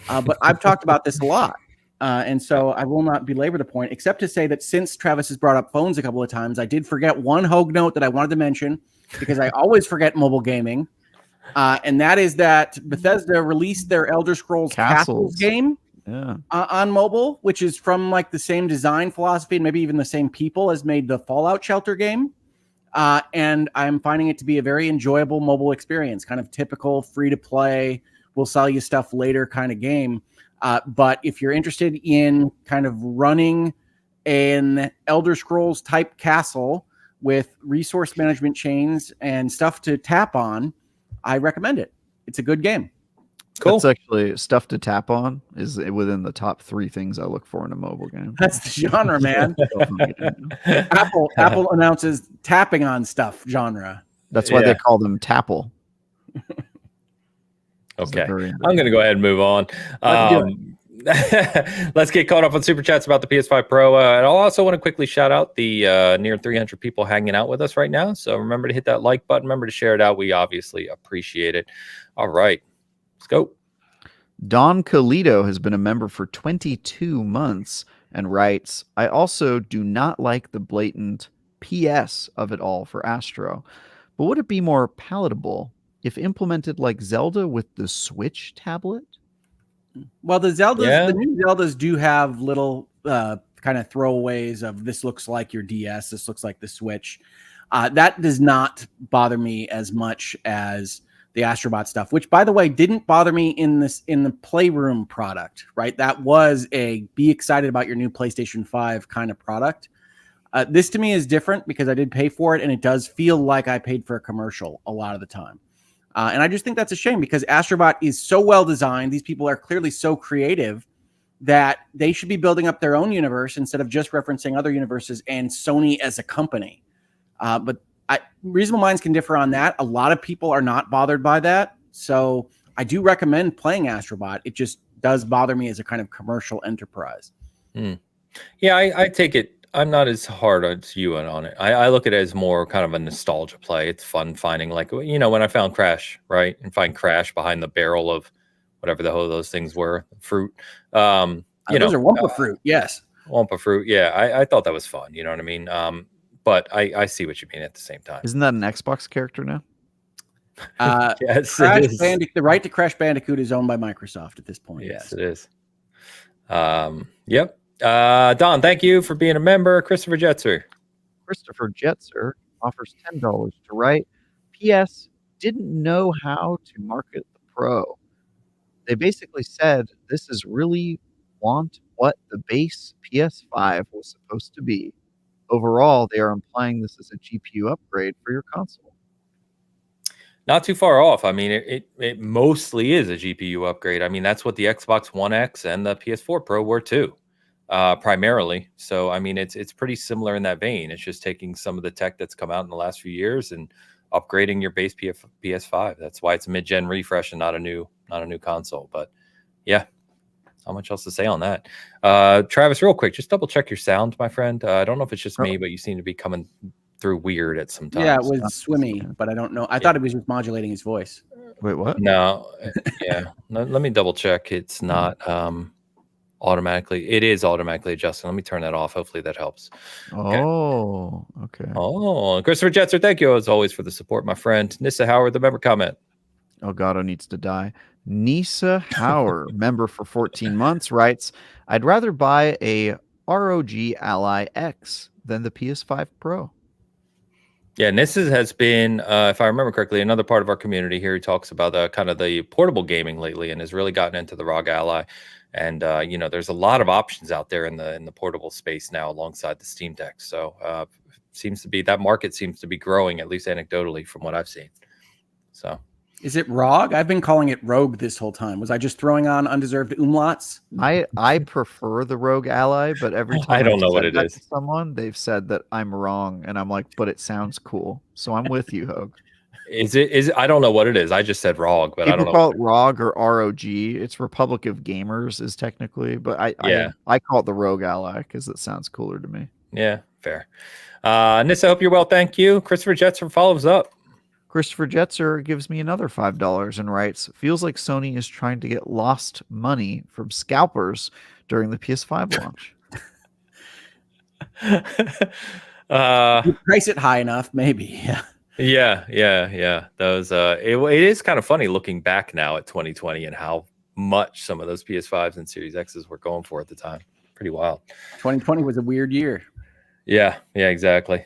But I've talked about this a lot. And so I will not belabor the point, except to say that since Travis has brought up phones a couple of times, I did forget one Hogue note that I wanted to mention, because I always forget mobile gaming. And that is that Bethesda released their Elder Scrolls Castles game on mobile, which is from like the same design philosophy and maybe even the same people as made the Fallout Shelter game. And I'm finding it to be a very enjoyable mobile experience, kind of typical free-to-play, we'll sell you stuff later kind of game. But if you're interested in kind of running an Elder Scrolls type castle with resource management chains and stuff to tap on, I recommend it. It's a good game. Cool. That's actually stuff to tap on is within the top 3 things I look for in a mobile game. That's the genre, man. Apple announces tapping on stuff genre. That's why they call them Tapple. Okay, I'm going to go ahead and move on. Let's get caught up on super chats about the PS5 Pro. And I also want to quickly shout out the near 300 people hanging out with us right now. So remember to hit that like button. Remember to share it out. We obviously appreciate it. All right, let's go. Don Colito has been a member for 22 months and writes, I also do not like the blatant PS of it all for Astro, but would it be more palatable if implemented like Zelda with the Switch tablet? Well, the new Zeldas do have little kind of throwaways of this looks like your DS, this looks like the Switch. That does not bother me as much as the Astro Bot stuff, which, by the way, didn't bother me in the Playroom product, right? That was a be excited about your new PlayStation 5 kind of product. This to me is different because I did pay for it, and it does feel like I paid for a commercial a lot of the time. And I just think that's a shame because Astro Bot is so well designed. These people are clearly so creative that they should be building up their own universe instead of just referencing other universes and Sony as a company. But reasonable minds can differ on that. A lot of people are not bothered by that. So I do recommend playing Astro Bot. It just does bother me as a kind of commercial enterprise. Yeah, I take it. I'm not as hard as you on it. I look at it as more kind of a nostalgia play. It's fun finding, like, you know, when I found Crash, right? And find Crash behind the barrel of whatever the hell those things were, fruit. Those are Wumpa fruit, yes. Wumpa fruit, yeah. I thought that was fun, you know what I mean? But I see what you mean at the same time. Isn't that an Xbox character now? Yes, the right to Crash Bandicoot is owned by Microsoft at this point. Yes, it is. Yep. Don, thank you for being a member. Christopher Jetzer offers $10 to write. PS didn't know how to market the Pro. They basically said this is really what the base PS5 was supposed to be. Overall, they are implying this is a GPU upgrade for your console. Not too far off. I mean, it mostly is a GPU upgrade. I mean, that's what the Xbox One X and the PS4 Pro were too, primarily. So, I mean, it's pretty similar in that vein. It's just taking some of the tech that's come out in the last few years and upgrading your base PS5. That's why it's a mid-gen refresh and not a new console. But yeah. Not much else to say on that. Travis, real quick, just double check your sound, my friend. I don't know if it's just me, but you seem to be coming through weird at some times. Yeah, it was swimmy, but I don't know. I thought it was just modulating his voice. Wait, what? No, yeah. Let me double check. It's not automatically. It is automatically adjusting. Let me turn that off. Hopefully that helps. Oh, okay. Oh, Christopher Jetzer, thank you as always for the support, my friend. Nissa Howard, the member comment. Elgato needs to die. Nisa Hauer, member for 14 months, writes, I'd rather buy a ROG Ally X than the PS5 Pro. Yeah, Nissa has been, if I remember correctly, another part of our community here who talks about kind of the portable gaming lately and has really gotten into the ROG Ally. And, there's a lot of options out there in the portable space now alongside the Steam Deck. So that market seems to be growing, at least anecdotally from what I've seen. So. Is it ROG? I've been calling it Rogue this whole time. Was I just throwing on undeserved umlauts? I prefer the Rogue Ally, but every time I don't know what it is. Someone they've said that I'm wrong, and I'm like, but it sounds cool. So I'm with you, Hogue. Is it? I don't know what it is. I just said ROG, but I don't People know. call it ROG or ROG. It's Republic of Gamers is technically, but Yeah. I call it the Rogue Ally because it sounds cooler to me. Yeah, fair. Nissa, I hope you're well. Thank you. Christopher Jetson follows up. Christopher Jetzer gives me another $5 and writes, feels like Sony is trying to get lost money from scalpers during the PS5 launch. You price it high enough, maybe. Yeah. Those it is kind of funny looking back now at 2020 and how much some of those PS5s and Series X's were going for at the time. Pretty wild. 2020 was a weird year. Yeah, exactly.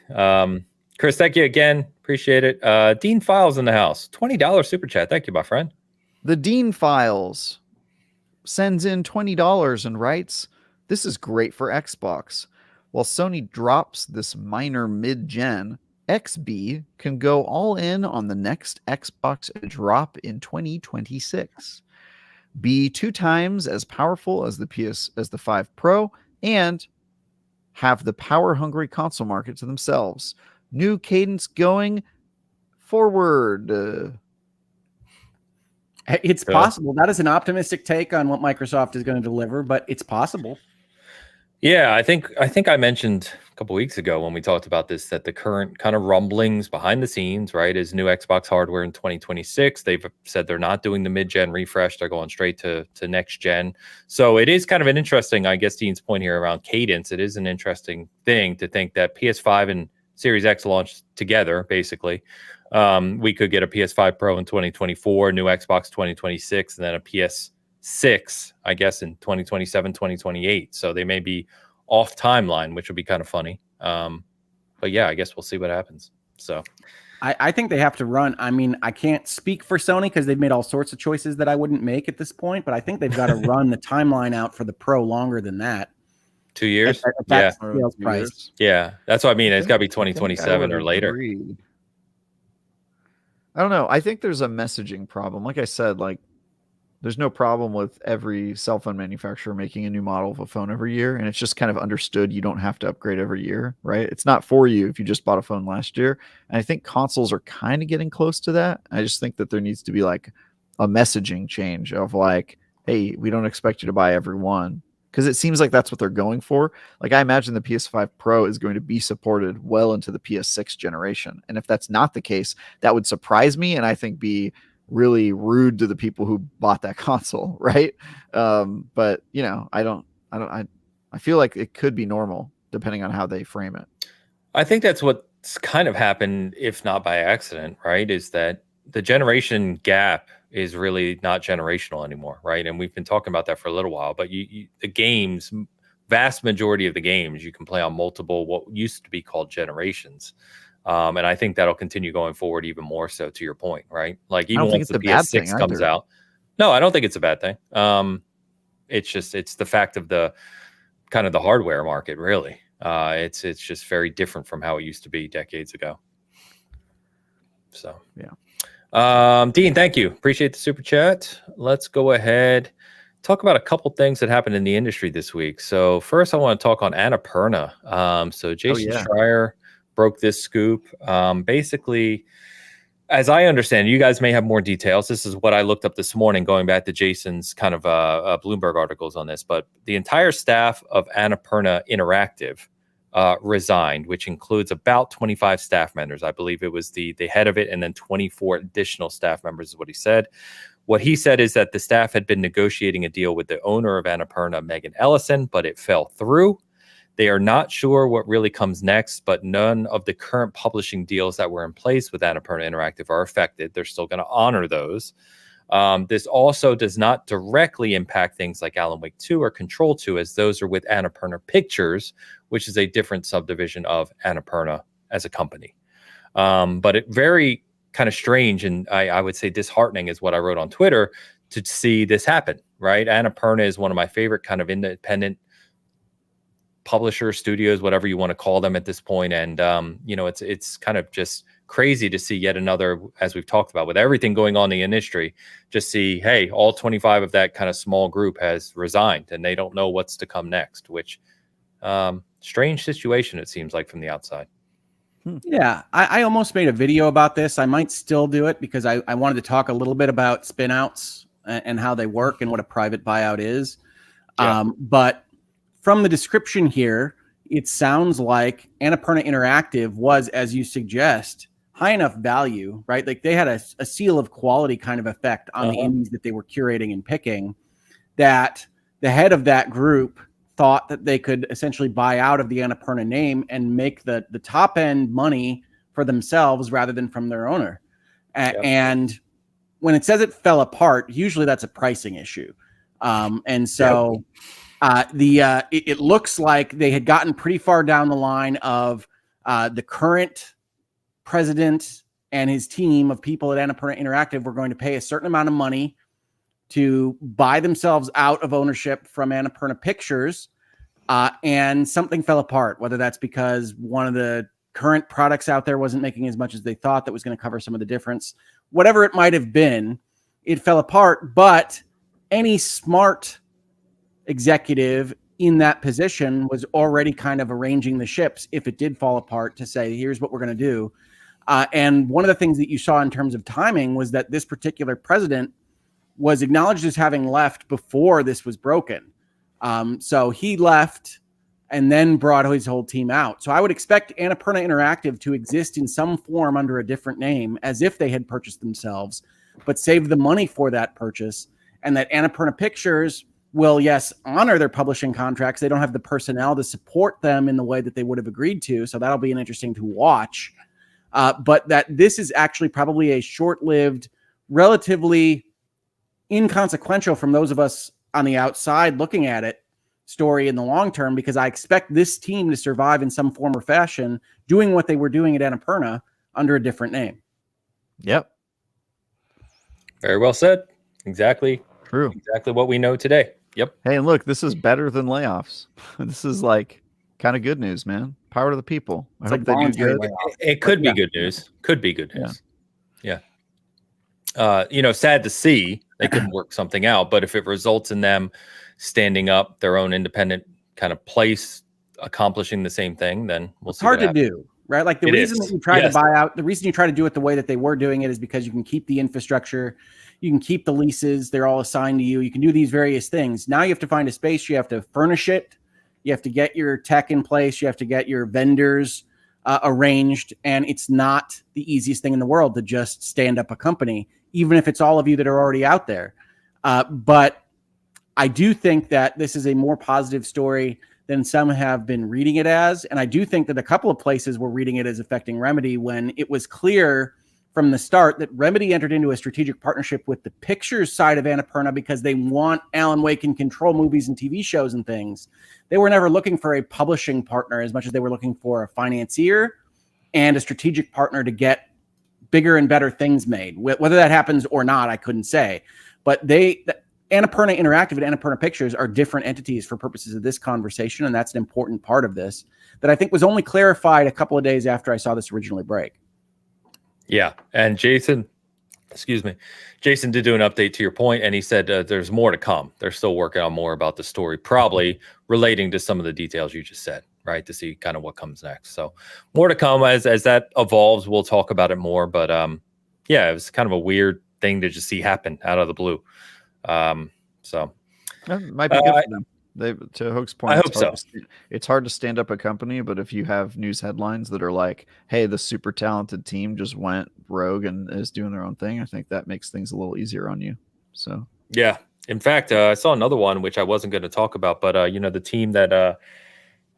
Chris, thank you again. Appreciate it. Dean Files in the house. $20 super chat. Thank you, my friend. The Dean Files sends in $20 and writes, this is great for Xbox. While Sony drops this minor mid-gen, XB can go all in on the next Xbox drop in 2026. Be 2 times as powerful as the 5 Pro and have the power-hungry console market to themselves. New cadence going forward. It's possible. That is an optimistic take on what Microsoft is going to deliver, but it's possible. Yeah, I think I mentioned a couple weeks ago when we talked about this that the current kind of rumblings behind the scenes, right, is new Xbox hardware in 2026. They've said they're not doing the mid-gen refresh; they're going straight to next gen. So it is kind of an interesting, I guess, Dean's point here around cadence. It is an interesting thing to think that PS5 and Series X launch together, basically. We could get a PS5 Pro in 2024, new Xbox 2026, and then a PS6, I guess, in 2027, 2028. So they may be off timeline, which would be kind of funny. But yeah, I guess we'll see what happens. So I think they have to run. I mean, I can't speak for Sony because they've made all sorts of choices that I wouldn't make at this point, but I think they've got to run the timeline out for the Pro longer than that. 2 years? At that sales price. Yeah, that's what I mean. It's got to be 2027 or later. I don't know. I think there's a messaging problem. Like I said, like there's no problem with every cell phone manufacturer making a new model of a phone every year. And it's just kind of understood you don't have to upgrade every year, right? It's not for you if you just bought a phone last year. And I think consoles are kind of getting close to that. I just think that there needs to be like a messaging change of like, hey, we don't expect you to buy every one. Because it seems like that's what they're going for. Like I imagine the PS5 Pro is going to be supported well into the PS6 generation. And if that's not the case, that would surprise me and I think be really rude to the people who bought that console, right? But you know, I feel like it could be normal depending on how they frame it. I think that's what's kind of happened, if not by accident, right? Is that the generation gap is really not generational anymore, right? And we've been talking about that for a little while, but the games, vast majority of the games you can play on multiple, what used to be called generations. And I think that'll continue going forward even more so, to your point, right? Like even once the PS6 comes out. No, I don't think it's a bad thing. It's the fact of the kind of the hardware market, really. It's just very different from how it used to be decades ago. So, yeah. Dean, thank you. Appreciate the super chat. Let's go ahead, talk about a couple things that happened in the industry this week. So first I want to talk on Annapurna. So Jason Schreier broke this scoop. Basically, as I understand, you guys may have more details. This is what I looked up this morning, going back to Jason's kind of Bloomberg articles on this, but the entire staff of Annapurna Interactive resigned, which includes about 25 staff members. I believe it was the head of it and then 24 additional staff members is what he said. What he said is that the staff had been negotiating a deal with the owner of Annapurna, Megan Ellison, but it fell through. They are not sure what really comes next, but none of the current publishing deals that were in place with Annapurna Interactive are affected. They're still going to honor those. This also does not directly impact things like Alan Wake 2 or Control 2, as those are with Annapurna Pictures, which is a different subdivision of Annapurna as a company. But it very kind of strange, and I would say disheartening is what I wrote on Twitter, to see this happen, right? Annapurna is one of my favorite kind of independent publisher studios, whatever you want to call them at this point. And, it's kind of just crazy to see yet another, as we've talked about, with everything going on in the industry, just see, hey, all 25 of that kind of small group has resigned and they don't know what's to come next, which strange situation, it seems like, from the outside. Yeah, I almost made a video about this. I might still do it because I wanted to talk a little bit about spin-outs and how they work and what a private buyout is. Yeah. But from the description here, it sounds like Annapurna Interactive was, as you suggest, high enough value, right? Like they had a seal of quality kind of effect on the indies that they were curating and picking, that the head of that group thought that they could essentially buy out of the Annapurna name and make the top end money for themselves rather than from their owner. And when it says it fell apart, usually that's a pricing issue. And so it looks like they had gotten pretty far down the line of the current president and his team of people at Annapurna Interactive were going to pay a certain amount of money to buy themselves out of ownership from Annapurna Pictures, and something fell apart, whether that's because one of the current products out there wasn't making as much as they thought that was going to cover some of the difference. Whatever it might have been, it fell apart, but any smart executive in that position was already kind of arranging the ships if it did fall apart to say, here's what we're going to do. And one of the things that you saw in terms of timing was that this particular president was acknowledged as having left before this was broken. So he left and then brought his whole team out. So I would expect Annapurna Interactive to exist in some form under a different name, as if they had purchased themselves, but save the money for that purchase. And that Annapurna Pictures will, yes, honor their publishing contracts. They don't have the personnel to support them in the way that they would have agreed to. So that'll be an interesting to watch. But that this is actually probably a short-lived, relatively inconsequential from those of us on the outside looking at it story in the long term, because I expect this team to survive in some form or fashion doing what they were doing at Annapurna under a different name. Yep. Very well said. Exactly. True. Exactly what we know today. Yep. Hey, and look, this is better than layoffs. This is like kind of good news, man. Power to the people. I hope they do good. It could be good news. Could be good news. Yeah. Sad to see they couldn't work something out, but if it results in them standing up their own independent kind of place, accomplishing the same thing, then we'll see. It's hard to do, right? Like the reason that you try to buy out, the reason you try to do it the way that they were doing it is because you can keep the infrastructure, you can keep the leases, they're all assigned to you, you can do these various things. Now you have to find a space, you have to furnish it, you have to get your tech in place, you have to get your vendors arranged, and it's not the easiest thing in the world to just stand up a company, even if it's all of you that are already out there. But I do think that this is a more positive story than some have been reading it as. And I do think that a couple of places were reading it as affecting Remedy when it was clear from the start that Remedy entered into a strategic partnership with the pictures side of Annapurna because they want Alan Wake and control movies and TV shows and things. They were never looking for a publishing partner as much as they were looking for a financier and a strategic partner to get bigger and better things made. Whether that happens or not, I couldn't say. But Annapurna Interactive and Annapurna Pictures are different entities for purposes of this conversation, and that's an important part of this that I think was only clarified a couple of days after I saw this originally break. Yeah, and Jason did do an update to your point, and he said there's more to come. They're still working on more about the story, probably relating to some of the details you just said, right, to see kind of what comes next. So more to come as that evolves. We'll talk about it more, but it was kind of a weird thing to just see happen out of the blue. So that might be good for them. To Hook's point, I hope so. It's hard to stand up a company, but if you have news headlines that are like, hey, the super talented team just went rogue and is doing their own thing, I think that makes things a little easier on you. So yeah. In fact, I saw another one which I wasn't going to talk about, but the team that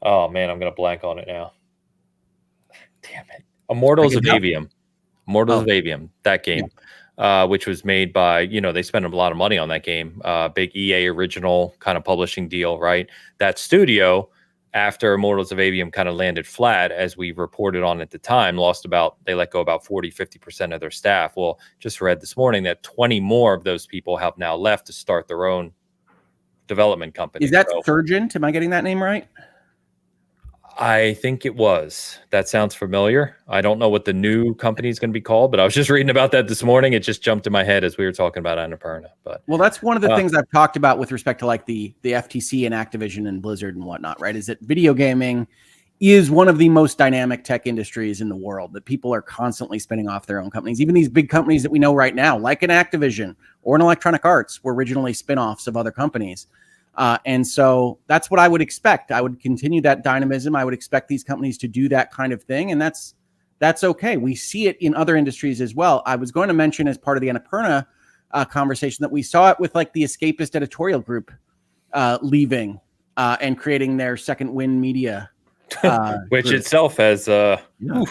oh man, I'm going to blank on it now. Damn it. Immortals of Avium, that game. Yeah. Which was made by, they spent a lot of money on that game. Big EA original kind of publishing deal, right? That studio, after Immortals of Avium kind of landed flat, as we reported on at the time, they let go about 40-50% of their staff. Well, just read this morning that 20 more of those people have now left to start their own development company. Is that Surgeon? Am I getting that name right? I think it was. That sounds familiar. I don't know what the new company is going to be called, but I was just reading about that this morning. It just jumped in my head as we were talking about Annapurna. But that's one of the things I've talked about with respect to like the FTC and Activision and Blizzard and whatnot, right? Is that video gaming is one of the most dynamic tech industries in the world, that people are constantly spinning off their own companies. Even these big companies that we know right now, like an Activision or an Electronic Arts, were originally spin-offs of other companies. And so that's what I would expect. I would continue that dynamism. I would expect these companies to do that kind of thing. And that's okay. We see it in other industries as well. I was going to mention, as part of the Annapurna conversation, that we saw it with like the Escapist editorial group leaving and creating their Second Wind Media. Which group. Itself has a lot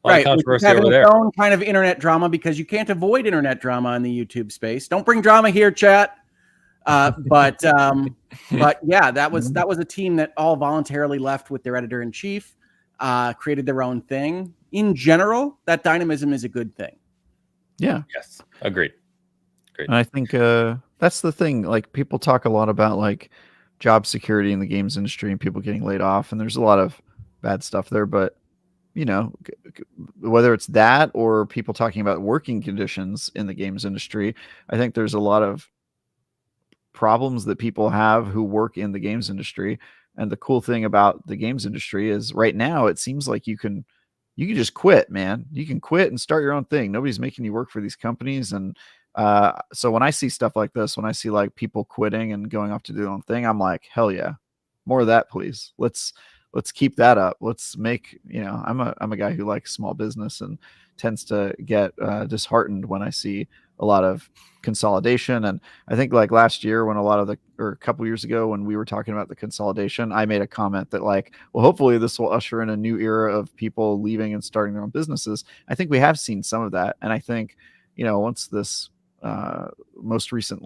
of controversy having over there. its own kind of internet drama, because you can't avoid internet drama in the YouTube space. Don't bring drama here, chat. But yeah, that was a team that all voluntarily left with their editor in chief, created their own thing. In general, that dynamism is a good thing. Yeah. Yes. Agreed. And I think that's the thing. Like, people talk a lot about like job security in the games industry and people getting laid off, and there's a lot of bad stuff there. But you know, whether it's that or people talking about working conditions in the games industry, I think there's a lot of problems that people have who work in the games industry. And the cool thing about the games industry is right now it seems like you can just quit, man. You can quit and start your own thing. Nobody's making you work for these companies. And so when I see stuff like this, when I see like people quitting and going off to do their own thing, I'm like, hell yeah, more of that, please. Let's keep that up. Let's make, I'm a guy who likes small business and tends to get disheartened when I see a lot of consolidation. And I think like last year when or a couple years ago when we were talking about the consolidation, I made a comment that like, well, hopefully this will usher in a new era of people leaving and starting their own businesses. I think we have seen some of that. And I think, once this most recent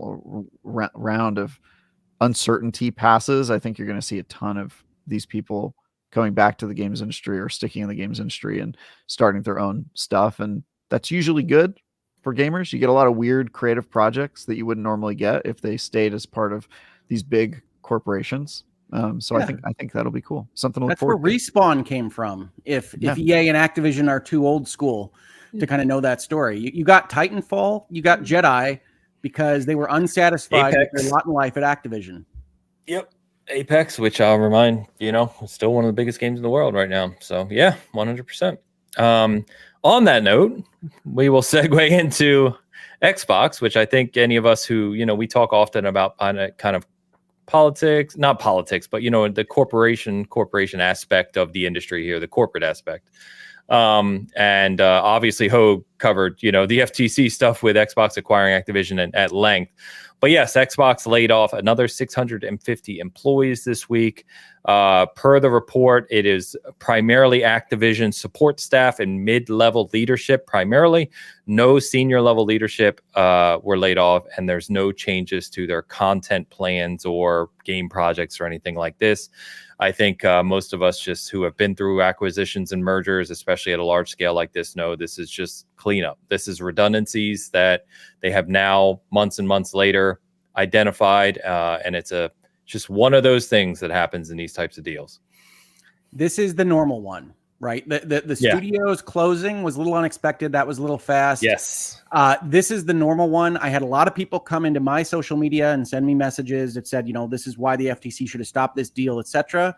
round of uncertainty passes, I think you're going to see a ton of these people going back to the games industry or sticking in the games industry and starting their own stuff. And that's usually good for gamers. You get a lot of weird creative projects that you wouldn't normally get if they stayed as part of these big corporations. So yeah. I think that'll be cool. Something to look forward to. That's where Respawn came from. If EA and Activision are too old school to kind of know that story. You got Titanfall, you got Jedi, because they were unsatisfied with their lot in life at Activision. Yep. Apex, which I'll remind, is still one of the biggest games in the world right now. So yeah, 100%. On that note, we will segue into Xbox, which I think any of us who, we talk often about kind of politics, not politics, but, the corporation aspect of the industry here, the corporate aspect. And obviously Hogue covered, the FTC stuff with Xbox acquiring Activision at length. But yes, Xbox laid off another 650 employees this week. Per the report, it is primarily Activision support staff and mid-level leadership, primarily. No senior level leadership were laid off, and there's no changes to their content plans or game projects or anything like this. I think most of us just who have been through acquisitions and mergers, especially at a large scale like this, know this is just cleanup. This is redundancies that they have now, months and months later, identified, and it's just one of those things that happens in these types of deals. This is the normal one, right? The studio's closing was a little unexpected. That was a little fast. Yes. This is the normal one. I had a lot of people come into my social media and send me messages that said, this is why the FTC should have stopped this deal, etc.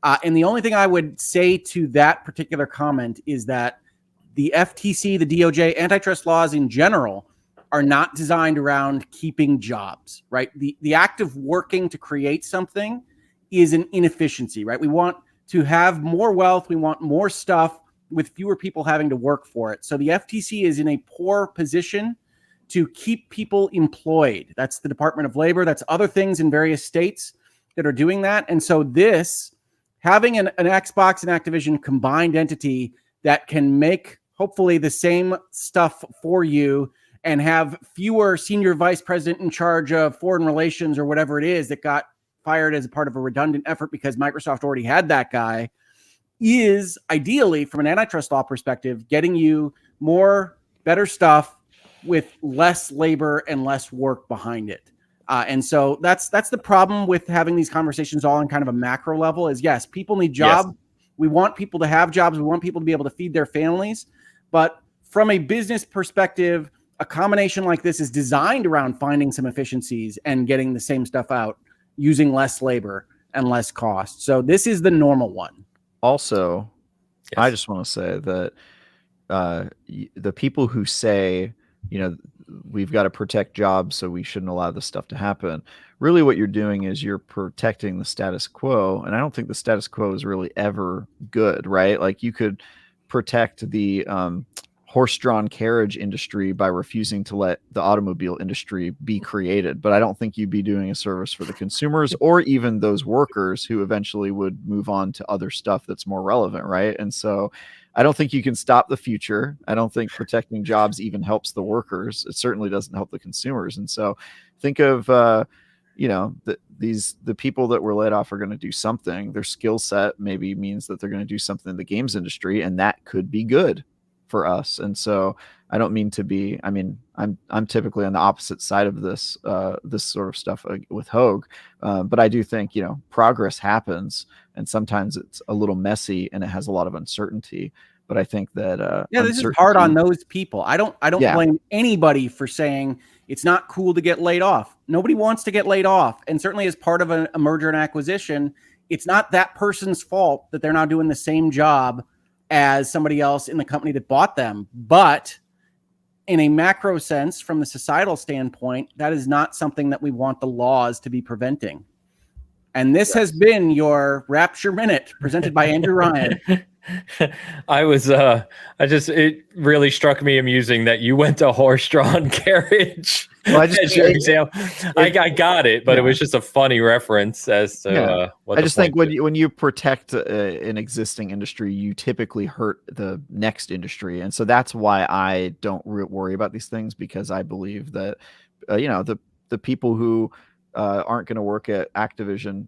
And the only thing I would say to that particular comment is that the FTC, the DOJ, antitrust laws in general are not designed around keeping jobs, right? The act of working to create something is an inefficiency, right? We want to have more wealth. We want more stuff with fewer people having to work for it. So the FTC is in a poor position to keep people employed. That's the Department of Labor. That's other things in various states that are doing that. And so having an Xbox and Activision combined entity that can make hopefully the same stuff for you and have fewer senior vice president in charge of foreign relations or whatever it is that got fired as a part of a redundant effort because Microsoft already had that guy, is ideally, from an antitrust law perspective, getting you better stuff with less labor and less work behind it. And so that's the problem with having these conversations all on kind of a macro level is, yes, people need jobs. Yes. We want people to have jobs. We want people to be able to feed their families. But from a business perspective, a combination like this is designed around finding some efficiencies and getting the same stuff out using less labor and less cost. So this is the normal one. Also, Yes. I just want to say that the people who say, we've got to protect jobs, so we shouldn't allow this stuff to happen. Really, what you're doing is you're protecting the status quo. And I don't think the status quo is really ever good, right? Like, you could protect the horse-drawn carriage industry by refusing to let the automobile industry be created. But I don't think you'd be doing a service for the consumers or even those workers who eventually would move on to other stuff that's more relevant, right? And so I don't think you can stop the future. I don't think protecting jobs even helps the workers. It certainly doesn't help the consumers. And so think of, the people that were laid off are going to do something. Their skill set maybe means that they're going to do something in the games industry, and that could be good for us. And so I don't mean to be, I'm typically on the opposite side of this sort of stuff with Hogue. But I do think, progress happens, and sometimes it's a little messy and it has a lot of uncertainty. But I think that this is hard on those people. I don't blame anybody for saying it's not cool to get laid off. Nobody wants to get laid off. And certainly as part of a merger and acquisition, it's not that person's fault that they're now doing the same job as somebody else in the company that bought them. But in a macro sense, from the societal standpoint, that is not something that we want the laws to be preventing. And this has been your Rapture Minute presented by Andrew Ryan. It really struck me amusing that you went to horse-drawn carriage. Well, as your example. I got it, but it was just a funny reference as to what I just think when you protect an existing industry, you typically hurt the next industry. And so that's why I don't worry about these things, because I believe that, the people who aren't going to work at Activision,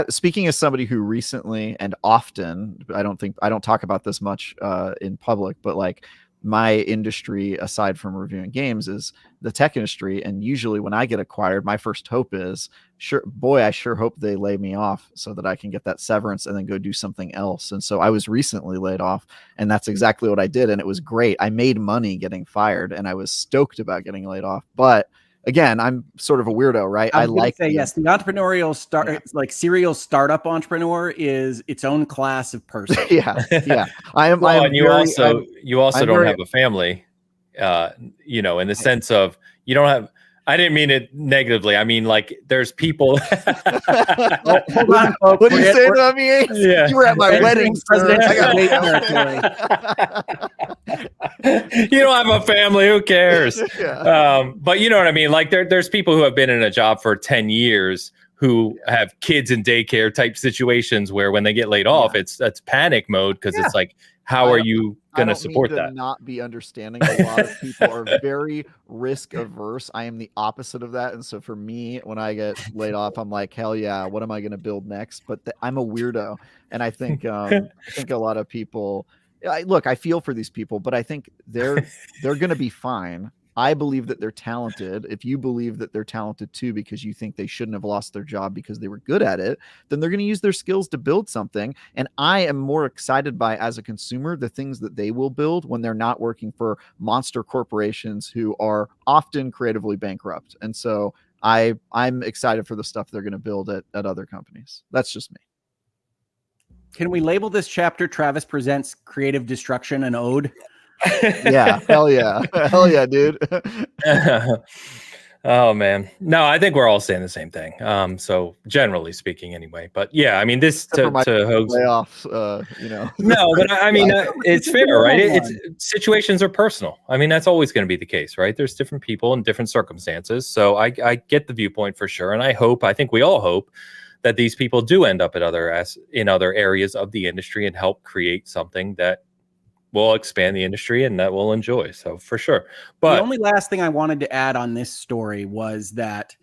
speaking as somebody who recently and often, I don't talk about this much in public, but like, my industry, aside from reviewing games, is the tech industry. And usually when I get acquired, my first hope is, I sure hope they lay me off so that I can get that severance and then go do something else. And so I was recently laid off, and that's exactly what I did. And it was great. I made money getting fired, and I was stoked about getting laid off. But again, I'm sort of a weirdo, right? I like the entrepreneurial serial startup entrepreneur is its own class of person. Yeah. I am. Well, and you also don't have a family, in the sense of you don't have. I didn't mean it negatively. I mean, like, there's people. Hold on, folks. What are you saying about me, Ace? Yeah. You were at my wedding. You don't have a family. Who cares? Yeah. But you know what I mean? Like, there's people who have been in a job for 10 years who have kids in daycare type situations where when they get laid off, that's panic mode, because it's like, how are you going to support that? Not be understanding. A lot of people are very risk averse. I am the opposite of that. And so for me, when I get laid off, I'm like, hell yeah, what am I going to build next? But I'm a weirdo. And I think, a lot of people, I feel for these people, but I think they're going to be fine. I believe that they're talented. If you believe that they're talented too, because you think they shouldn't have lost their job because they were good at it, then they're going to use their skills to build something. And I am more excited by, as a consumer, the things that they will build when they're not working for monster corporations who are often creatively bankrupt. And so I'm excited for the stuff they're going to build at other companies. That's just me. Can we label this chapter Travis Presents Creative Destruction an Ode? Yeah, hell yeah, dude. Oh man, no, I think we're all saying the same thing. So generally speaking, anyway. But yeah, I mean, this to Hogue's layoffs, No, but I mean, it's fair, right? It's situations are personal. I mean, that's always going to be the case, right? There's different people and different circumstances. So I get the viewpoint for sure, and I think we all hope that these people do end up in other areas of the industry and help create something that will expand the industry and that we'll enjoy. So for sure. But the only last thing I wanted to add on this story was that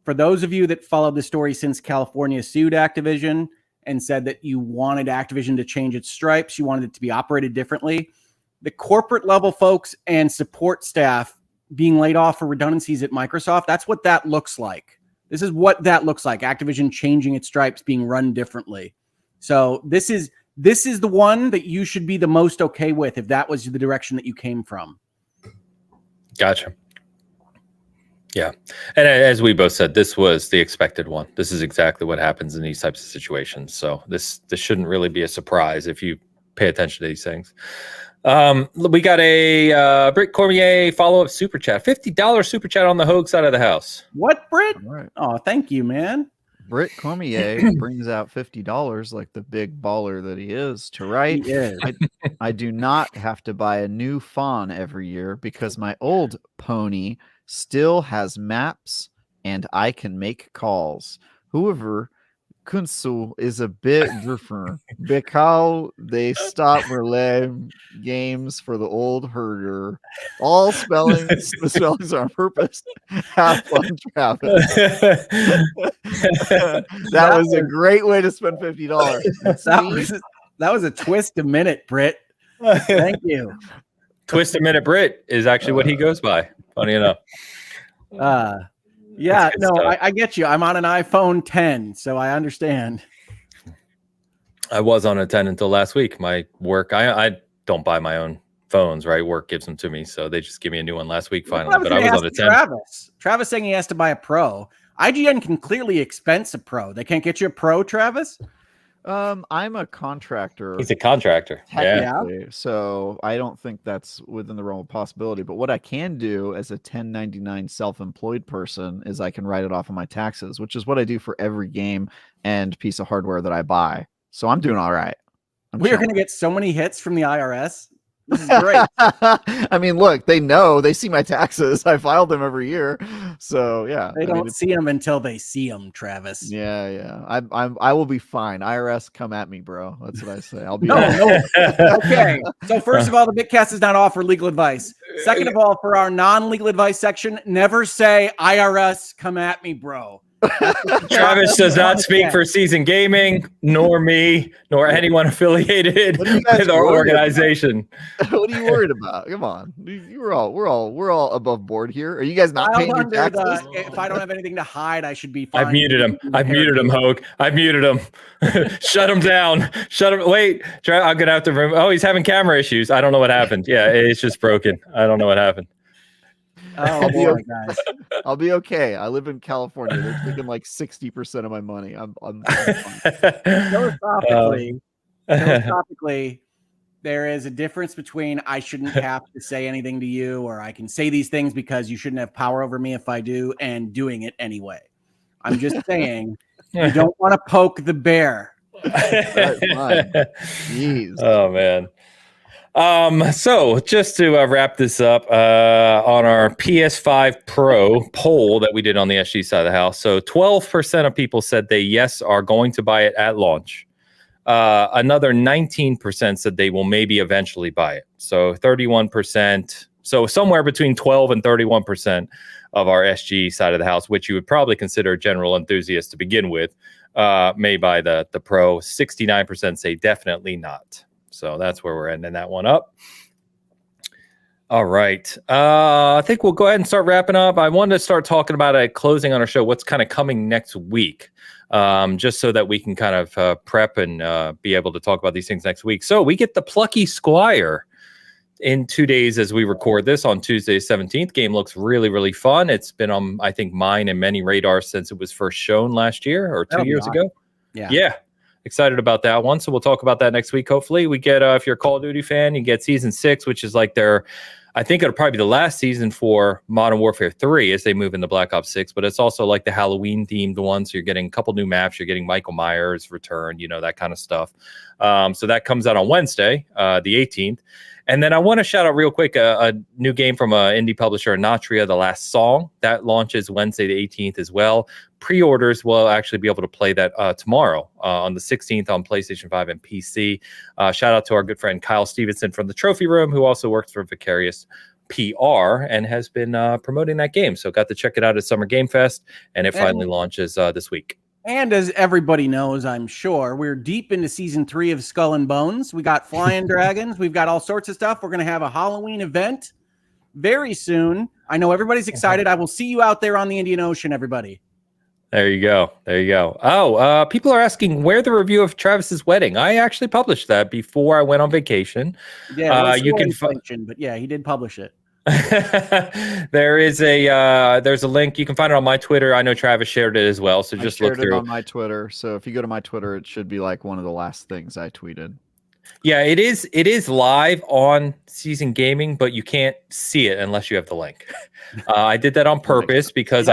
for those of you that followed the story since California sued Activision and said that you wanted Activision to change its stripes, you wanted it to be operated differently, the corporate level folks and support staff being laid off for redundancies at Microsoft, that's what that looks like. This is what that looks like. Activision changing its stripes, being run differently. So this is the one that you should be the most okay with if that was the direction that you came from. Gotcha. Yeah. And as we both said, this was the expected one. This is exactly what happens in these types of situations. So this shouldn't really be a surprise if you pay attention to these things. We got a Britt Cormier follow-up super chat. $50 super chat on the Hogue side of the house. What, Britt? All right. Oh, thank you, man. Britt Cormier brings out $50 like the big baller that he is to write. He is. I do not have to buy a new fawn every year because my old pony still has maps and I can make calls. However, Kunsul is a bit different because they stop relay games for the old herder. All the spellings are on purpose. Have fun, Travis. That was a great way to spend $50. That was a twist a minute, Britt. Thank you. Twist a minute Brit is actually what he goes by. Funny enough. Yeah, no, I get you. I'm on an iPhone 10, so I understand. I was on a 10 until last week. My work, I don't buy my own phones, right? Work gives them to me, so they just give me a new one last week finally. But I was on a 10. Travis saying he has to buy a Pro. IGN can clearly expense a Pro. They can't get you a Pro, Travis? I'm a contractor. He's a contractor. Yeah. So I don't think that's within the realm of possibility. But what I can do as a 1099 self-employed person is I can write it off of my taxes, which is what I do for every game and piece of hardware that I buy. So I'm doing all right. We're going to get so many hits from the IRS. This is great. I mean, look, they know, they see my taxes. I filed them every year. So yeah, they don't see them until they see them, Travis. Yeah. I will be fine. IRS, come at me, bro. That's what I say. I'll be no. Okay. So first of all, the Bitcast does not offer legal advice. Second of all, for our non-legal advice section, never say IRS, come at me, bro. Travis does not speak for Season Gaming, nor me, nor anyone affiliated with our organization. What are you worried about? Come on, we're all above board here. Are you guys not paying your taxes? If I don't have anything to hide, I should be fine. I've muted him, Hogue. I've muted him. Shut him down. Shut him. Wait, I'm gonna have to. Oh, he's having camera issues. I don't know what happened. Yeah, it's just broken. I don't know what happened. Oh boy, guys. I'll be okay. I live in California. They're taking like 60% of my money. I'm philosophically, there is a difference between I shouldn't have to say anything to you, or I can say these things because you shouldn't have power over me if I do, and doing it anyway. I'm just saying you don't want to poke the bear. Jeez. Oh man. So just to wrap this up, on our PS5 Pro poll that we did on the SG side of the house, so 12% of people said they are going to buy it at launch. Another 19% said they will maybe eventually buy it. So 31%, so somewhere between 12 and 31% of our SG side of the house, which you would probably consider general enthusiasts to begin with, may buy the Pro. 69% say definitely not. So that's where we're ending that one up. All right. I think we'll go ahead and start wrapping up. I wanted to start talking about closing on our show, what's kind of coming next week, just so that we can kind of prep and be able to talk about these things next week. So we get the Plucky Squire in 2 days as we record this on Tuesday, 17th. Game looks really, really fun. It's been on, I think, mine and many radars since it was first shown last year or 2 years ago. Yeah. Excited about that one. So we'll talk about that next week. Hopefully we get, if you're a Call of Duty fan, you get season 6, which is like I think it'll probably be the last season for Modern Warfare 3 as they move into Black Ops 6, but it's also like the Halloween themed one. So you're getting a couple new maps. You're getting Michael Myers return, that kind of stuff. So that comes out on Wednesday, the 18th. And then I want to shout out real quick a new game from an indie publisher, Natria, The Last Song. That launches Wednesday the 18th as well. Pre-orders will actually be able to play that tomorrow on the 16th on PlayStation 5 and PC. Shout out to our good friend Kyle Stevenson from the Trophy Room, who also works for Vicarious PR and has been promoting that game. So got to check it out at Summer Game Fest, and it finally launches this week. And as everybody knows, I'm sure, we're deep into season 3 of Skull and Bones. We got flying dragons. We've got all sorts of stuff. We're going to have a Halloween event very soon. I know everybody's excited. I will see you out there on the Indian Ocean, everybody. There you go. Oh, people are asking where the review of Travis's wedding. I actually published that before I went on vacation. Yeah, you can but yeah, he did publish it. There's a link. You can find it on my Twitter. I know Travis shared it as well. So just look shared it through on my Twitter. So if you go to my Twitter, it should be like one of the last things I tweeted. Yeah, it is. It is live on Season Gaming, but you can't see it unless you have the link. I did that on purpose because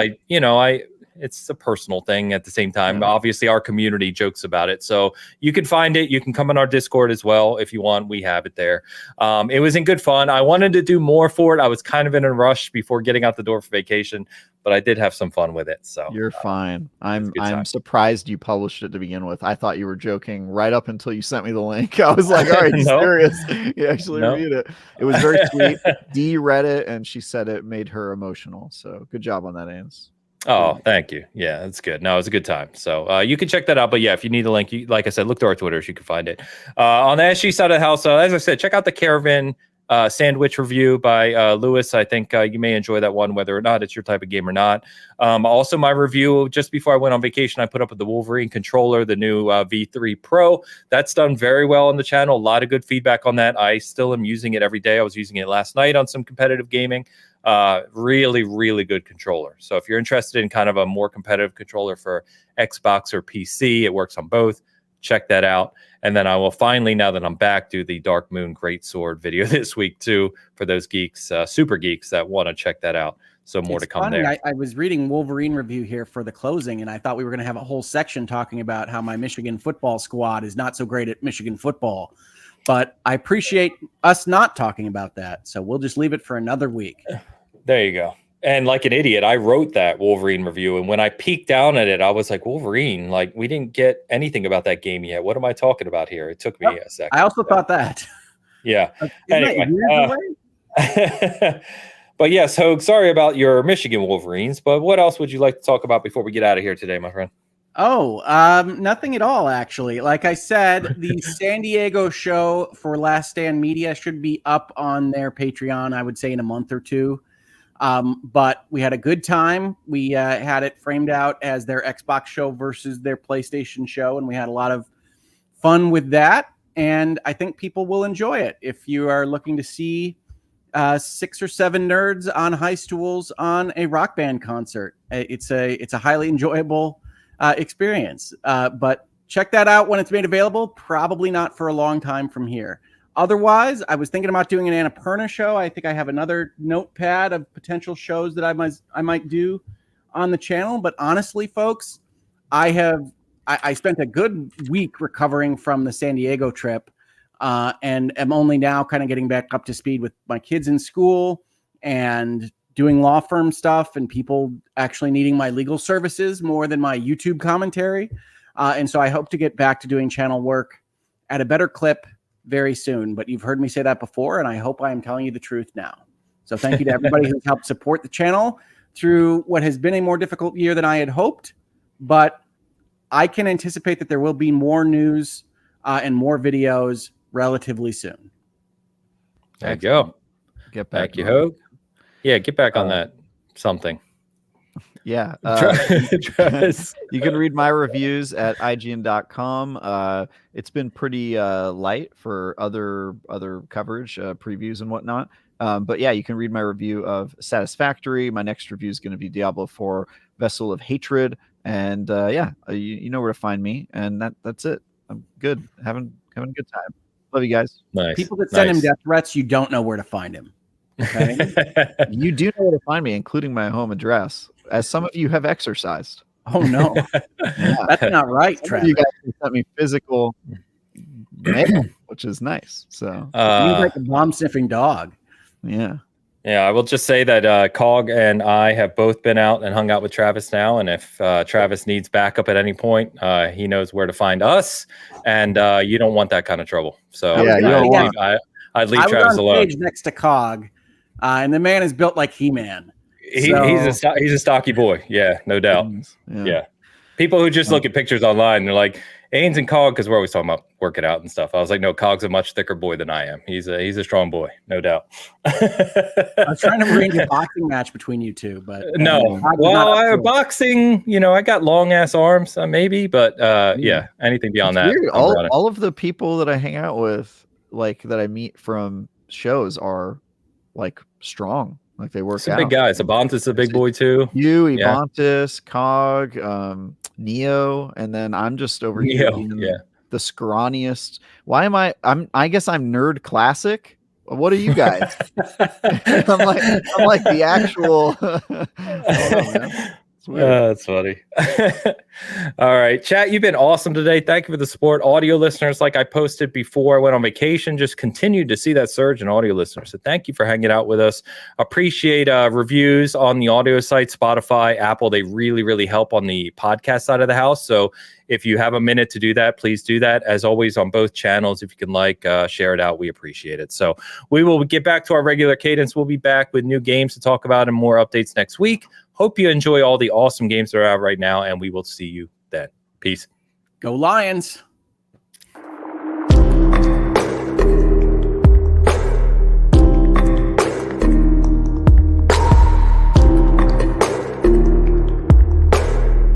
it's a personal thing at the same time. Obviously, our community jokes about it. So you can find it. You can come on our Discord as well if you want. We have it there. It was in good fun. I wanted to do more for it. I was kind of in a rush before getting out the door for vacation, but I did have some fun with it. So you're fine. I'm surprised you published it to begin with. I thought you were joking right up until you sent me the link. I was like, all right, serious. You actually read it. It was very sweet. Dee read it and she said it made her emotional. So good job on that, Ains. Oh, thank you. Yeah, that's good. No, it was a good time. So you can check that out. But yeah, if you need a link, like I said, look to our Twitters. You can find it. On the SG side of the house, as I said, check out the Caravan SandWitch review by Lewis. I think you may enjoy that one, whether or not it's your type of game or not. Also, my review, just before I went on vacation, I put up with the Wolverine controller, the new V3 Pro. That's done very well on the channel. A lot of good feedback on that. I still am using it every day. I was using it last night on some competitive gaming. Really, really good controller. So if you're interested in kind of a more competitive controller for Xbox or PC, it works on both. Check that out. And then I will finally, now that I'm back, do the Dark Moon Greatsword video this week too for those geeks, super geeks that want to check that out. So more to come there. I was reading Wolverine review here for the closing, and I thought we were going to have a whole section talking about how my Michigan football squad is not so great at Michigan football. But I appreciate us not talking about that. So we'll just leave it for another week. There you go. And like an idiot, I wrote that Wolverine review. And when I peeked down at it, I was like, Wolverine, like we didn't get anything about that game yet. What am I talking about here? It took me a second. I also thought that. Yeah. Anyway, but yes, Hogue, sorry about your Michigan Wolverines. But what else would you like to talk about before we get out of here today, my friend? Oh, nothing at all, actually. Like I said, the San Diego show for Last Stand Media should be up on their Patreon, I would say, in a month or two. But we had a good time. We had it framed out as their Xbox show versus their PlayStation show, and we had a lot of fun with that. And I think people will enjoy it. If you are looking to see 6 or 7 nerds on high stools on a rock band concert, it's a highly enjoyable experience. But check that out when it's made available. Probably not for a long time from here. Otherwise, I was thinking about doing an Annapurna show. I think I have another notepad of potential shows that I might do on the channel. But honestly, folks, I spent a good week recovering from the San Diego trip, and am only now kind of getting back up to speed with my kids in school and doing law firm stuff and people actually needing my legal services more than my YouTube commentary. And so I hope to get back to doing channel work at a better clip very soon. But you've heard me say that before, and I hope I am telling you the truth now. So thank you to everybody who's helped support the channel through what has been a more difficult year than I had hoped. But I can anticipate that there will be more news and more videos relatively soon. There you go. Get back. Thank you, Hogue. Yeah, get back on that something. Yeah. Travis. You can read my reviews at IGN.com. It's been pretty light for other coverage, previews and whatnot. But yeah, you can read my review of Satisfactory. My next review is going to be Diablo 4 Vessel of Hatred. And yeah, you know where to find me. And that's it. I'm good. Having a good time. Love you guys. Nice. People that send him death threats, you don't know where to find him. Okay? You do know where to find me, including my home address, as some of you have exercised. Oh no, that's not right, Travis. You guys sent me physical mail, which is nice. So you like a bomb sniffing dog. Yeah. Yeah, I will just say that Cog and I have both been out and hung out with Travis now. And if Travis needs backup at any point, he knows where to find us. And you don't want that kind of trouble. So yeah, I'd leave Travis alone. Stage next to Cog, and the man is built like He-Man. He's a stocky boy. Yeah, no doubt. Yeah. People who just look at pictures online, they're like, Ains and Cog, because we're always talking about working out and stuff. I was like, no, Cog's a much thicker boy than I am. He's a strong boy, no doubt. I was trying to arrange a boxing match between you two, but no. Well, boxing, I got long ass arms, maybe, but yeah, anything beyond that. All of the people that I hang out with, like that I meet from shows, are like strong. Like they work Some out. big guys. Abontis a big boy too. You, Yeah. Ebontis, Cog, Neo, and then I'm just over here Neo, being the scrawniest. Why am I guess I'm nerd classic. What are you guys? I'm like the actual. I don't know, man. It's weird. That's funny. All right, chat, you've been awesome today. Thank you for the support. Audio listeners, like I posted before I went on vacation, just continued to see that surge in audio listeners. So thank you for hanging out with us. Appreciate reviews on the audio site, Spotify, Apple. They really, really help on the podcast side of the house. So if you have a minute to do that, please do that. As always, on both channels, if you can share it out, we appreciate it. So we will get back to our regular cadence. We'll be back with new games to talk about and more updates next week. Hope you enjoy all the awesome games that are out right now, and we will see you then. Peace. Go Lions.